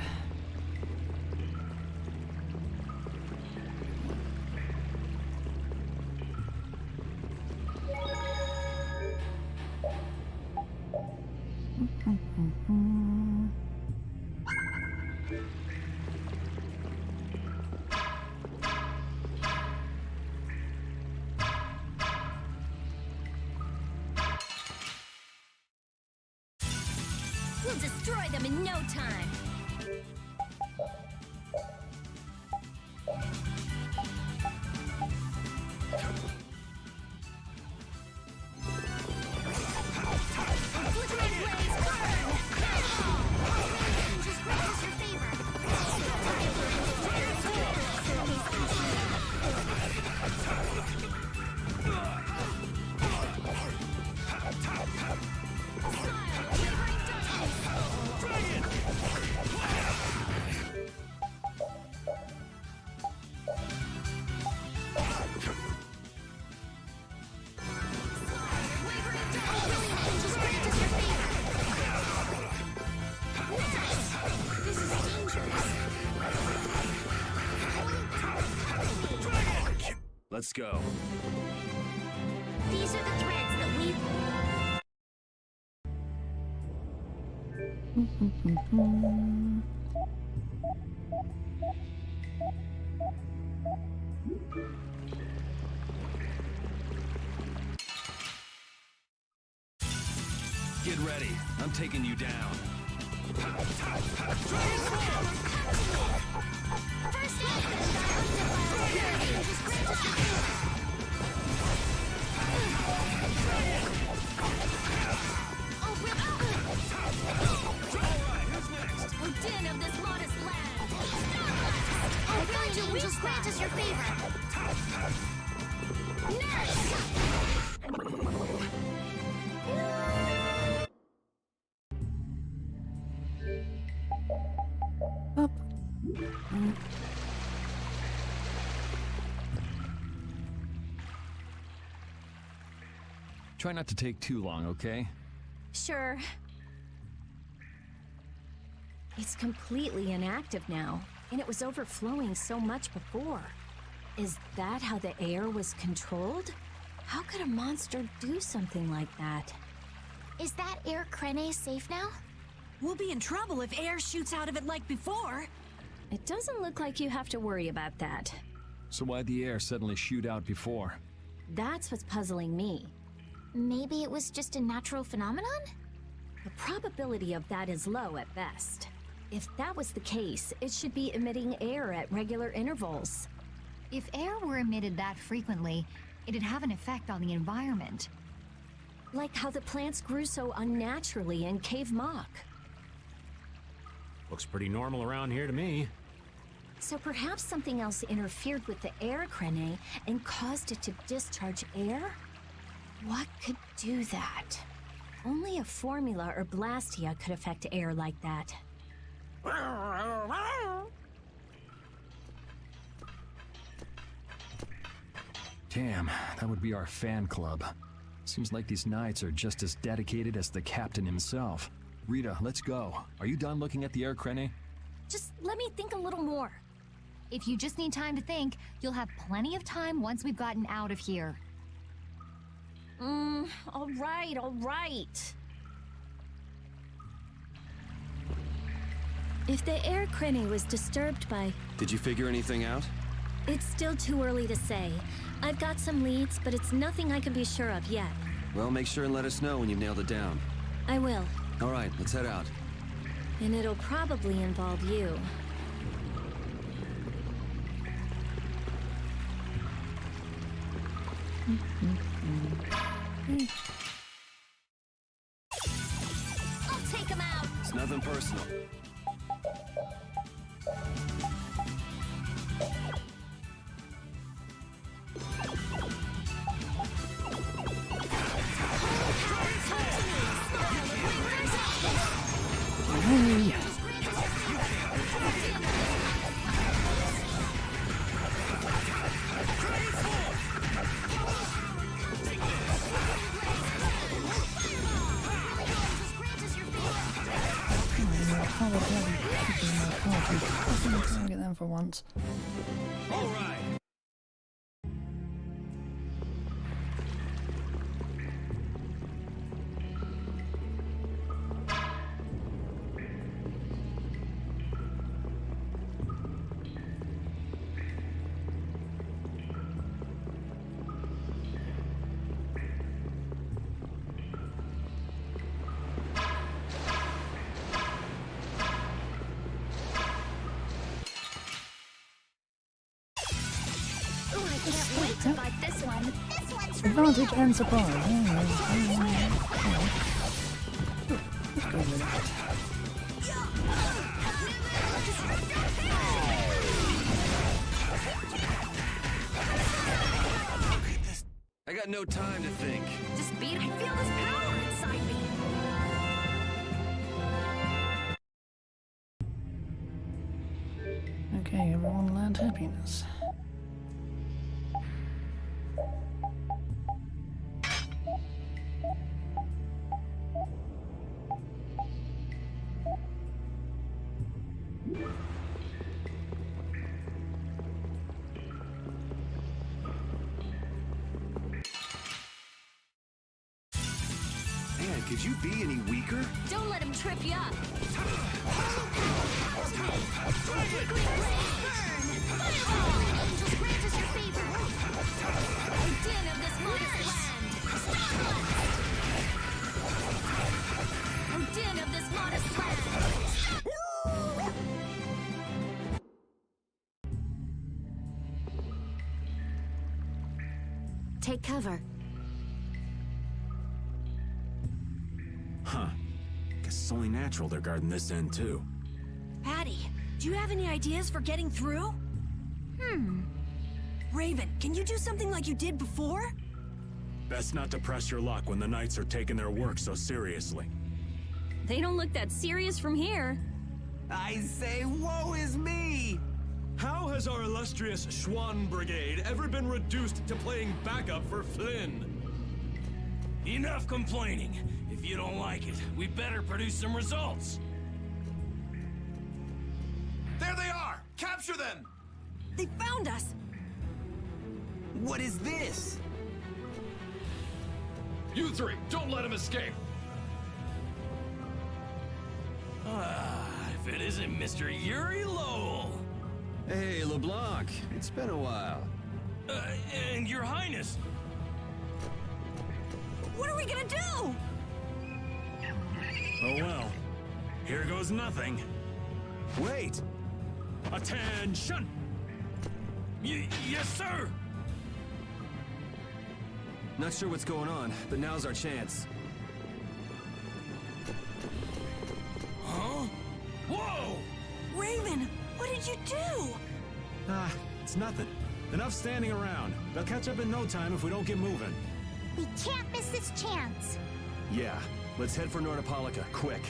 We'll destroy them in no time. Let's go. These are the threads that we... Get ready. I'm taking you down. Din of this modest land. Oh, God, your angels grant us your favor. Up. Try not to take too long, okay? Sure. It's completely inactive now, and it was overflowing so much before. Is that how the air was controlled? How could a monster do something like that? Is that air Krene safe now? We'll be in trouble if air shoots out of it like before. It doesn't look like you have to worry about that. So why'd the air suddenly shoot out before? That's what's puzzling me. Maybe it was just a natural phenomenon? The probability of that is low at best. If that was the case, it should be emitting air at regular intervals. If air were emitted that frequently, it'd have an effect on the environment. Like how the plants grew so unnaturally in Cave Mock. Looks pretty normal around here to me. So perhaps something else interfered with the air Krene and caused it to discharge air? What could do that? Only a formula or blastia could affect air like that. Damn, that would be our fan club. Seems like these knights are just as dedicated as the captain himself. Rita, let's go. Are you done looking at the air Krene? Just let me think a little more. If you just need time to think, you'll have plenty of time once we've gotten out of here. All right. If the air Krene was disturbed by... Did you figure anything out? It's still too early to say. I've got some leads, but it's nothing I can be sure of yet. Well, make sure and let us know when you've nailed it down. I will. All right, let's head out. And it'll probably involve you. I'll take him out. It's nothing personal. Get them for once. All right. Can't wait to fight this one. This one's for Advantage and surprise. Let's go with that. I got no time to think. Just beat. I feel this power inside me. Okay, everyone learned happiness. could you be any weaker? Don't let him trip you up. Angels grant us your favor. O din of this modest land. O din of this modest land. Take cover. Huh. Guess it's only natural they're guarding this end, too. Patty, do you have any ideas for getting through? Raven, can you do something like you did before? Best not to press your luck when the Knights are taking their work so seriously. They don't look that serious from here. I say, woe is me! How has our illustrious Schwann Brigade ever been reduced to playing backup for Flynn? Enough complaining. If you don't like it, we better produce some results. There they are! Capture them! They found us! What is this? You three, don't let him escape! If it isn't Mr. Yuri Lowell! Hey, LeBlanc. It's been a while. And Your Highness! What are we gonna do? Oh well. Here goes nothing. Wait! Attention! Yes, sir! Not sure what's going on, but now's our chance. Huh? Whoa! Raven, what did you do? It's nothing. Enough standing around. They'll catch up in no time if we don't get moving. We can't miss this chance. Yeah, let's head for Nordopolica, quick.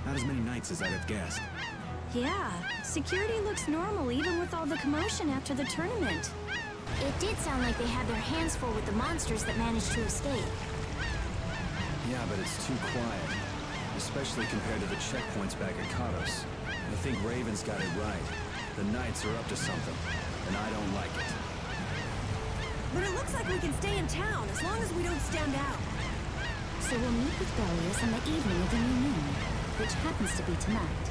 Not as many Knights as I'd have guessed. Yeah, security looks normal even with all the commotion after the tournament. It did sound like they had their hands full with the monsters that managed to escape. Yeah, but it's too quiet. Especially compared to the checkpoints back at Katos. I think Raven's got it right. The Knights are up to something, and I don't like it. But it looks like we can stay in town as long as we don't stand out. So we'll meet with beliius on the evening of the new moon, which happens to be tonight.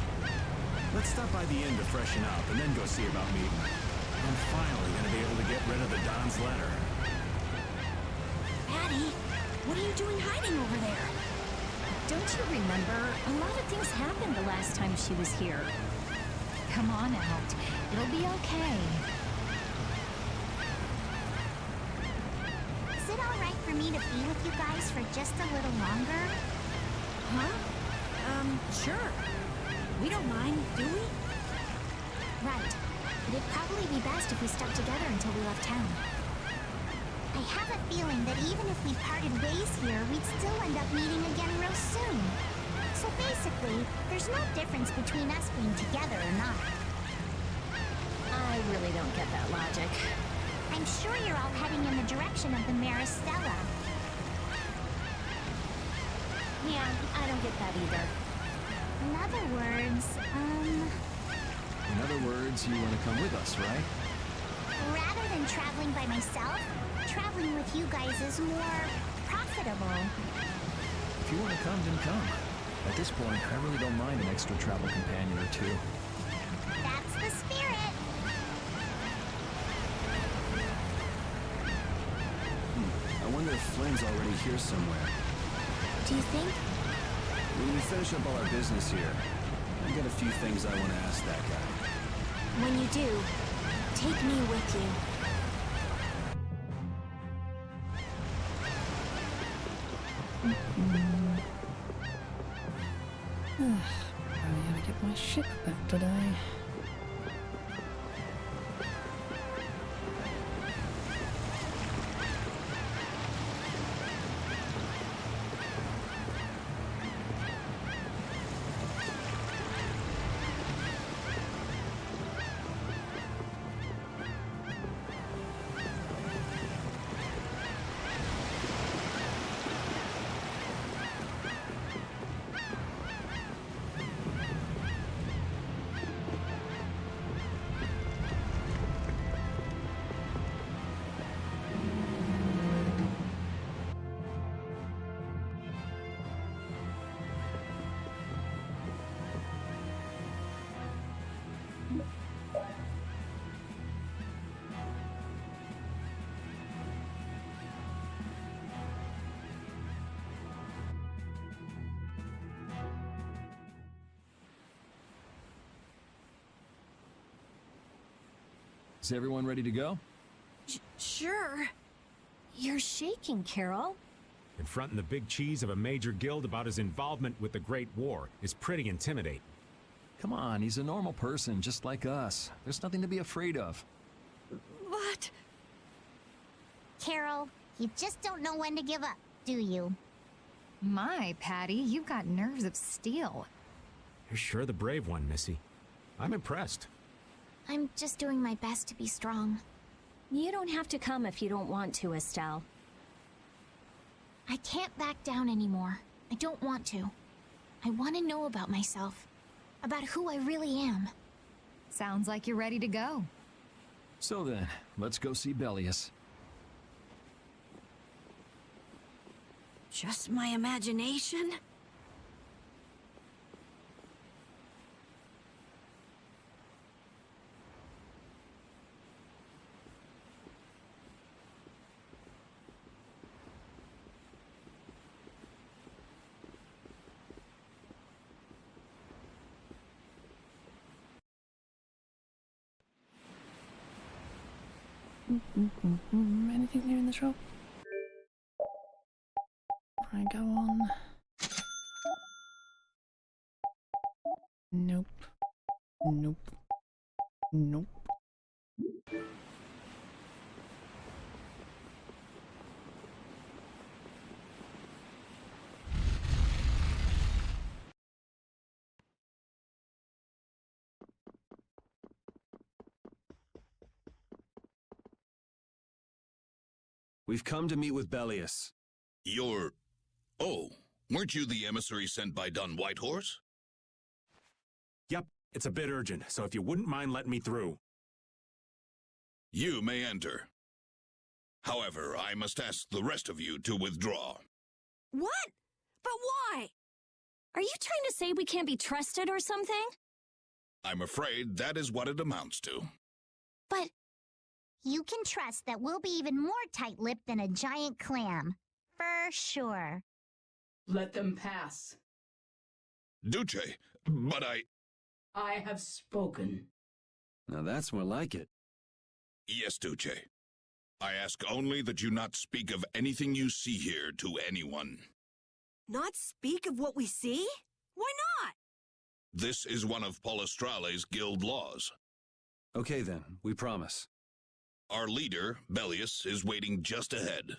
Let's stop by the inn to freshen up and then go see about meeting. I'm finally gonna be able to get rid of the Don's letter. Patty, what are you doing hiding over there? Don't you remember? A lot of things happened the last time she was here. Come on out. It'll be okay. Is it all right for me to be with you guys for just a little longer? Huh? Sure. We don't mind, do we? Right. But it'd probably be best if we stuck together until we left town. I have a feeling that even if we parted ways here, we'd still end up meeting again real soon. So basically, there's no difference between us being together or not. I really don't get that logic. I'm sure you're all heading in the direction of the Maristella. Yeah, I don't get that either. In other words, In other words, you want to come with us, right? rather than traveling by myself, traveling with you guys is more profitable. If you want to come, then come. At this point, I really don't mind an extra travel companion or two. That's the spirit. I wonder if Flynn's already here somewhere. Do you think? When we finish up all our business here, I've got a few things I want to ask that guy. When you do, take me with you. I gotta get my ship back today. Is everyone ready to go? Sure. You're shaking, Carol. Confronting the big cheese of a major guild about his involvement with the Great War is pretty intimidating. Come on, he's a normal person, just like us. There's nothing to be afraid of. What? Carol, you just don't know when to give up, do you? My, Patty, you've got nerves of steel. You're sure the brave one, Missy. I'm impressed. I'm just doing my best to be strong. You don't have to come if you don't want to, Estelle. I can't back down anymore. I don't want to. I want to know about myself. About who I really am. Sounds like you're ready to go. So then, let's go see Beliius. Just my imagination? Anything new in the shop? I go on. Nope. Nope. Nope. We've come to meet with Beliius. You're... Oh, weren't you the emissary sent by Don Whitehorse? Yep, it's a bit urgent, so if you wouldn't mind letting me through. You may enter. However, I must ask the rest of you to withdraw. What? But why? Are you trying to say we can't be trusted or something? I'm afraid that is what it amounts to. But you can trust that we'll be even more tight-lipped than a giant clam. For sure. Let them pass. Duce, but I have spoken. Now that's more like it. Yes, Duce. I ask only that you not speak of anything you see here to anyone. Not speak of what we see? Why not? This is one of Polestrale's guild laws. Okay then, we promise. Our leader, Beliius, is waiting just ahead.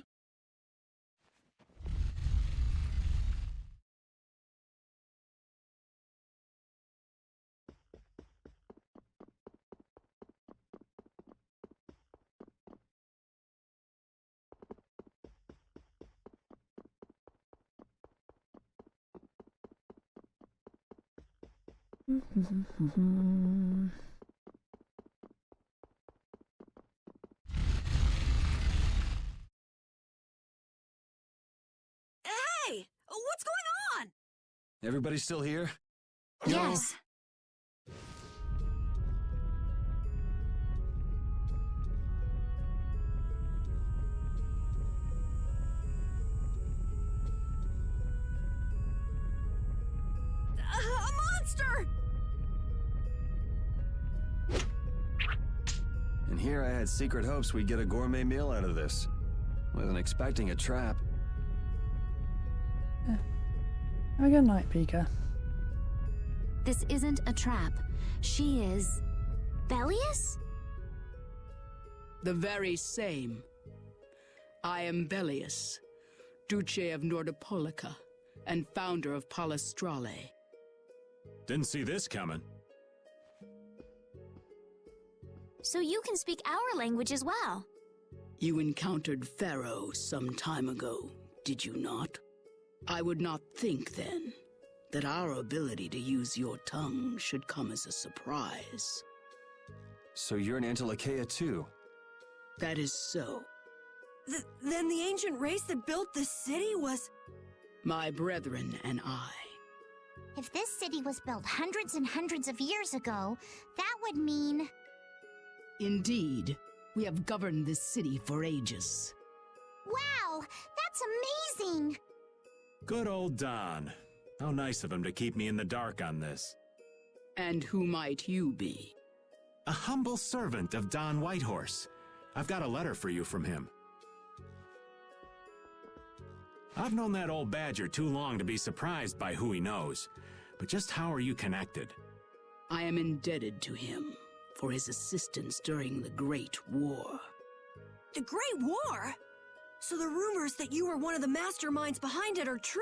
Hey! What's going on? Everybody still here? Yes. A monster! here, I had secret hopes we'd get a gourmet meal out of this. Wasn't expecting a trap. Have a good night, Pika. This isn't a trap. She is... Beliius? The very same. I am Beliius, Duce of Nordopolica, and founder of Palestrale. Didn't see this coming. So you can speak our language as well. You encountered Pharaoh some time ago, did you not? I would not think then that our ability to use your tongue should come as a surprise. So you're an Antilocheia too? That is so. Then the ancient race that built this city was... My brethren and I. If this city was built hundreds and hundreds of years ago, that would mean... Indeed, we have governed this city for ages. Wow, that's amazing! Good old Don. How nice of him to keep me in the dark on this. And who might you be? A humble servant of Don Whitehorse. I've got a letter for you from him. I've known that old badger too long to be surprised by who he knows. But just how are you connected? I am indebted to him for his assistance during the Great War. The Great War? So the rumors that you were one of the masterminds behind it are true?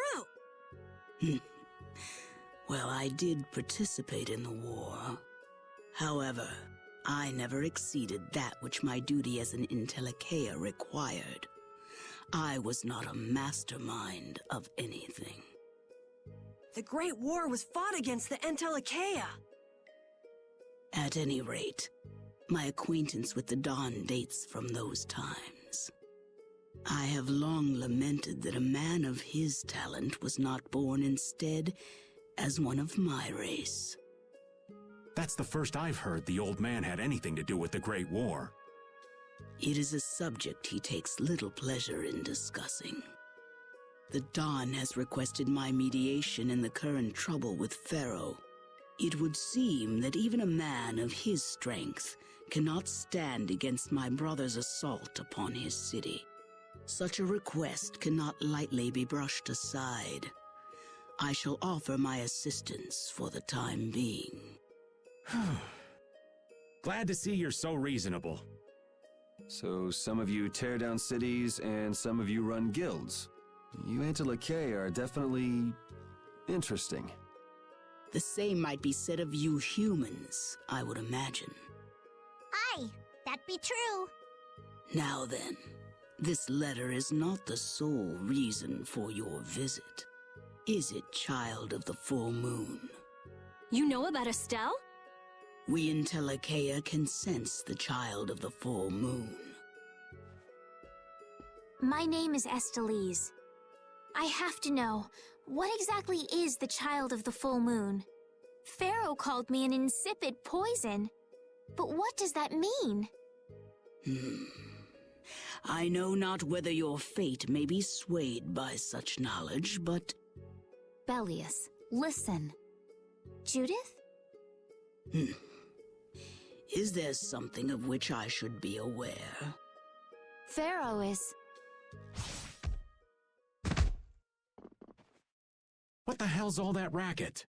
Well, I did participate in the war. However, I never exceeded that which my duty as an Intellicheia required. I was not a mastermind of anything. The Great War was fought against the Intellicheia. At any rate, my acquaintance with the Dawn dates from those times. I have long lamented that a man of his talent was not born instead as one of my race. That's the first I've heard the old man had anything to do with the Great War. It is a subject he takes little pleasure in discussing. The Dawn has requested my mediation in the current trouble with Pharaoh. It would seem that even a man of his strength cannot stand against my brother's assault upon his city. Such a request cannot lightly be brushed aside. I shall offer my assistance for the time being. Glad to see you're so reasonable. So some of you tear down cities and some of you run guilds. You Antilocheia are definitely interesting. The same might be said of you humans, I would imagine. Aye, that be true. Now then, this letter is not the sole reason for your visit. Is it, child of the full moon? You know about Estelle? We Intellicheia can sense the child of the full moon. My name is Estelise. I have to know, what exactly is the child of the full moon? Pharaoh called me an insipid poison. But what does that mean? I know not whether your fate may be swayed by such knowledge, but... Beliius, listen. Judith? Is there something of which I should be aware? Pharaoh is... What the hell's all that racket?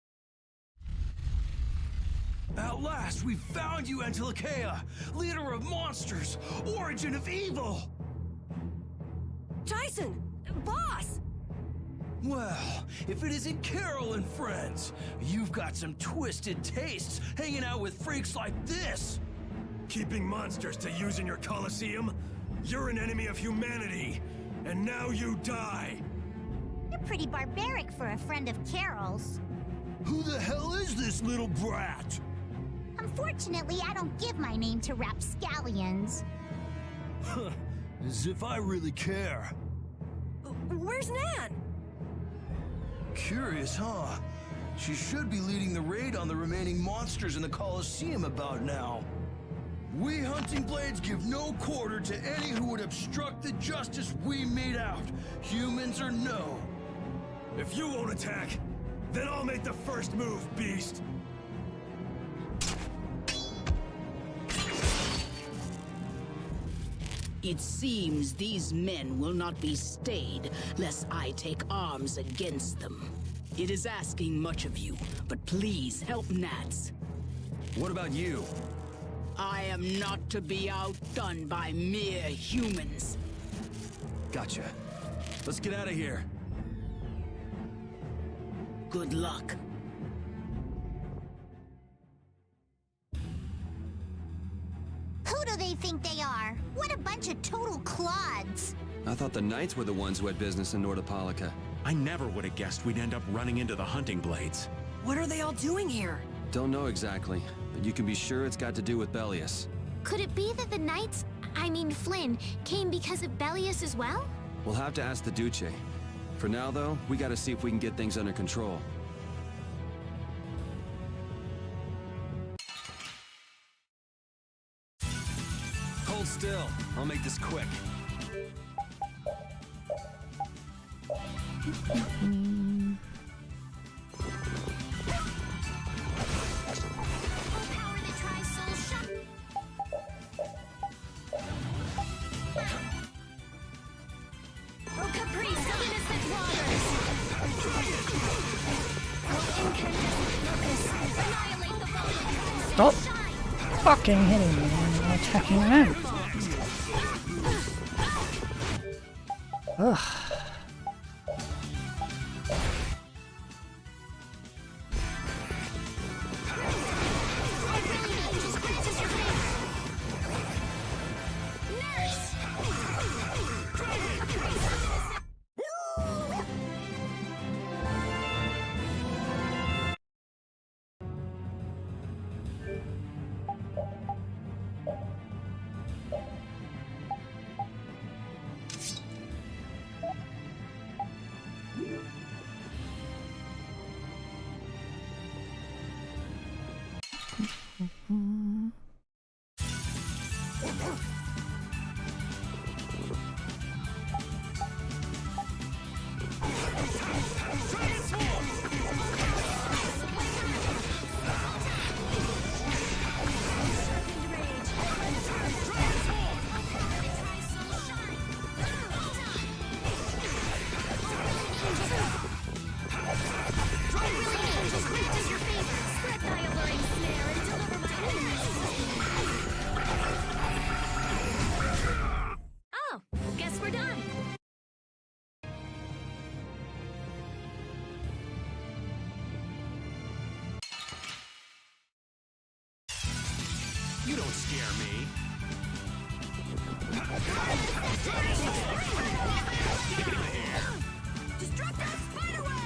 At last, we found you, Antilocheia! Leader of monsters! Origin of evil! Tyson! Boss! Well, if it isn't Carol and friends, you've got some twisted tastes hanging out with freaks like this! Keeping monsters to use in your Colosseum? You're an enemy of humanity, and now you die! You're pretty barbaric for a friend of Carol's. Who the hell is this little brat? Unfortunately, I don't give my name to rapscallions. As if I really care. Where's Nan? Curious, huh? She should be leading the raid on the remaining monsters in the Colosseum about now. We Hunting Blades give no quarter to any who would obstruct the justice we mete out, humans or no. If you won't attack, then I'll make the first move, beast! It seems these men will not be stayed lest I take arms against them. It is asking much of you, but please help Nats. What about you? I am not to be outdone by mere humans. Gotcha. Let's get out of here. Good luck. Who do they think they are? What a bunch of total clods. I thought the Knights were the ones who had business in Nordopolica. I never would have guessed we'd end up running into the hunting blades. What are they all doing here? Don't know exactly, but you can be sure it's got to do with Beliius. Could it be that the Knights, I mean Flynn, came because of Beliius as well? We'll have to ask the Duce. For now, though, we gotta see if we can get things under control. Hold still. I'll make this quick. Stop fucking hitting me when you're attacking them. Ugh. You don't scare me. Destructive spiderweb!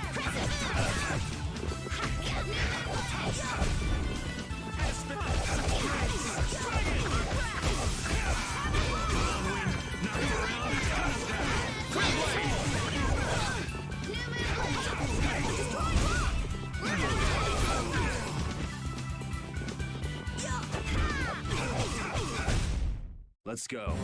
Let's go.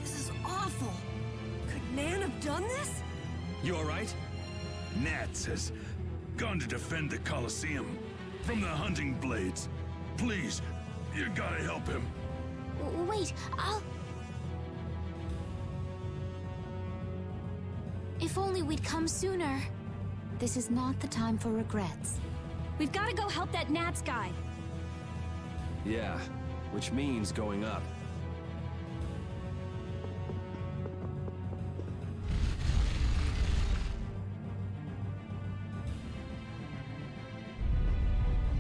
This is awful. Could Nan have done this? You alright? Nats has gone to defend the Colosseum from the hunting blades. Please, you gotta help him. Wait, If only we'd come sooner. This is not the time for regrets. We've got to go help that Nats guy. Yeah, which means going up.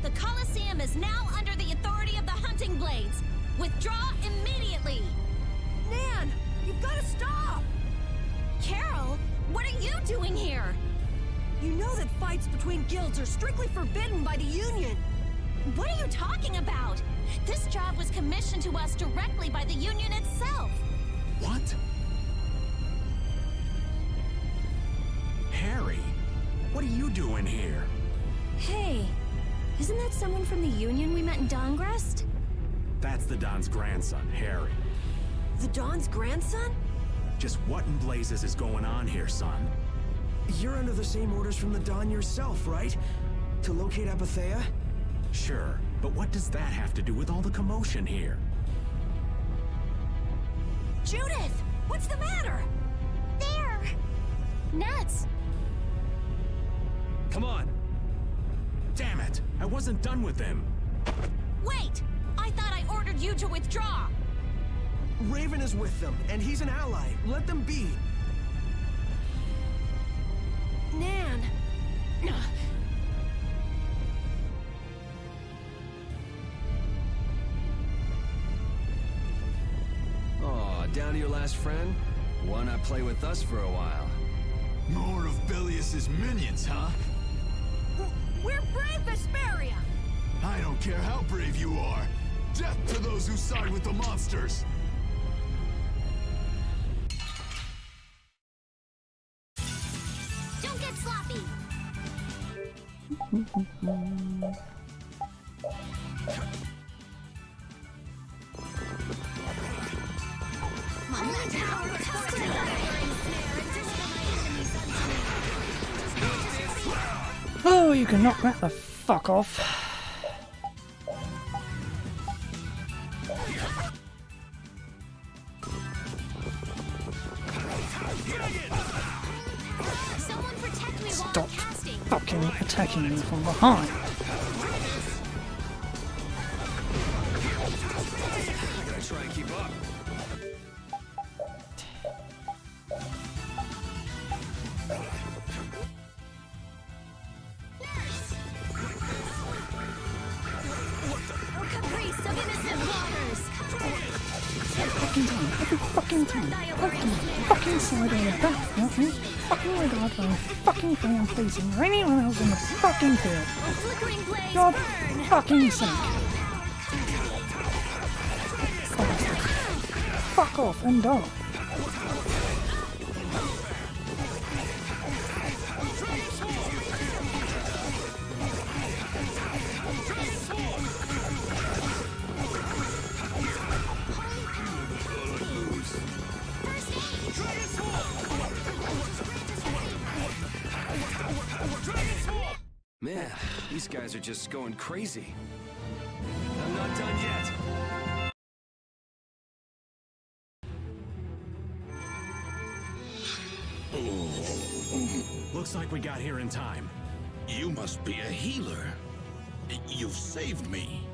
The Colosseum is now under the authority of the hunting blades. Withdraw immediately! Nan, you've got to stop! Carol, what are you doing here? You know that fights between guilds are strictly forbidden by the Union. What are you talking about? This job was commissioned to us directly by the Union itself. What? Harry, what are you doing here? Hey, isn't that someone from the Union we met in Dongrest? That's the Don's grandson, Harry. The Don's grandson? Just what in blazes is going on here, son? You're under the same orders from the Dawn yourself, right? To locate Apathea? Sure, but what does that have to do with all the commotion here? Judith! What's the matter? There! Nuts! Come on! Damn it! I wasn't done with them! Wait! I thought I ordered you to withdraw! Raven is with them, and he's an ally. Let them be. Nan! Aw, down to your last friend? Why not play with us for a while? More of Beliius's minions, huh? We're brave Vesperia! I don't care how brave you are. Death to those who side with the monsters! Don't get sloppy! Oh, you can knock that the fuck off. Someone protect me while Stop I'm casting! fucking attacking me from behind. I gotta try and keep up. Caprice of innocent waters! Every fucking time. Fucking side on the back, nothing. Fucking regard for a fucking fan pleasing or anyone else in the fucking field. Flickering blaze God burn! fucking sake. Fuck off and die. Man, these guys are just going crazy. I'm not done yet. Looks like we got here in time. You must be a healer. You've saved me.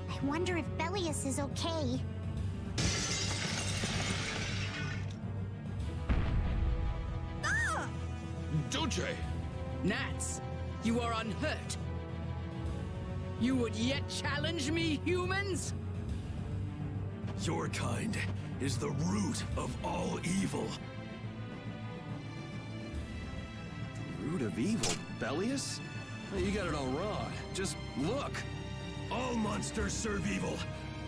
I wonder if Beliius is okay. Duce! Gnats, you are unhurt. You would yet challenge me, humans? Your kind is the root of all evil. Root of evil, Beliius? Oh, you got it all wrong. Just look. All monsters serve evil.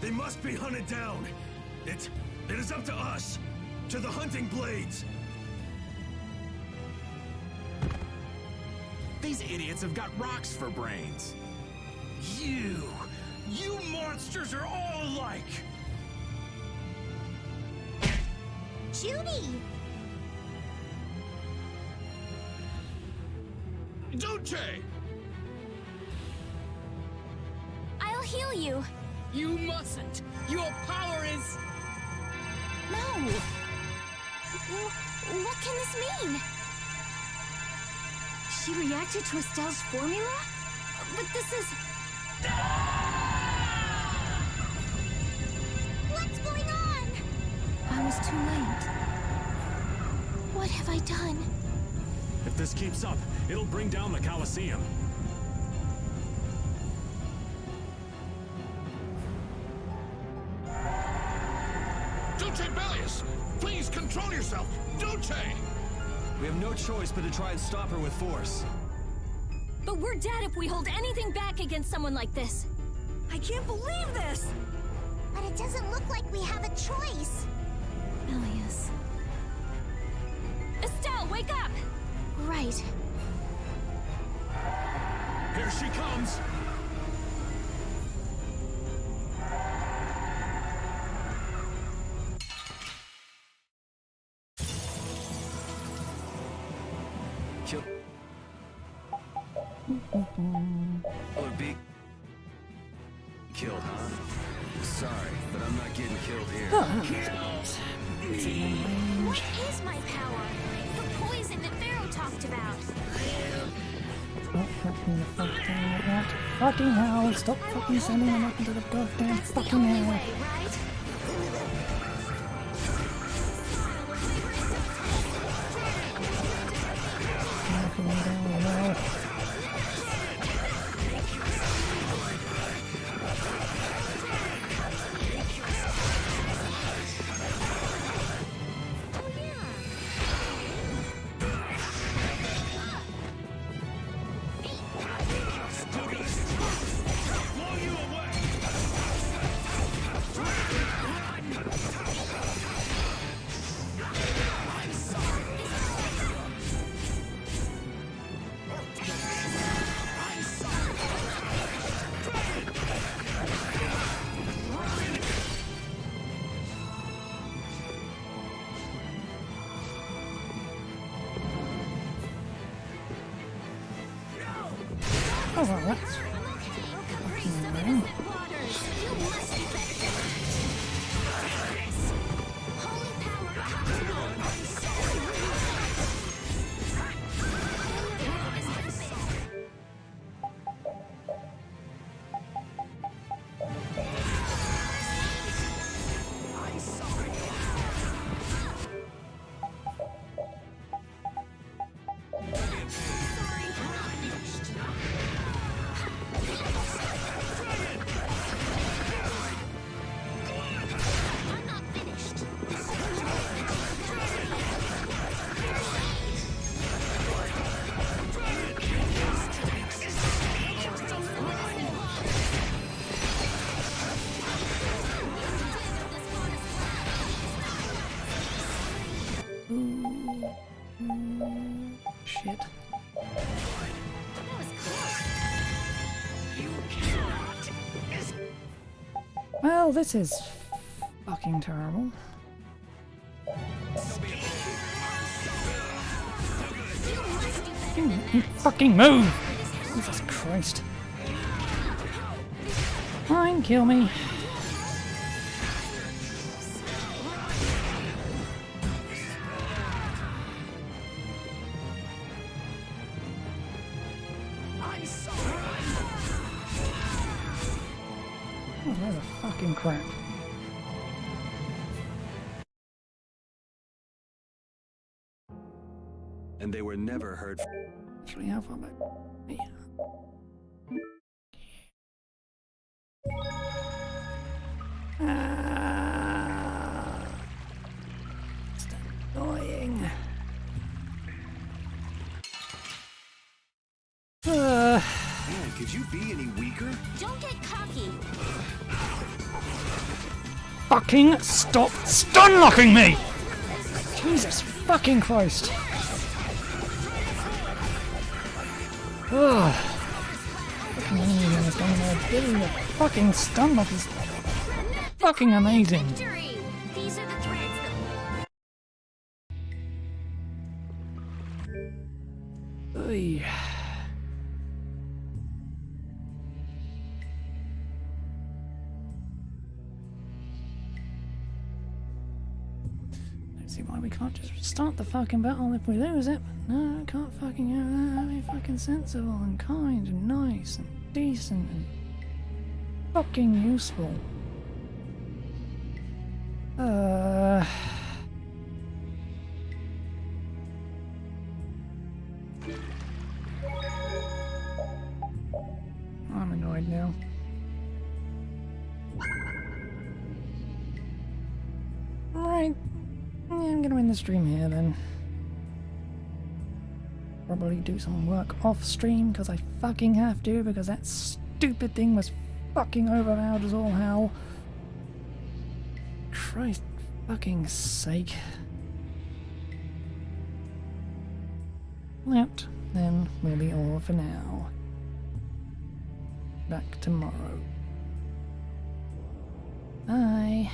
They must be hunted down. It is up to us. To the hunting blades. These idiots have got rocks for brains. You monsters are all alike! Judy! Duce! I'll heal you. You mustn't. Your power is... No. What can this mean? She reacted to Estelle's formula? But this is... What's going on? I was too late. What have I done? If this keeps up, it'll bring down the Colosseum. Duce Beliius! Please control yourself! Duce! We have no choice but to try and stop her with force. But we're dead if we hold anything back against someone like this. I can't believe this! But it doesn't look like we have a choice. Beliius. Estelle, wake up! Right. Here she comes! Or be killed, huh? Sorry, but I'm not getting killed here. What is my power? The poison that Pharaoh talked about. Stop fucking the fuck down like that. Fucking hell, stop fucking sending them up into the goddamn fucking air. Right? Knocking me down the well. Oh well, that's fucking annoying. Shit. Well, this is fucking terrible. You fucking move! Jesus Christ. Fine, kill me. Oh, what the fucking crap. And they were never heard. Actually, how far back? Yeah. It's annoying. Man, could you be any weaker? Don't get cocky. Fucking stop stun locking me! Jesus fucking Christ. Ugh. Fucking amazing is going there. Getting the fucking stun lock is fucking amazing. Victory! These are the threads that... Oy. Don't see why we can't just start the fucking battle if we lose it. No, I can't fucking have that. Be fucking sensible and kind and nice and decent and fucking useful. I'm annoyed now. Right. Yeah, I'm gonna end the stream here then. Probably do some work off stream because I fucking have to, because that stupid thing was fucking overpowered as all hell. Christ fucking sake. That then will be all for now. Back tomorrow. Bye.